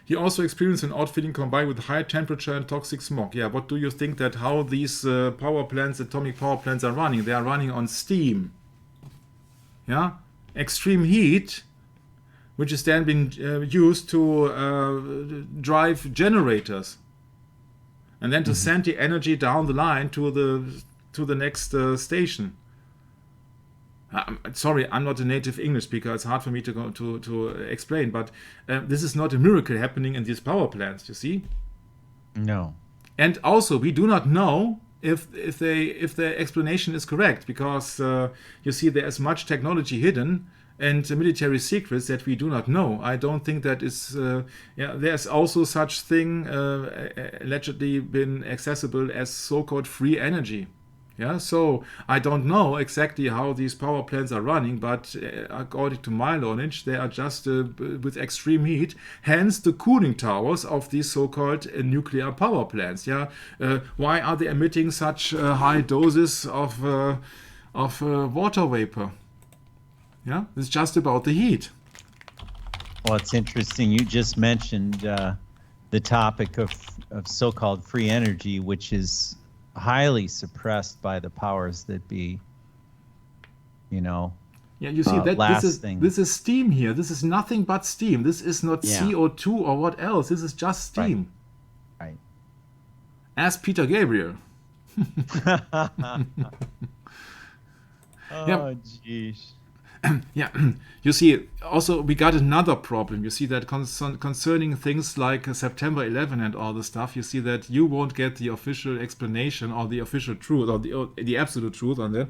He also experienced an odd feeling combined with high temperature and toxic smoke. Yeah, what do you think that how these power plants, atomic power plants are running? They are running on steam. Yeah, extreme heat, which is then being used to drive generators, and then to send the energy down the line to the next station. Sorry, I'm not a native English speaker. It's hard for me to explain, but this is not a miracle happening in these power plants. You see? No. And also, we do not know if the explanation is correct, because you see, there is much technology hidden and military secrets that we do not know. I don't think that is. There's also such thing allegedly been accessible as so-called free energy. Yeah, so I don't know exactly how these power plants are running, but according to my knowledge, they are just with extreme heat. Hence, the cooling towers of these so-called nuclear power plants. Yeah, why are they emitting such high doses of water vapor? Yeah, it's just about the heat. Well, it's interesting. You just mentioned the topic of so-called free energy, which is highly suppressed by the powers that be. Yeah, you see that lasting. this is steam here. This is nothing but steam. This is not CO2 or what else. This is just steam. Right. Ask Peter Gabriel. Oh, geez. Yeah, you see, also we got another problem. You see that concerning things like September 11 and all the stuff, you see that you won't get the official explanation or the official truth or the absolute truth on that.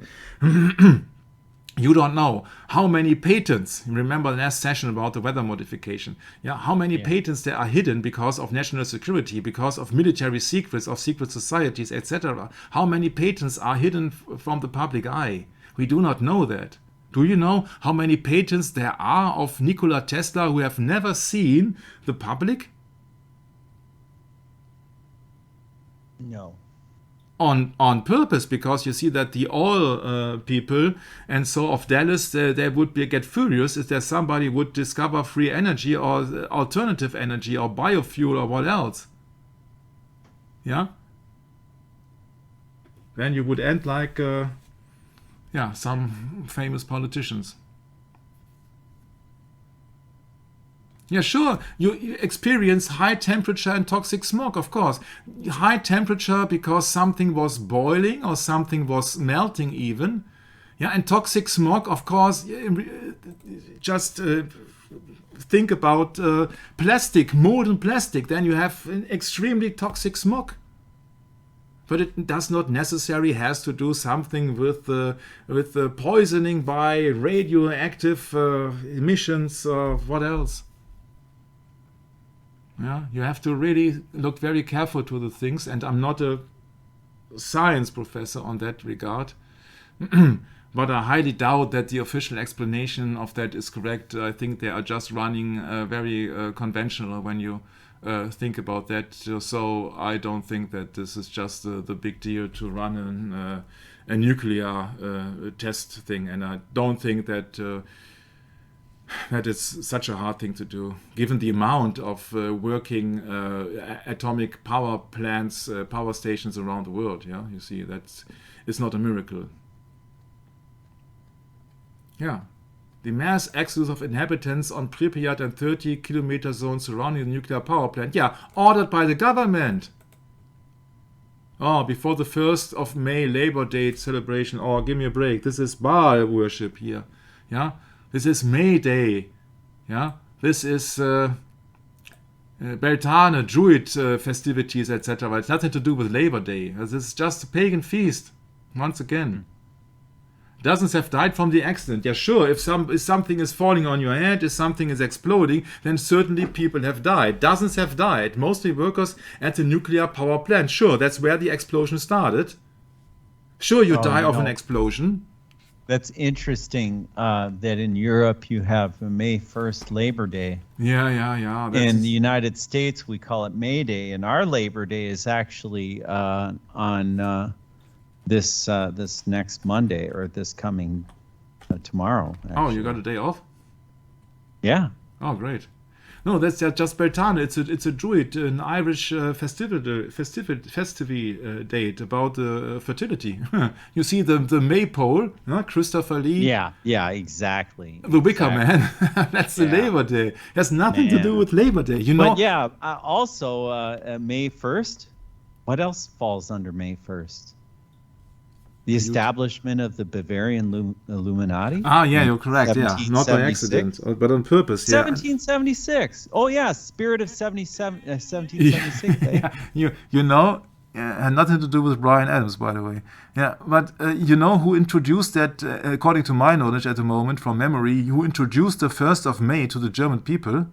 You don't know how many patents. Remember the last session about the weather modification. Yeah, how many patents there are hidden because of national security, because of military secrets, of secret societies, etc. How many patents are hidden from the public eye? We do not know that. Do you know how many patents there are of Nikola Tesla who have never seen the public? No. On purpose, because you see that the oil people and so of Dallas, they would get furious if there somebody would discover free energy or alternative energy or biofuel or what else. Yeah? Then you would end like some famous politicians. Yeah, sure, you experience high temperature and toxic smoke, of course. High temperature because something was boiling or something was melting even. Yeah, and toxic smoke, of course, just think about plastic, molten plastic. Then you have an extremely toxic smoke. But it does not necessarily has to do something with the poisoning by radioactive emissions or what else. Yeah, you have to really look very careful to the things, and I'm not a science professor on that regard. But I highly doubt that the official explanation of that is correct. I think they are just running very conventional when you think about that. So I don't think that this is just the big deal to run a nuclear test thing. And I don't think that that is such a hard thing to do, given the amount of working atomic power plants, power stations around the world. Yeah, you see, it's not a miracle. Yeah, the mass exodus of inhabitants on Pripyat and 30-kilometer zones surrounding the nuclear power plant. Yeah, ordered by the government. Oh, before the 1st of May Labor Day celebration. Oh, give me a break. This is Baal worship here. Yeah, this is May Day. Yeah, this is Beltane, Druid festivities, etc. It's nothing to do with Labor Day. This is just a pagan feast. Once again. Dozens have died from the accident. Yeah, sure, if something is falling on your head, if something is exploding, then certainly people have died. Dozens have died, mostly workers at the nuclear power plant. Sure, that's where the explosion started. Sure, you die of an explosion. That's interesting that in Europe you have May 1st Labor Day. Yeah. In the United States we call it May Day, and our Labor Day is actually on... This next Monday, or this coming tomorrow. Actually. Oh, you got a day off? Yeah. Oh, great. No, that's just Beltane. It's a Druid, an Irish festive date about fertility. You see the maypole, Christopher Lee. Yeah, exactly. The Wicker Man. That's the Labor Day. It has nothing to do with Labor Day, you know. But yeah, also May 1st. What else falls under May 1st? The establishment of the Bavarian Illuminati? Ah, yeah, you're correct. Yeah, not by accident, but on purpose. Yeah. 1776. Oh, yeah, spirit of 1776. Yeah. You know, had nothing to do with Bryan Adams, by the way. Yeah, but you know who introduced that, according to my knowledge at the moment, from memory, who introduced the 1st of May to the German people?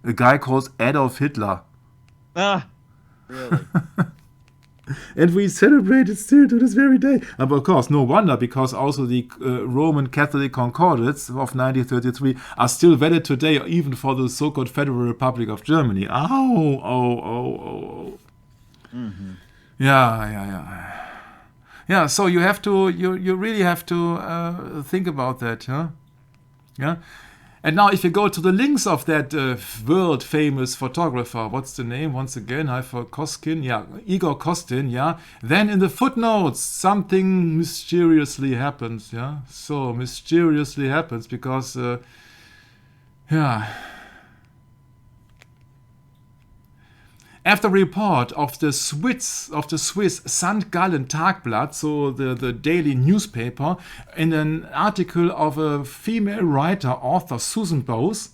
A guy called Adolf Hitler. Ah, really? And we celebrate it still to this very day. And of course, no wonder, because also the Roman Catholic Concordats of 1933 are still valid today, even for the so-called Federal Republic of Germany. Oh. Mm-hmm. Yeah, so you really have to think about that, huh? Yeah. And now if you go to the links of that world-famous photographer, what's the name once again? Koskin? Yeah, Igor Kostin, yeah. Then in the footnotes, something mysteriously happens, yeah. So mysteriously happens because, After a report of the Swiss St. Gallen Tagblatt, so the daily newspaper, in an article of a female writer, author Susan Bowes,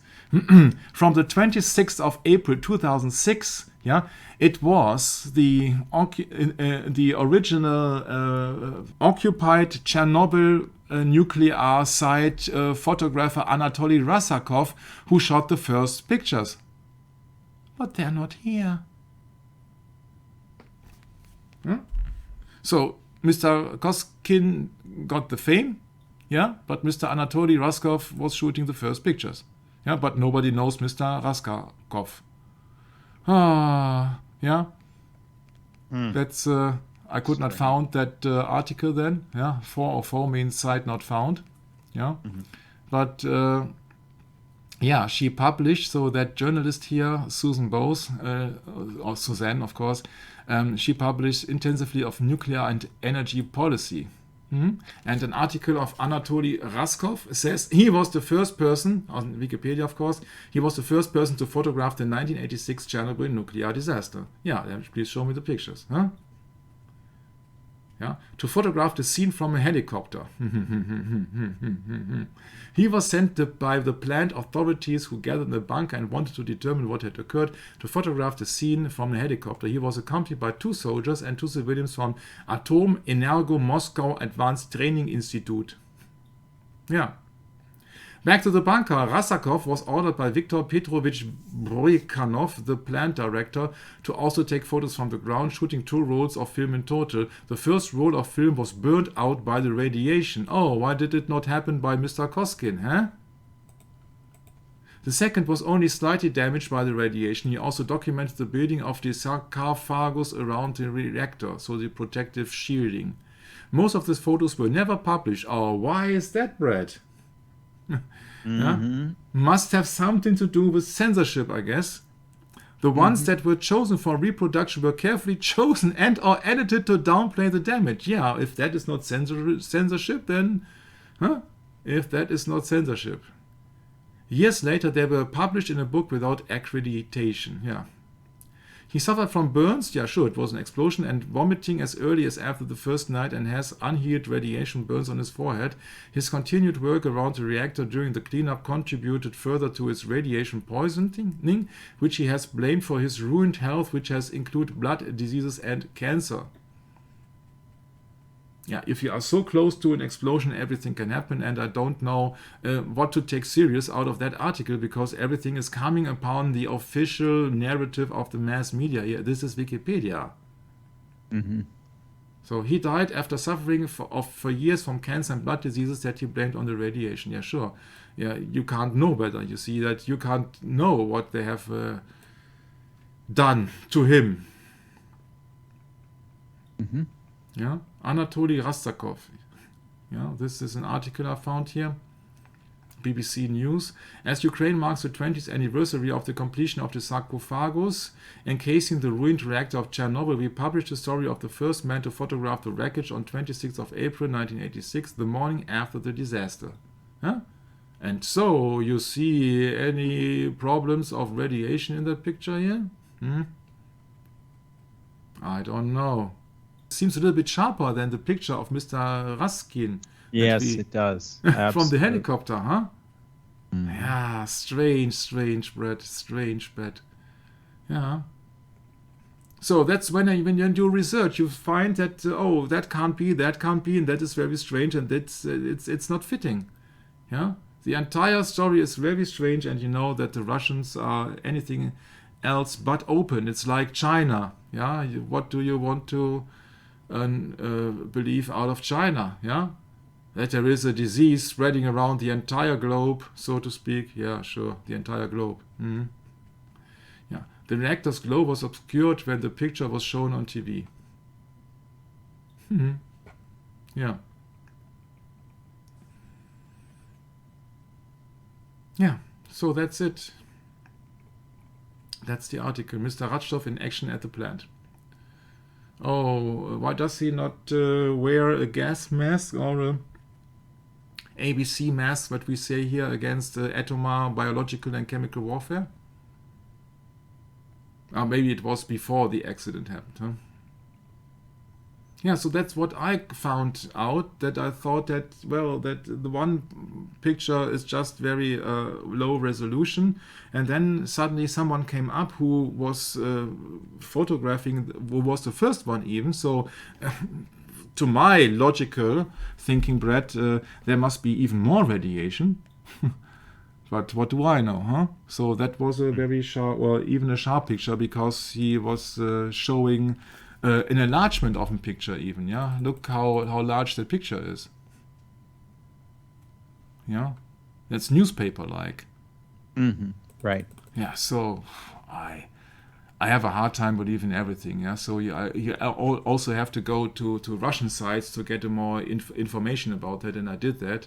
from the 26th of April 2006, it was the original occupied Chernobyl nuclear site photographer Anatoly Rasakov who shot the first pictures. But they're not here. So Mr. Koskin got the fame, but Mr. Anatoly Raskov was shooting the first pictures. But nobody knows Mr. Raskov. That's I could not found that article then. 404 means site not found. But she published, so that journalist here, Susan Bowes, or Suzanne, of course, she published intensively of nuclear and energy policy. And an article of Anatoly Raskov says he was the first person, on Wikipedia of course, he was the first person to photograph the 1986 Chernobyl nuclear disaster. Please show me the pictures. To photograph the scene from a helicopter. He was sent by the plant authorities who gathered in the bunker and wanted to determine what had occurred to photograph the scene from a helicopter. He was accompanied by 2 soldiers and 2 civilians from Atom Energo Moscow Advanced Training Institute. When Back to the bunker. Rasakov was ordered by Viktor Petrovich Broikhanov, the plant director, to also take photos from the ground, shooting 2 rolls of film in total. The first roll of film was burnt out by the radiation. Oh, why did it not happen by Mr. Koskin, huh? The second was only slightly damaged by the radiation. He also documented the building of the sarcophagus around the reactor, so the protective shielding. Most of these photos were never published. Oh, why is that, Brad? Yeah? Must have something to do with censorship, I guess. The ones that were chosen for reproduction were carefully chosen and or edited to downplay the damage. Yeah, if that is not censorship, then... If that is not censorship. Years later, they were published in a book without accreditation. Yeah. He suffered from burns. Yeah, sure, it was an explosion, and vomiting as early as after the first night, and has unhealed radiation burns on his forehead. His continued work around the reactor during the cleanup contributed further to his radiation poisoning, which he has blamed for his ruined health, which has included blood diseases and cancer. Yeah, if you are so close to an explosion, everything can happen, and I don't know what to take serious out of that article, because everything is coming upon the official narrative of the mass media here. This is Wikipedia. So he died after suffering for years from cancer and blood diseases that he blamed on the radiation. Yeah, sure. Yeah, you can't know better. You see that you can't know what they have done to him. Yeah, Anatoly Rastakov. Yeah, this is an article I found here. BBC News. As Ukraine marks the 20th anniversary of the completion of the sarcophagus encasing the ruined reactor of Chernobyl, we published the story of the first man to photograph the wreckage on 26th of April 1986, the morning after the disaster. Huh? And so, you see any problems of radiation in that picture here? I don't know. Seems a little bit sharper than the picture of Mr. Raskin. Yes, it does. From the helicopter, huh? Yeah, strange, Brett. Strange, Brett. Yeah. So that's when you do research, you find that that can't be, and that is very strange, and it's not fitting. Yeah. The entire story is very strange, and you know that the Russians are anything else but open. It's like China. Yeah. What do you want to believe out of China? Yeah. That there is a disease spreading around the entire globe, so to speak. Yeah, sure, the entire globe. Yeah, the reactor's glow was obscured when the picture was shown on TV. Yeah. Yeah, so that's it. That's the article. Mr. Ratschov in action at the plant. Oh, why does he not wear a gas mask or a ABC mask, what we say here, against atomar, biological and chemical warfare? Maybe it was before the accident happened, huh? Yeah, so that's what I found out, that I thought that, well, that the one picture is just very low resolution, and then suddenly someone came up who was photographing, who was the first one even, so to my logical thinking, Brett, there must be even more radiation. But what do I know, huh? So that was a very sharp, or even a sharp picture, because he was showing an enlargement of a picture even, yeah? Look how large that picture is. Yeah? That's newspaper-like. Right. Yeah, so I have a hard time believing everything, yeah? So you also have to go to Russian sites to get more information about that, and I did that.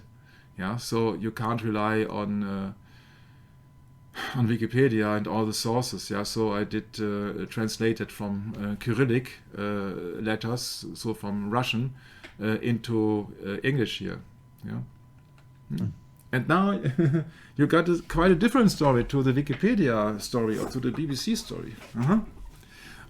Yeah, so you can't rely on Wikipedia and all the sources. Yeah, so I did translate it from Cyrillic letters, so from Russian into English here. Yeah, and now you got quite a different story to the Wikipedia story or to the BBC story.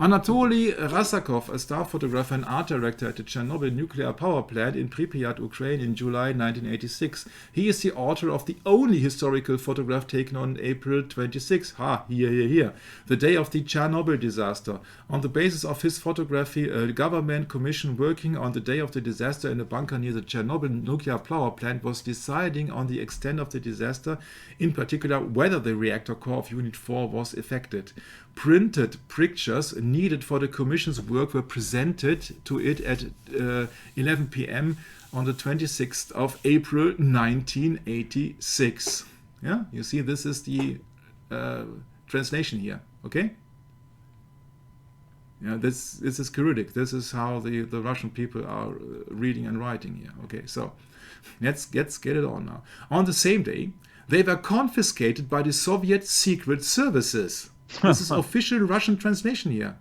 Anatoly Rasakov, a star photographer and art director at the Chernobyl nuclear power plant in Pripyat, Ukraine in July 1986. He is the author of the only historical photograph taken on April 26, here, the day of the Chernobyl disaster. On the basis of his photography, a government commission working on the day of the disaster in a bunker near the Chernobyl nuclear power plant was deciding on the extent of the disaster, in particular whether the reactor core of Unit 4 was affected. Printed pictures needed for the commission's work were presented to it at 11 p.m. on the 26th of April 1986. Yeah, you see, this is the translation here. Okay. Yeah, this is Cyrillic. This is how the Russian people are reading and writing here. Okay, so let's get it on now. On the same day, they were confiscated by the Soviet secret services. This is official Russian translation here.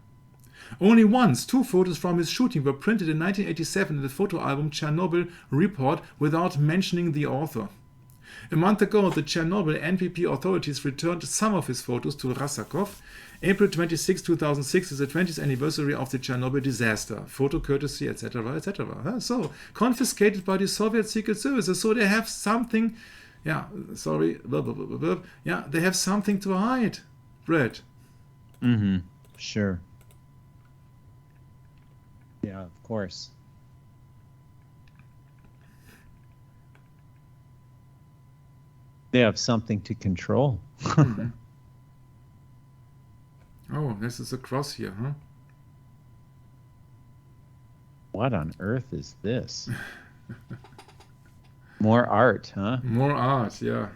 Only once, 2 photos from his shooting were printed in 1987 in the photo album Chernobyl Report without mentioning the author. A month ago, the Chernobyl NPP authorities returned some of his photos to Rasakov. April 26, 2006 is the 20th anniversary of the Chernobyl disaster. Photo courtesy, etc., etc. So, confiscated by the Soviet secret services. So they have something, yeah, sorry, yeah, they have something to hide. Brett. Mm-hmm. Sure. Yeah, of course. They have something to control. Mm-hmm. Oh, this is a cross here, huh? What on earth is this? More art, huh? More art, yeah.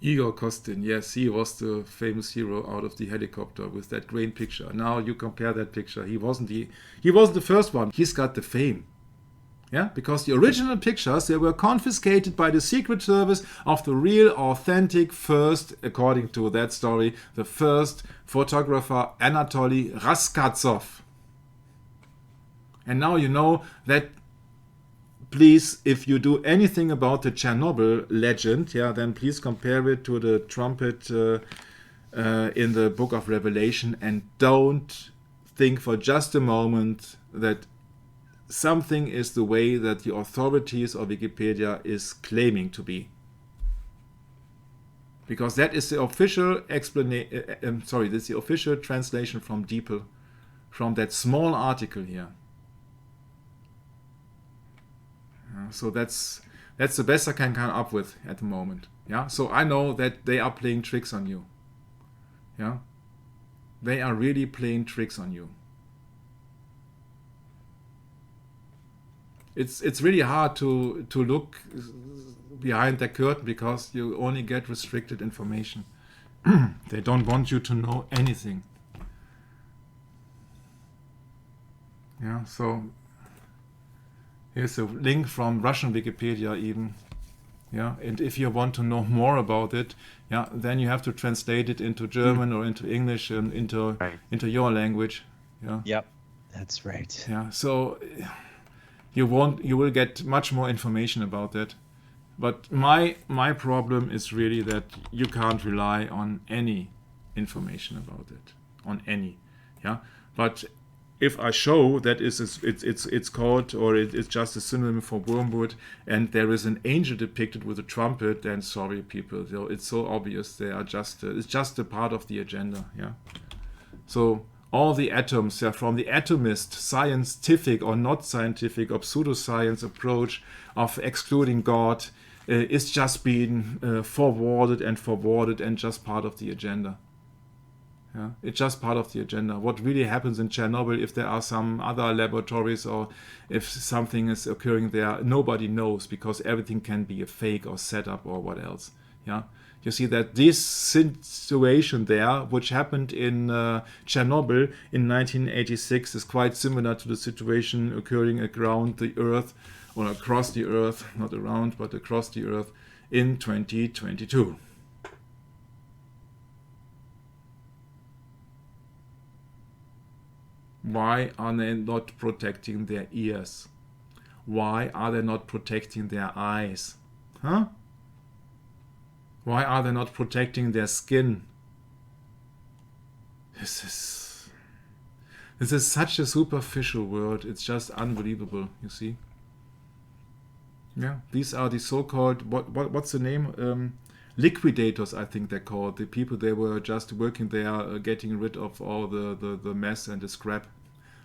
Igor Kostin, yes, he was the famous hero out of the helicopter with that great picture. Now you compare that picture. He wasn't the first one. He's got the fame. Yeah, because the original pictures, they were confiscated by the Secret Service of the real, authentic first, according to that story, the first photographer Anatoly Raskatsov. And now you know that. Please, if you do anything about the Chernobyl legend, yeah, then please compare it to the trumpet in the book of Revelation, and don't think for just a moment that something is the way that the authorities of Wikipedia is claiming to be. Because that is the official explanation. This is the official translation from DeepL, from that small article here. So that's the best I can come up with at the moment. Yeah. So I know that they are playing tricks on you. Yeah. They are really playing tricks on you. It's really hard to look behind the curtain because you only get restricted information. They don't want you to know anything. Yeah. So. Here's a link from Russian Wikipedia even. Yeah, and if you want to know more about it, yeah, then you have to translate it into German or into English and into your language. Yeah. Yep. That's right. Yeah. So you will get much more information about that. But my problem is really that you can't rely on any information about it. On any. Yeah. But if I show that it's called, or it's just a synonym for wormwood, and there is an angel depicted with a trumpet, then sorry people, it's so obvious. They are just it's just a part of the agenda. Yeah. So all the atoms, from the atomist, scientific or not scientific, or pseudoscience approach of excluding God, is just being forwarded and just part of the agenda. Yeah, it's just part of the agenda. What really happens in Chernobyl, if there are some other laboratories or if something is occurring there, nobody knows, because everything can be a fake or setup or what else. Yeah, you see that this situation there, which happened in Chernobyl in 1986, is quite similar to the situation occurring around the Earth, or across the Earth, not around, but across the Earth in 2022. Why are they not protecting their ears? Why are they not protecting their eyes? Huh? Why are they not protecting their skin? This is such a superficial word. It's just unbelievable, you see. Yeah, these are the so-called, what's the name? Liquidators, I think they're called. The people, they were just working there, getting rid of all the mess and the scrap.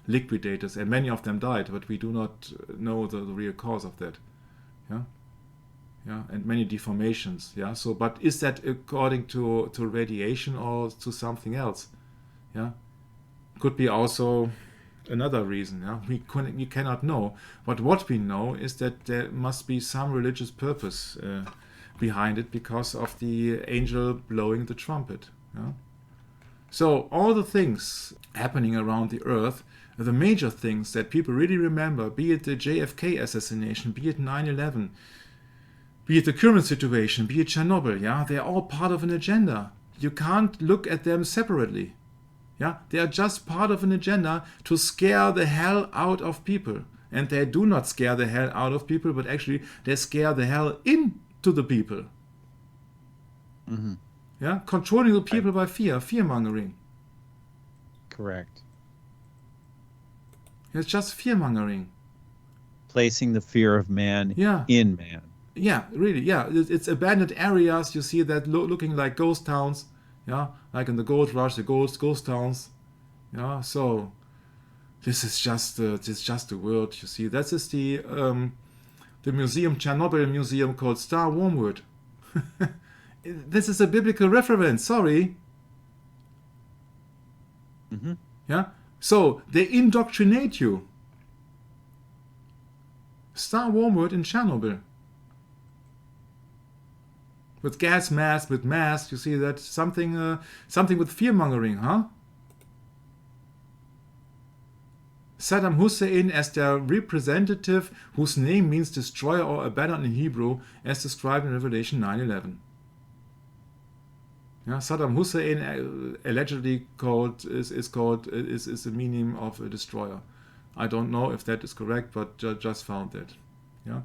Liquidators, and many of them died, but we do not know the real cause of that. Yeah, yeah, and many deformations. Yeah, so but is that according to radiation or to something else? Yeah, could be also another reason. Yeah, we cannot know. But what we know is that there must be some religious purpose behind it because of the angel blowing the trumpet. Yeah? So all the things happening around the earth, the major things that people really remember, be it the JFK assassination, be it 9/11, be it the current situation, be it Chernobyl, yeah, they're all part of an agenda. You can't look at them separately. Yeah, they are just part of an agenda to scare the hell out of people. And they do not scare the hell out of people, but actually they scare the hell into the people. Mm-hmm. Yeah, controlling the people by fear-mongering. Correct. It's just fear-mongering. Placing the fear of man in man. Yeah, really, yeah. It's abandoned areas, you see that looking like ghost towns. Yeah, like in the gold rush, the ghost towns. Yeah, so this is just the world, you see. That is the museum, Chernobyl museum called Star Wormwood. This is a biblical reference, sorry. Mm-hmm. Yeah, so they indoctrinate you. Star Wormwood in Chernobyl. With gas masks, with masks, you see that something with fear-mongering, huh? Saddam Hussein as their representative, whose name means destroyer or abandon in Hebrew, as described in Revelation 9:11. Yeah, Saddam Hussein allegedly is the meaning of a destroyer. I don't know if that is correct, but just found that. Yeah,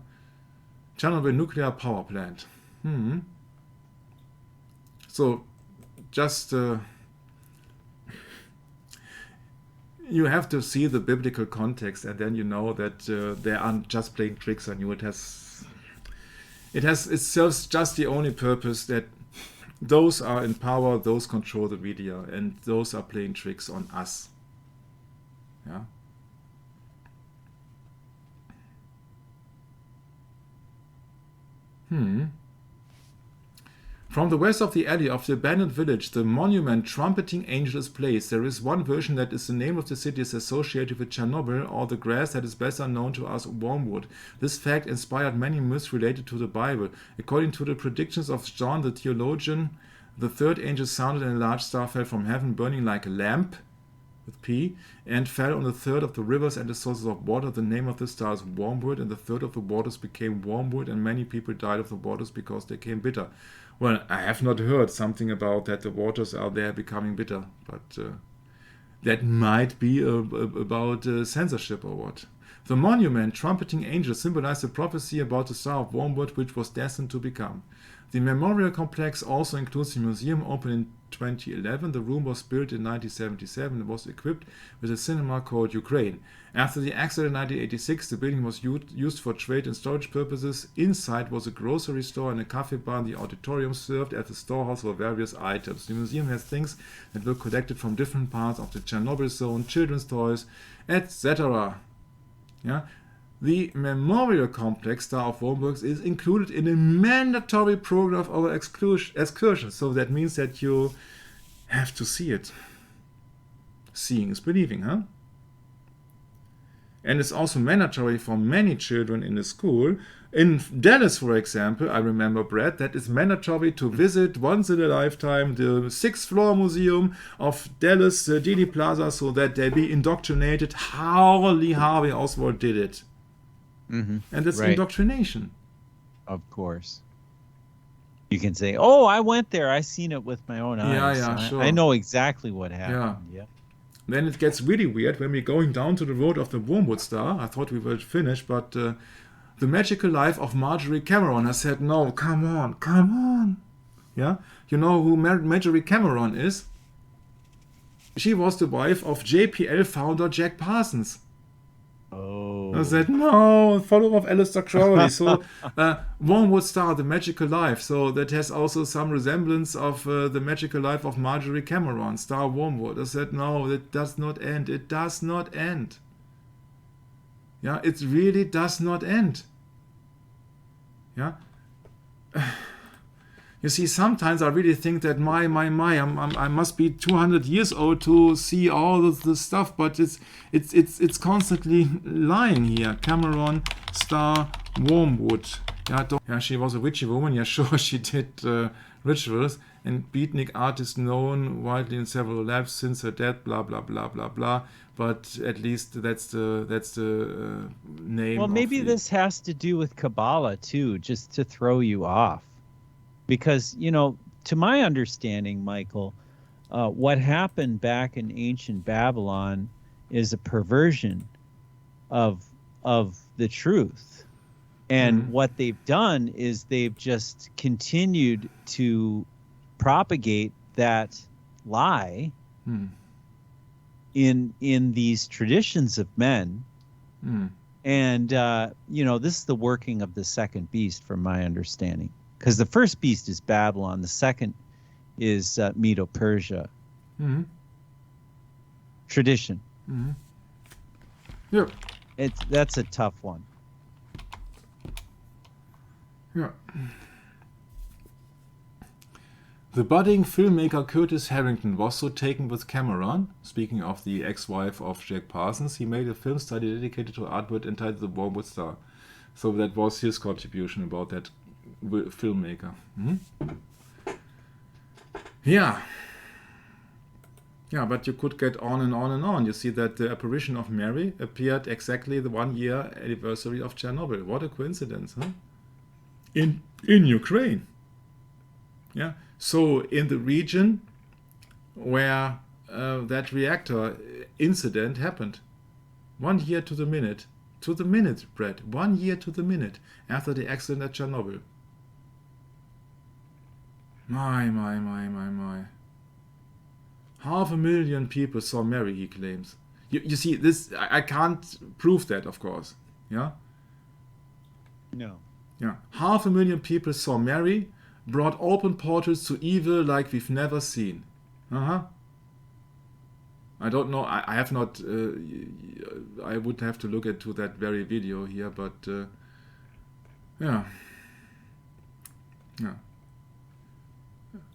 Chernobyl nuclear power plant. So, just you have to see the biblical context, and then you know that they aren't just playing tricks on you. It serves just the only purpose that those are in power, those control the media, and those are playing tricks on us. Yeah. From the west of the alley of the abandoned village, the monument Trumpeting Angel is placed. There is one version that is the name of the city is associated with Chernobyl, or the grass that is better known to us, Wormwood. This fact inspired many myths related to the Bible. According to the predictions of John the theologian, the third angel sounded and a large star fell from heaven, burning like a lamp, with P, and fell on the third of the rivers and the sources of water. The name of the star is Wormwood, and the third of the waters became wormwood, and many people died of the waters because they became bitter. Well, I have not heard something about that the waters are there becoming bitter, but that might be about censorship or what. The monument, Trumpeting Angel, symbolized the prophecy about the Star of Wormwood, which was destined to become. The memorial complex also includes the museum, opened in 2011. The room was built in 1977 and was equipped with a cinema called Ukraine. After the accident in 1986, the building was used for trade and storage purposes. Inside was a grocery store and a cafe bar. The auditorium served as a storehouse for various items. The museum has things that were collected from different parts of the Chernobyl zone, children's toys, etc. Yeah. The memorial complex, Star of Wormwood, is included in a mandatory program of our excursion. So that means that you have to see it. Seeing is believing, huh? And it's also mandatory for many children in the school. In Dallas, for example, I remember, Brad, that it's mandatory to visit once in a lifetime the 6th floor museum of Dallas, Dealey Plaza, so that they be indoctrinated how Lee Harvey Oswald did it. Mm-hmm. And it's right. Indoctrination. Of course. You can say, oh, I went there. I seen it with my own eyes. Yeah, sure. I know exactly what happened. Yeah. Then it gets really weird when we're going down to the road of the Wormwood Star. I thought we were finished, but the magical life of Marjorie Cameron. I said, no, come on. Yeah? You know who Marjorie Cameron is? She was the wife of JPL founder Jack Parsons. Oh. I said, no, follower of Aleister Crowley. So, Wormwood Star, The Magical Life. So that has also some resemblance of The Magical Life of Marjorie Cameron, Star Wormwood. I said, no, it does not end. It does not end. Yeah, it really does not end. Yeah. You see, sometimes I really think that I must be 200 years old to see all of this stuff, but it's constantly lying here. Cameron, Star, Wormwood. Yeah, she was a witchy woman. Yeah, sure, she did rituals, and beatnik artist known widely in several labs since her death. Blah blah blah blah blah. But at least that's the name. Well, maybe this has to do with Kabbalah too, just to throw you off. Because, to my understanding, Michael, what happened back in ancient Babylon is a perversion of the truth. And what they've done is they've just continued to propagate that lie in these traditions of men. And, this is the working of the second beast, from my understanding. Because the first beast is Babylon, the second is Medo-Persia. Tradition. Yeah. That's a tough one. Yeah. The budding filmmaker Curtis Harrington was so taken with Cameron, speaking of the ex-wife of Jack Parsons, he made a film study dedicated to artwork entitled The Wormwood Star. So that was his contribution about that filmmaker. Yeah, but you could get on and on and on. You see that the apparition of Mary appeared exactly the 1 year anniversary of Chernobyl. What a coincidence, huh? In Ukraine. Yeah. So in the region where that reactor incident happened, 1 year to the minute. To the minute, Brett. 1 year to the minute after the accident at Chernobyl. My. 500,000 people saw Mary, he claims. You see, this, I can't prove that, of course. Yeah? No. Yeah. 500,000 people saw Mary, brought open portals to evil like we've never seen. I don't know. I have not. I would have to look into that very video here, but yeah.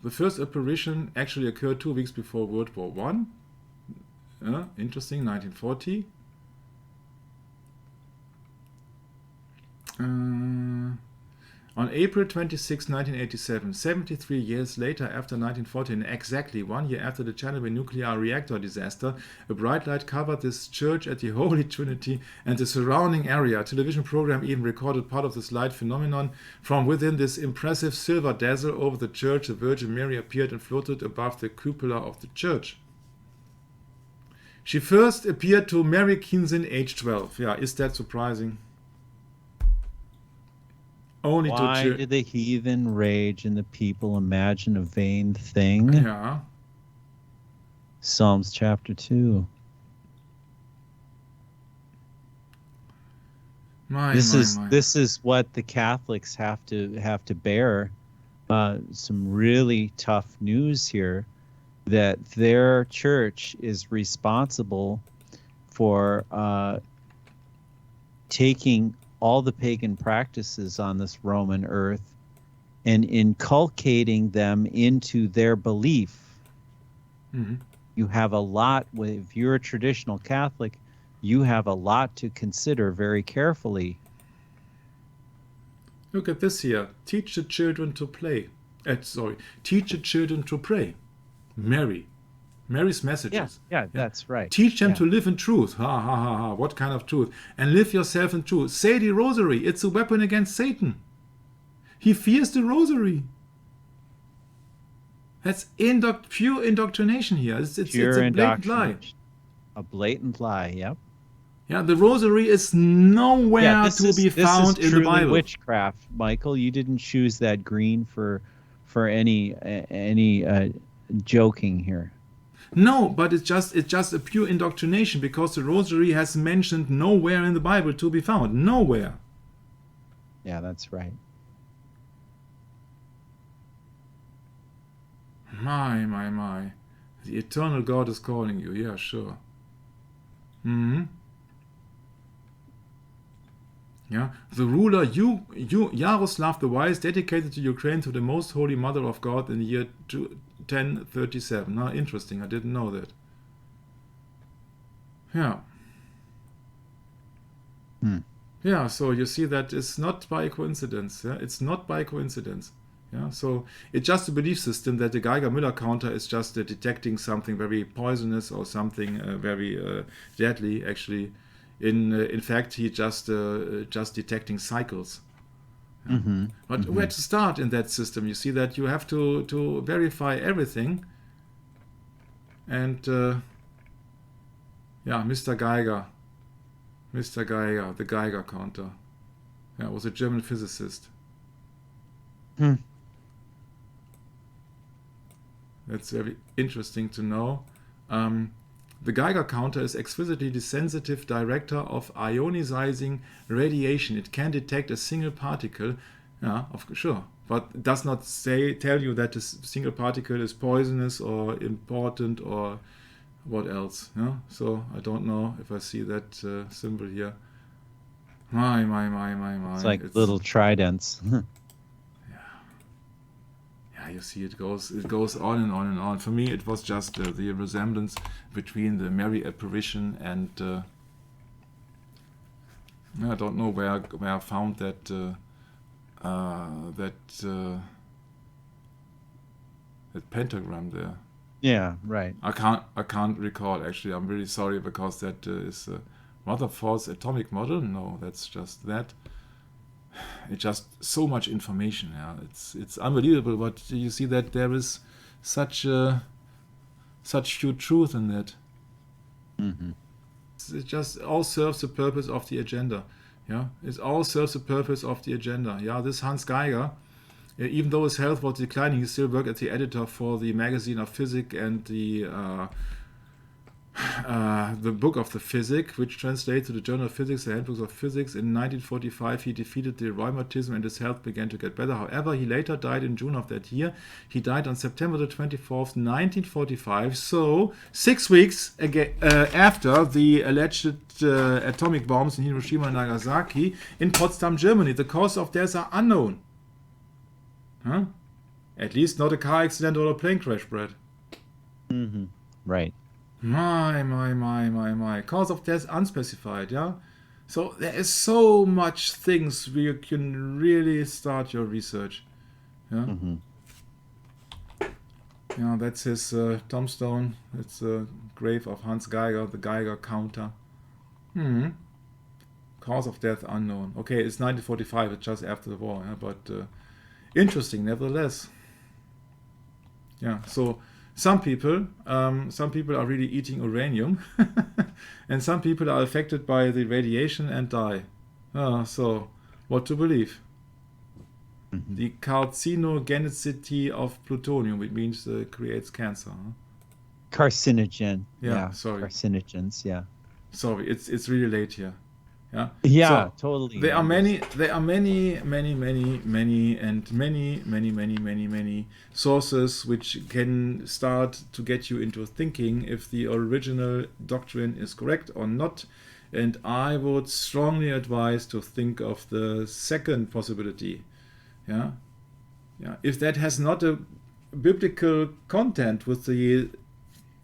The first apparition actually occurred 2 weeks before World War I. Interesting, 1940. On April 26, 1987, 73 years later after 1940, and exactly 1 year after the Chernobyl nuclear reactor disaster, a bright light covered this church at the Holy Trinity and the surrounding area. A television program even recorded part of this light phenomenon. From within this impressive silver dazzle over the church, the Virgin Mary appeared and floated above the cupola of the church. She first appeared to Mary Kinsin, age 12. Yeah, is that surprising? Why did the heathen rage and the people imagine a vain thing? Yeah. Psalms chapter 2. This is what the Catholics have to bear. Some really tough news here, that their church is responsible for taking all the pagan practices on this Roman earth and inculcating them into their belief. You have a lot, if you're a traditional Catholic, you have a lot to consider very carefully. Look at this here. Teach the children to play. Teach the children to pray. Mary's messages. Yeah, that's right. Teach them to live in truth. What kind of truth? And live yourself in truth. Say the rosary. It's a weapon against Satan. He fears the rosary. That's pure indoctrination here. It's a blatant lie. A blatant lie, yep. Yeah, the rosary is nowhere to be found in the Bible. This is witchcraft, Michael. You didn't choose that green for any joking here. No, but it's just a pure indoctrination, because the rosary has mentioned nowhere in the Bible to be found. Nowhere. Yeah, that's right. My. The eternal God is calling you. Yeah, sure. Yeah, the ruler Yaroslav the Wise dedicated Ukraine to the Most Holy Mother of God in the year 1037. Now, interesting. I didn't know that. Yeah. Yeah, so you see that it's not by coincidence. Yeah? It's not by coincidence. Yeah, so it's just a belief system that the Geiger-Müller counter is just detecting something very poisonous or something very deadly. Actually, in fact, he just detecting cycles. Yeah. But where to start in that system? You see that you have to verify everything. And yeah, Mr. Geiger, the Geiger counter. Yeah, was a German physicist. That's very interesting to know. The Geiger counter is exquisitely the sensitive director of ionizing radiation. It can detect a single particle, sure, but does not tell you that a single particle is poisonous or important or what else. Yeah? So I don't know if I see that symbol here. My. It's like little tridents. Yeah, you see, it goes on and on and on. For me, it was just the resemblance between the Mary apparition and I don't know where I found that pentagram there. Yeah, right. I can't recall actually. I'm really sorry, because that is a rather false atomic model. No, that's just that. It's just so much information. Yeah, it's unbelievable. But you see that there is such few truth in that. It just all serves the purpose of the agenda. Yeah, it all serves the purpose of the agenda. Yeah, this Hans Geiger, even though his health was declining, he still worked as the editor for the magazine of Physics and the Book of the Physic, which translates to the Journal of Physics, the Handbooks of Physics. In 1945, he defeated the rheumatism and his health began to get better. However, he later died in June of that year. He died on September the 24th, 1945, so 6 weeks after the alleged atomic bombs in Hiroshima and Nagasaki in Potsdam, Germany. The cause of death are unknown. Huh? At least not a car accident or a plane crash, Brad. Right. My. Cause of death unspecified, yeah? So there is so much things where you can really start your research. Yeah? Yeah, that's his tombstone. It's a grave of Hans Geiger, the Geiger counter. Cause of death unknown. Okay, it's 1945, it's just after the war, yeah? But interesting nevertheless. Yeah, so some people are really eating uranium, and some people are affected by the radiation and die. So, what to believe? The carcinogenicity of plutonium, it means creates cancer. Huh? Carcinogen. Yeah, sorry. Carcinogens, yeah. Sorry, it's really late here. Yeah. Yeah, so totally. There are many sources which can start to get you into thinking if the original doctrine is correct or not. And I would strongly advise to think of the second possibility. Yeah. If that has not a biblical content with the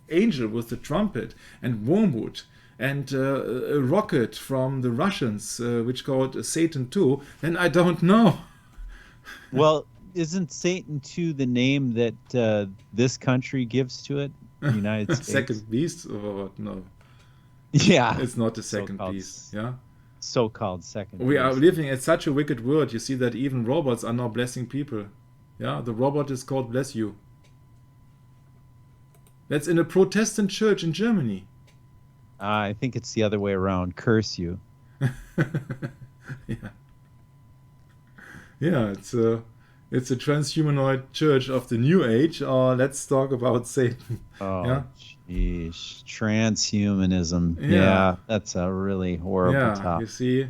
angel with the trumpet and wormwood and a rocket from the Russians, which called Satan 2, then I don't know. Well, isn't Satan 2 the name that this country gives to it? The United States? Second beast or what? No. Yeah. It's not the second beast. Yeah. So-called second beast. We are living in such a wicked world. You see that even robots are now blessing people. Yeah. The robot is called bless you. That's in a Protestant church in Germany. I think it's the other way around. Curse you. Yeah. Yeah, It's a transhumanoid church of the New Age, or let's talk about Satan. Oh, Yeah, geez. Transhumanism. yeah, Yeah, that's a really horrible yeah. You topic. see,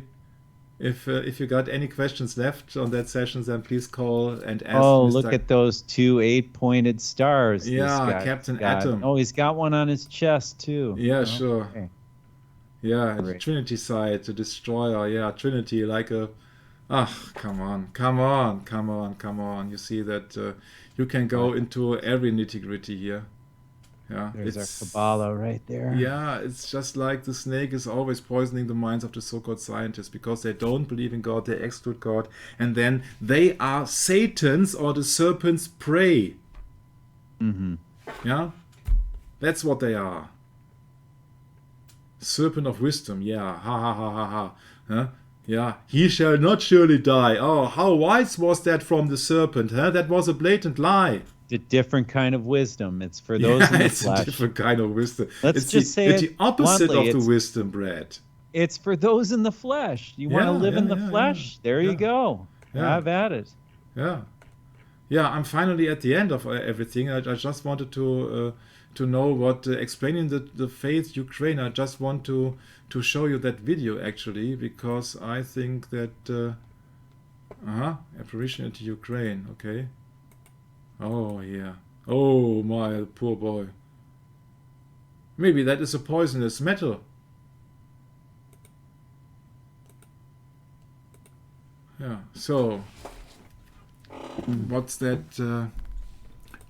if you got any questions left on that session, then please call and ask Oh, look Mr. at those two 8-pointed stars this Yeah, guy's Captain got. Atom. Oh, he's got one on his chest too. Yeah, sure. Okay, Yeah, the great. Trinity side, the destroyer. Yeah, Trinity, like a. Ah, come on, come on, come on, come on. You see that you can go into every nitty gritty here. Yeah, There's our it's. Kabbalah right there. Yeah, it's just like the snake is always poisoning the minds of the so-called scientists because they don't believe in God, they exclude God, and then they are Satan's or the serpent's prey. Mm-hmm. Yeah, that's what they are. Serpent of wisdom, yeah, ha ha ha ha ha. Huh? Yeah, he shall not surely die. Oh, how wise was that from the serpent, huh? That was a blatant lie. It's a different kind of wisdom. It's for those Yeah, in the it's a flesh. different kind of wisdom. Let's just say It's it the opposite bluntly. of the wisdom, Brad. It's for those in the flesh. You want to Yeah, live yeah, in the yeah, yeah, flesh? There you yeah, go. yeah, Have at it. yeah. Yeah, I'm finally at the end of everything. I just wanted to know what explaining the faith Ukraine. I just want to show you that video actually because I think that apparition into Ukraine. Okay. Oh yeah. Oh my poor boy. Maybe that is a poisonous metal. Yeah. So what's that?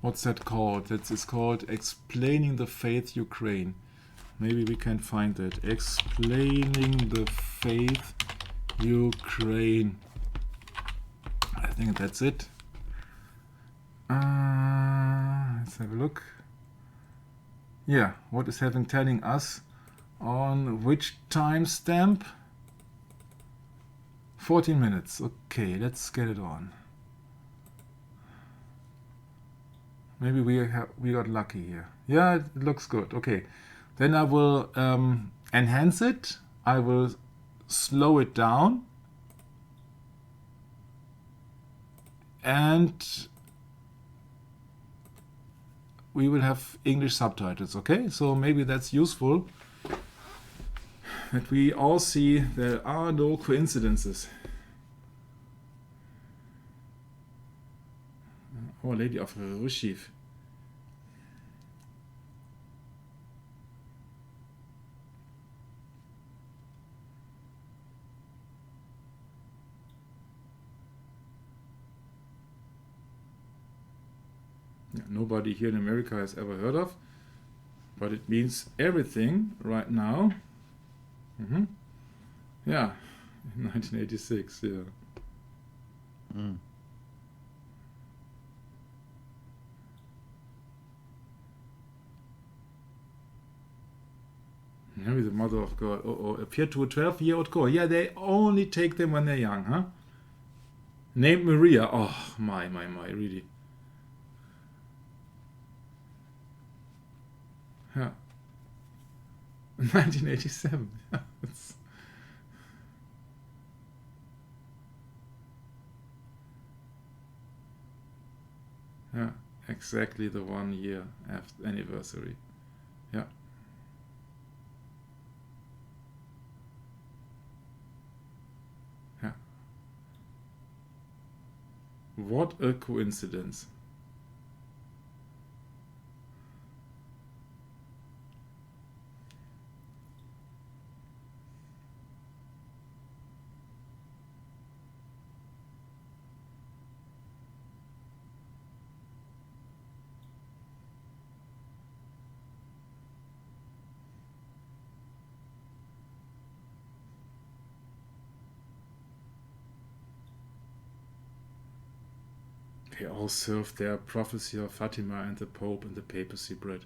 What's that called? It's called Explaining the Faith Ukraine. Maybe we can find that. Explaining the Faith Ukraine. I think that's it. Let's have a look. Yeah, what is heaven telling us on which timestamp? 14 minutes. Okay, let's get it on. Maybe we got lucky here. Yeah, it looks good. Okay, then I will enhance it. I will slow it down. And we will have English subtitles, okay? So maybe that's useful. That we all see there are no coincidences. Our Lady of Rushiv. Nobody here in America has ever heard of, but it means everything right now. Yeah, 1986, yeah. Mary, the mother of God. Oh, appeared to a 12-year-old girl. Yeah, they only take them when they're young, huh? Named Maria. Oh, my, really. Yeah. 1987. Yeah, exactly the 1 year after anniversary. Yeah. Yeah. What a coincidence. They all served their prophecy of Fatima and the Pope and the papacy bread.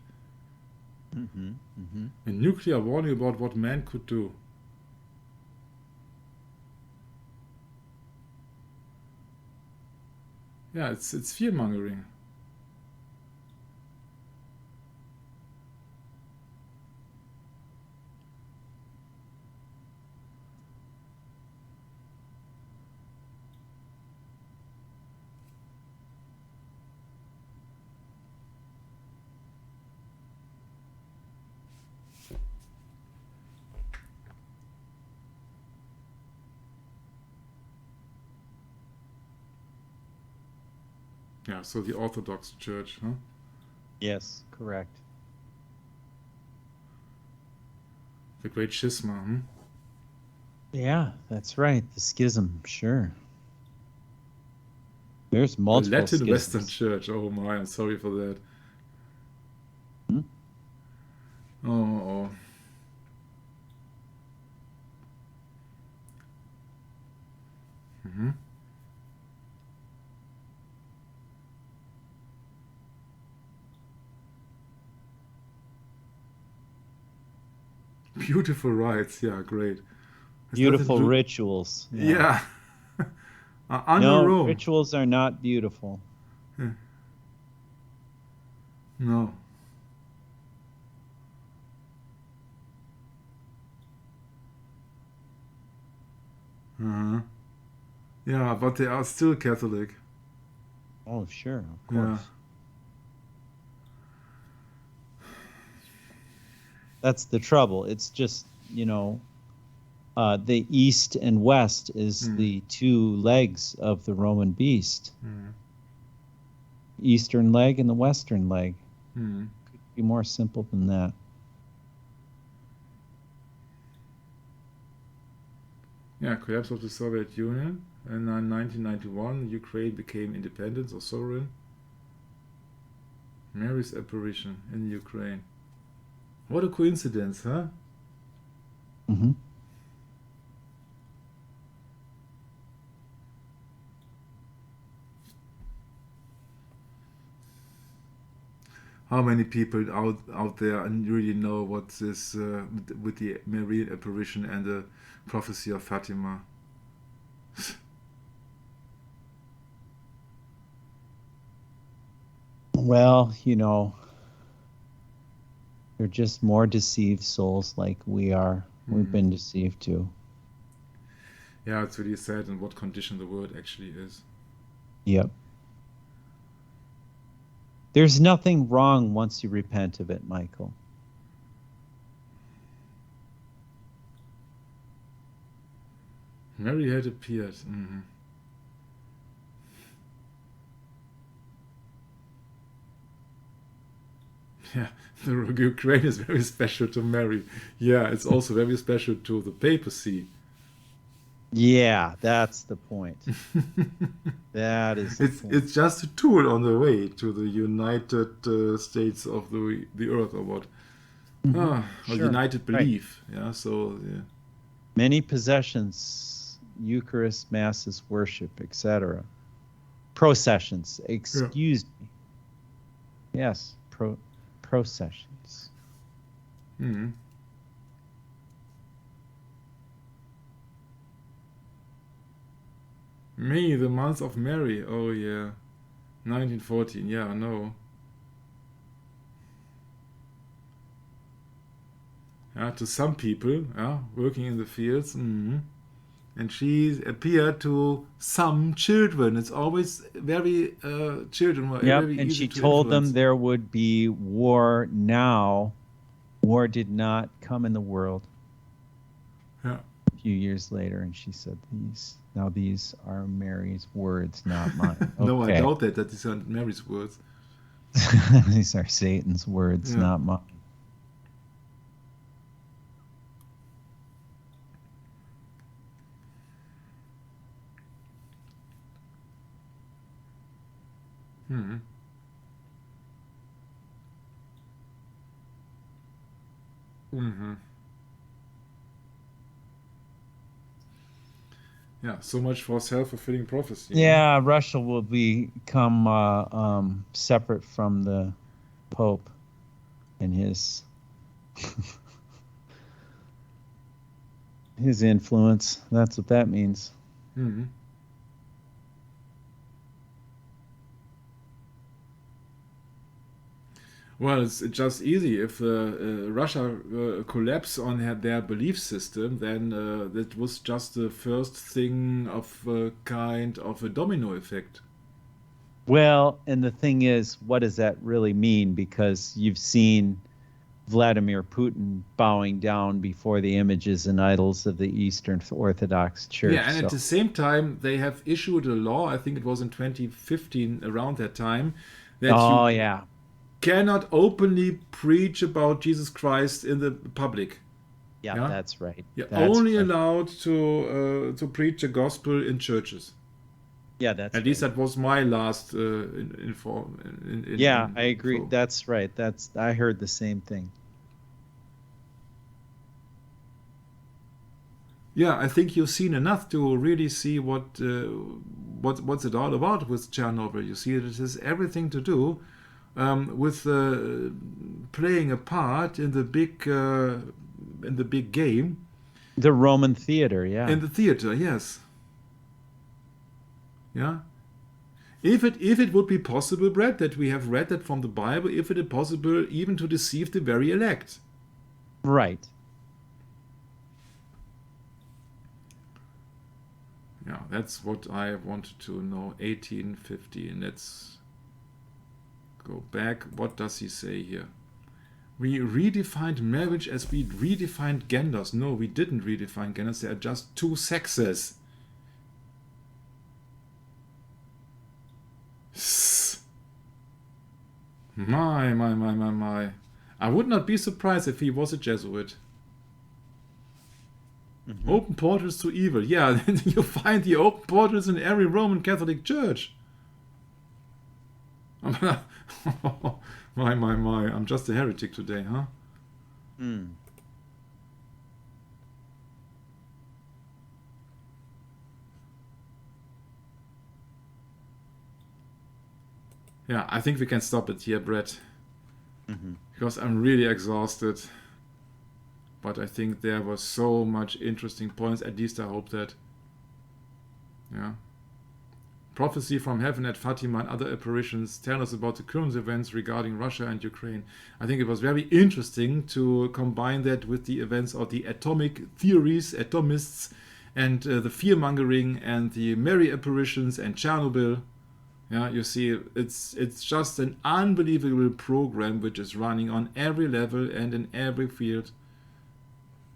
A nuclear warning about what man could do. Yeah, it's fear-mongering. Yeah, so the Orthodox Church, huh? Yes, correct. The Great Schisma, hmm? Yeah, that's right. The schism, sure. There's The multiple Latin Western schisms. Church. Oh my, I'm sorry for that. Hmm? Oh. Mm-hmm. Beautiful rites, yeah, great. Is that Beautiful in rituals. Yeah. yeah. Under No, Rome. rituals are not beautiful. Yeah. No. Uh-huh. Yeah, but they are still Catholic. Oh, sure, of Yeah. course. That's the trouble. It's just, the east and west is Mm. the two legs of the Roman beast. Mm. Eastern leg and the western leg. Mm. Could be more simple than that. Yeah, collapse of the Soviet Union. And in 1991, Ukraine became independent or sovereign. Mary's apparition in Ukraine. What a coincidence, huh? Mm-hmm. How many people out there and really know what this with the Marian apparition and the prophecy of Fatima? Well, they're just more deceived souls like we are. We've been deceived too. Yeah, it's really sad in what condition the world actually is. Yep. There's nothing wrong once you repent of it, Michael. Mary had appeared. Mm-hmm. Yeah, the Ukraine is very special to Mary. Yeah, it's also very special to the papacy. Yeah, that's the point. That is the point. It's just a tool on the way to the United States of the Earth, or what? Or Sure. United Right. Belief. Yeah, so yeah. Many possessions, Eucharist, masses, worship, etc. Processions. Excuse me. Yes, processions. Mm-hmm. May, the month of Mary. Oh yeah, 1914. Yeah, no. Yeah, to some people, yeah, working in the fields. Mm-hmm. And she appeared to some children. It's always very children were Yep, very and easy she to told them influence. there would be war now. War did not come in the world. Yeah. A few years later, and she said, these are Mary's words, not mine. No, I Okay. doubt that these are Mary's words. These are Satan's words, Yeah. not mine. Mm-hmm. Mm-hmm. Yeah, so much for self-fulfilling prophecy. Yeah, Russia will become separate from the Pope and his his influence. That's what that means. Mm-hmm. Well, it's just easy. If Russia collapse on their belief system, then that was just the first thing of a kind of a domino effect. Well, and the thing is, what does that really mean? Because you've seen Vladimir Putin bowing down before the images and idols of the Eastern Orthodox Church. Yeah, and at the same time, they have issued a law, I think it was in 2015, around that time, that you cannot openly preach about Jesus Christ in the public. Yeah, that's right. You're only allowed to preach the gospel in churches. Yeah, that's at least that was my last info. I agree. That's right. I heard the same thing. Yeah, I think you've seen enough to really see what's it all about with Chernobyl. You see, it has everything to do with playing a part in the big game. The Roman theater, yeah. In the theater, yes. Yeah. If it would be possible, Brett, that we have read that from the Bible, if it is possible even to deceive the very elect. Right. Yeah, that's what I wanted to know. 1815. Let's go back. What does he say here? We redefined marriage as we redefined genders. No, we didn't redefine genders. There are just two sexes. My. I would not be surprised if he was a Jesuit. Mm-hmm. Open portals to evil. Yeah, you find the open portals in every Roman Catholic church. My. I'm just a heretic today, huh? Mm. Yeah, I think we can stop it here, Brett. Mm-hmm. Because I'm really exhausted. But I think there was so much interesting points. At least I hope that. Yeah. Prophecy from heaven at Fatima and other apparitions tell us about the current events regarding Russia and Ukraine. I think it was very interesting to combine that with the events of the atomic theories, atomists, and the fear-mongering and the Mary apparitions and Chernobyl. Yeah, you see, it's just an unbelievable program which is running on every level and in every field.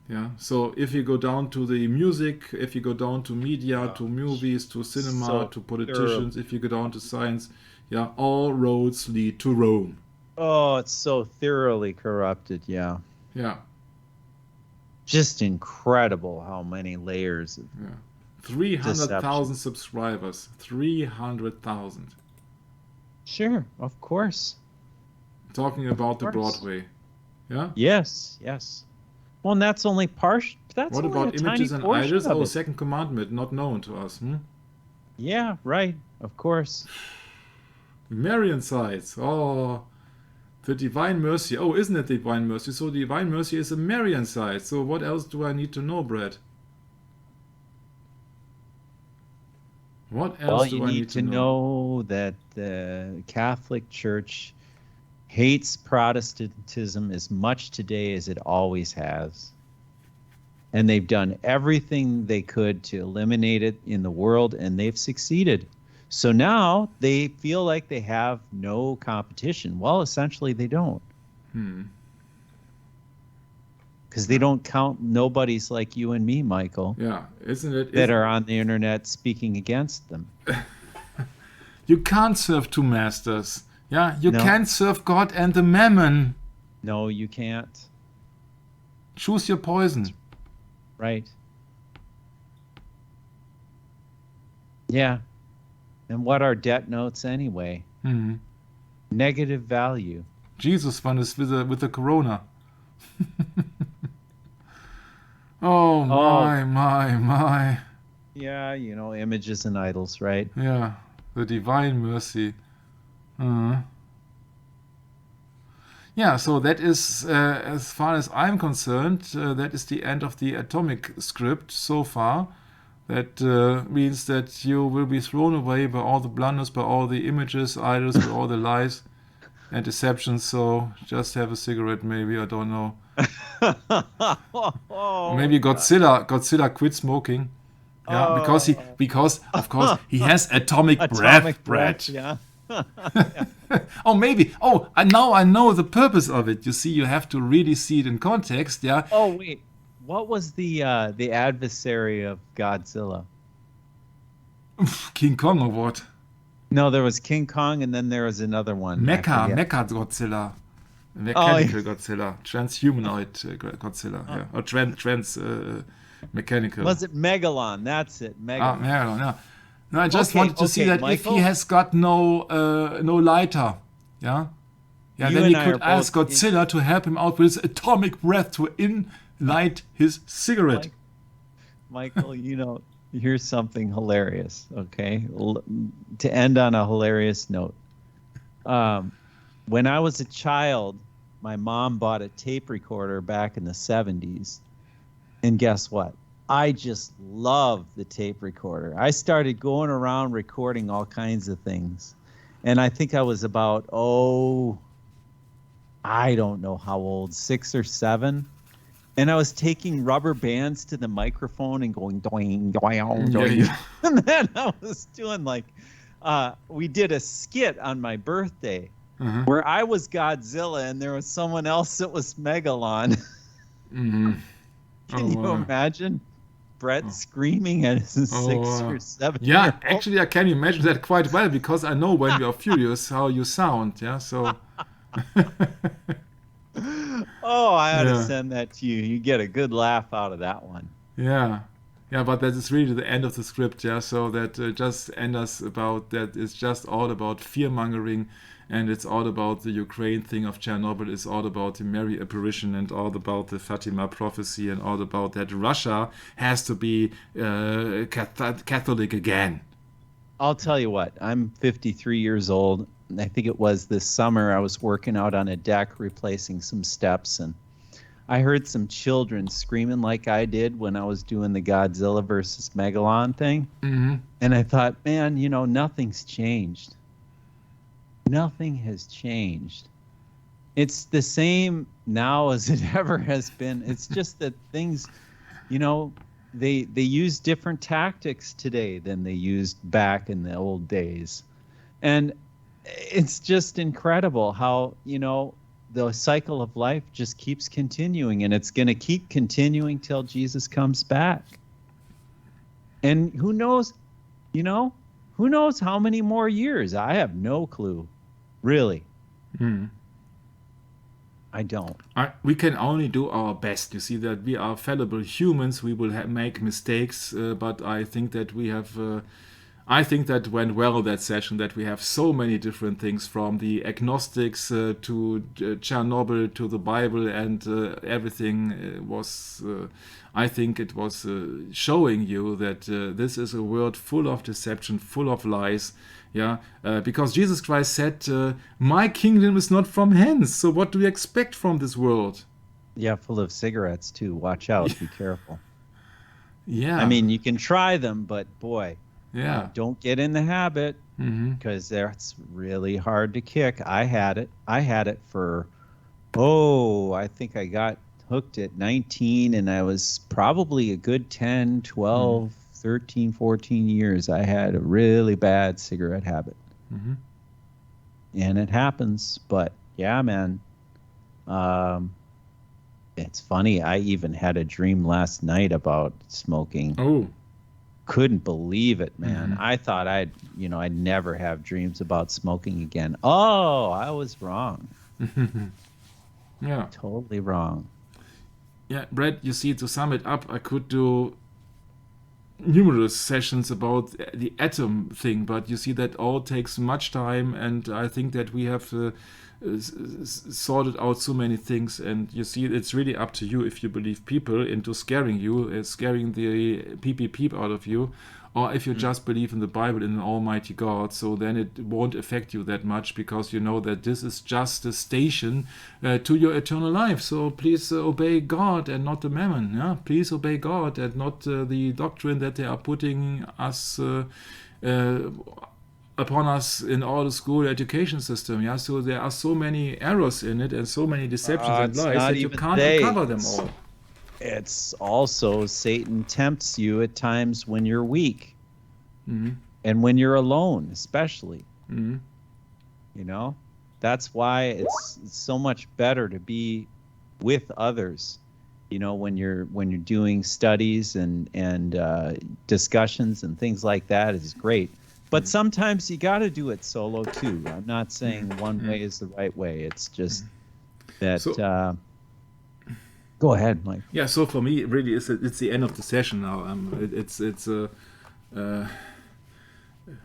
Yeah, so if you go down to the music, if you go down to media, to movies, to cinema, to politicians, if you go down to science, yeah, all roads lead to Rome. Oh, it's so thoroughly corrupted, yeah. Yeah. Just incredible how many layers of 300,000 subscribers. 300,000. Sure, of course. Talking about the Broadway. Yeah? Yes. Well, and that's only partial. What about images and idols? Oh, second commandment, not known to us. Yeah, right. Of course. Marian sites. Oh, the divine mercy. Oh, isn't it divine mercy? So divine mercy is a Marian site. So what else do I need to know, Brett? What else do I need to know? That the Catholic Church hates Protestantism as much today as it always has. And they've done everything they could to eliminate it in the world, and they've succeeded. So now they feel like they have no competition. Well, essentially they don't. Because they don't count nobodies like you and me, Michael. Yeah, isn't it? That are on the internet speaking against them. You can't serve two masters. Yeah, you can't serve God and the mammon. No, you can't. Choose your poison. Right. Yeah. And what are debt notes anyway? Negative value. Jesus one is with the corona. Oh my. Yeah, images and idols, right? Yeah, the divine mercy. Yeah, so that is, as far as I'm concerned, that is the end of the atomic script so far. That means that you will be thrown away by all the blunders, by all the images, idols, by all the lies and deceptions. So just have a cigarette, maybe. I don't know. Maybe Godzilla quit smoking. Yeah, because of course he has atomic breath. Yeah. Oh, maybe. Oh, now I know the purpose of it. You see, you have to really see it in context. Yeah. Oh wait, what was the adversary of Godzilla? King Kong or what? No, there was King Kong, and then there was another one. I forget. Mecha Godzilla. Oh, Mechanical Godzilla. Transhumanoid Godzilla. Yeah. Or trans mechanical. was it Megalon? That's it, Megalon. Yeah. No, I just wanted to see that Michael, if he has got no lighter, yeah, You then and he I could are ask both Godzilla to help him out with his atomic breath to light his cigarette. Michael, here's something hilarious, okay? To end on a hilarious note. When I was a child, my mom bought a tape recorder back in the 70s. And guess what? I just love the tape recorder. I started going around recording all kinds of things. And I think I was about, I don't know how old, 6 or 7. And I was taking rubber bands to the microphone and going doing, doing, doing. Yeah. And then I was doing we did a skit on my birthday where I was Godzilla and there was someone else that was Megalon. Mm-hmm. Can you imagine Brett screaming at his 6 or 7? Yeah, actually, I can imagine that quite well because I know when you are furious how you sound. Yeah, so. Oh, I ought to send that to you. You get a good laugh out of that one. Yeah, but that is really the end of the script. Yeah, so that just end us about that. It's just all about fear mongering, and it's all about the Ukraine thing of Chernobyl. It's all about the Mary apparition and all about the Fatima prophecy and all about that Russia has to be Catholic again. I'll tell you what. I'm 53 years old. I think it was this summer. I was working out on a deck replacing some steps, and I heard some children screaming like I did when I was doing the Godzilla versus Megalon thing. Mm-hmm. And I thought, man, nothing's changed. Nothing has changed. It's the same now as it ever has been. It's just that things, they use different tactics today than they used back in the old days. And it's just incredible how, the cycle of life just keeps continuing, and it's going to keep continuing till Jesus comes back. And who knows, who knows how many more years? I have no clue, really. I don't. We can only do our best. You see that we are fallible humans. We will make mistakes, but I think that we have... I think that went well, that session, that we have so many different things from the agnostics to Chernobyl to the Bible, and everything was, I think it was showing you that this is a world full of deception, full of lies. Yeah, because Jesus Christ said, my kingdom is not from hence. So what do we expect from this world? Yeah, full of cigarettes too. Watch out. Be careful. Yeah. I mean, you can try them, but boy... Yeah. Don't get in the habit, because that's really hard to kick. I had it for, I think I got hooked at 19, and I was probably a good 10, 12, 13, 14 years. I had a really bad cigarette habit. And it happens, but yeah, man. It's funny. I even had a dream last night about smoking. Oh. Couldn't believe it, man. I thought I'd never have dreams about smoking again. Oh, I was wrong. Yeah. Totally wrong. Yeah, Brett, you see, to sum it up, I could do numerous sessions about the atom thing, but you see that all takes much time, and I think that we have sorted out so many things, and you see, it's really up to you if you believe people into scaring you, scaring the peep out of you, or if you just believe in the Bible, in an almighty God. So then it won't affect you that much, because you know that this is just a station to your eternal life. So please obey God and not the mammon. Yeah? Please obey God and not the doctrine that they are putting us upon us in all the school education system. Yeah, so there are so many errors in it and so many deceptions and lies that you can't cover them all. It's also Satan tempts you at times when you're weak, and when you're alone, especially. You know, that's why it's so much better to be with others. You know, when you're doing studies and discussions and things like that is great. But sometimes you got to do it solo too. I'm not saying one way is the right way. It's just that. So Go ahead, Mike. yeah, so for me, really, it's the end of the session now. It's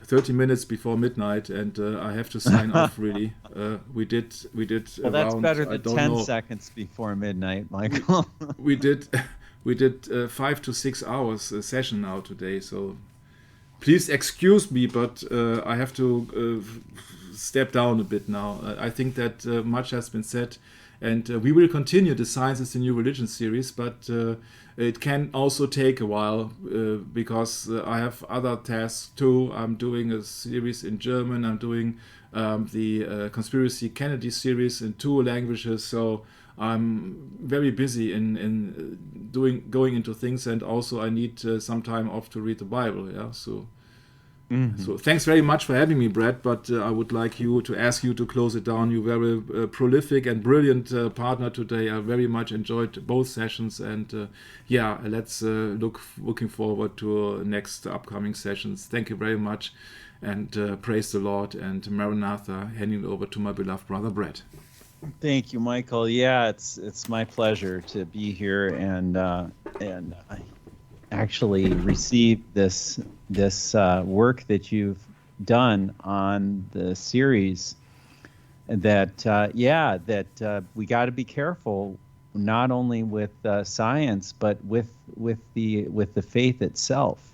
30 minutes before midnight, and I have to sign off. Really, we did. Well, that's around, better I than don't 10 know, seconds before midnight, Michael. we did 5 to 6 hours session now today. So please excuse me, but I have to step down a bit now. I think that much has been said, and we will continue the Science is the New Religion series, but it can also take a while because I have other tasks too. I'm doing a series in German. I'm doing the Conspiracy Kennedy series in 2 languages. So I'm very busy in going into things, and also I need some time off to read the Bible. Yeah, so. So thanks very much for having me, Brad. But I would like to ask you to close it down. You're very prolific and brilliant partner today. I very much enjoyed both sessions, and yeah, let's looking forward to next upcoming sessions. Thank you very much, and praise the Lord, and Maranatha. Handing it over to my beloved brother Brad. Thank you, Michael. Yeah, it's my pleasure to be here and I actually received this work that you've done on the series. That we got to be careful, not only with science, but with the faith itself.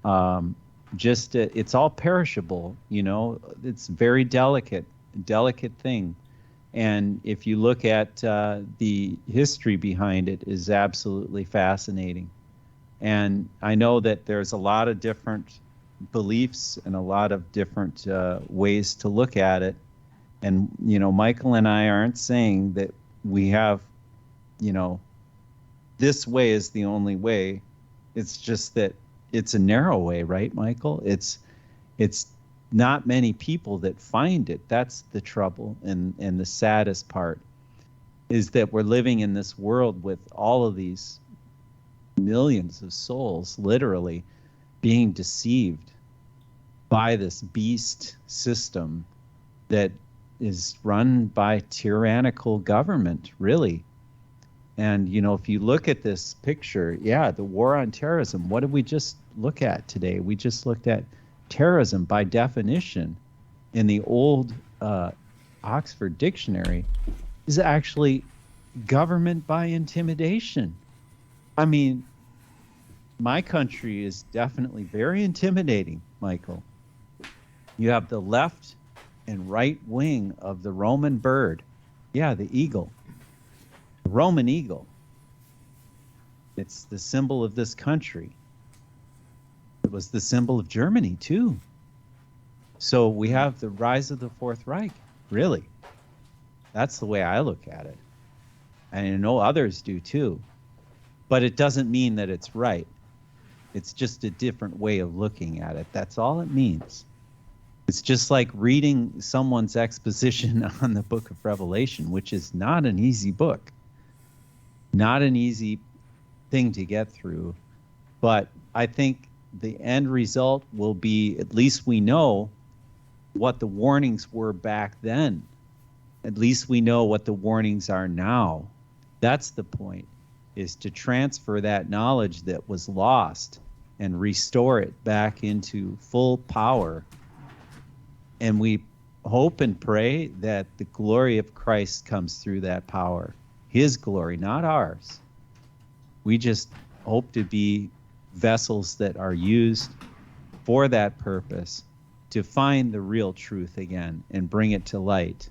It's all perishable. You know, it's very delicate thing. And if you look at the history behind it, is absolutely fascinating. And I know that there's a lot of different beliefs and a lot of different ways to look at it. And, you know, Michael and I aren't saying that we have, you know, this way is the only way. It's just that it's a narrow way, right, Michael? It's not many people that find it. That's the trouble. And the saddest part is that we're living in this world with all of these millions of souls literally being deceived by this beast system that is run by tyrannical government, really. And, you know, if you look at this picture, yeah, the war on terrorism, what did we just look at today? We just looked at terrorism by definition in the old Oxford Dictionary is actually government by intimidation. I mean, my country is definitely very intimidating, Michael. You have the left and right wing of the Roman bird. Yeah, the eagle. The Roman eagle. It's the symbol of this country. It was the symbol of Germany, too. So we have the rise of the Fourth Reich, really. That's the way I look at it. And I know others do, too. But it doesn't mean that it's right. It's just a different way of looking at it. That's all it means. It's just like reading someone's exposition on the book of Revelation, which is not an easy book. Not an easy thing to get through. But I think the end result will be, at least we know what the warnings were back then. At least we know what the warnings are now. That's the point, is to transfer that knowledge that was lost and restore it back into full power. And we hope and pray that the glory of Christ comes through that power. His glory, not ours. We just hope to be vessels that are used for that purpose, to find the real truth again and bring it to light.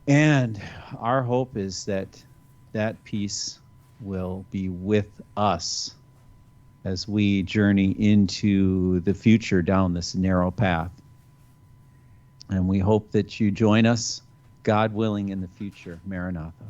And our hope is that that peace will be with us as we journey into the future down this narrow path. And we hope that you join us, God willing, in the future. Maranatha.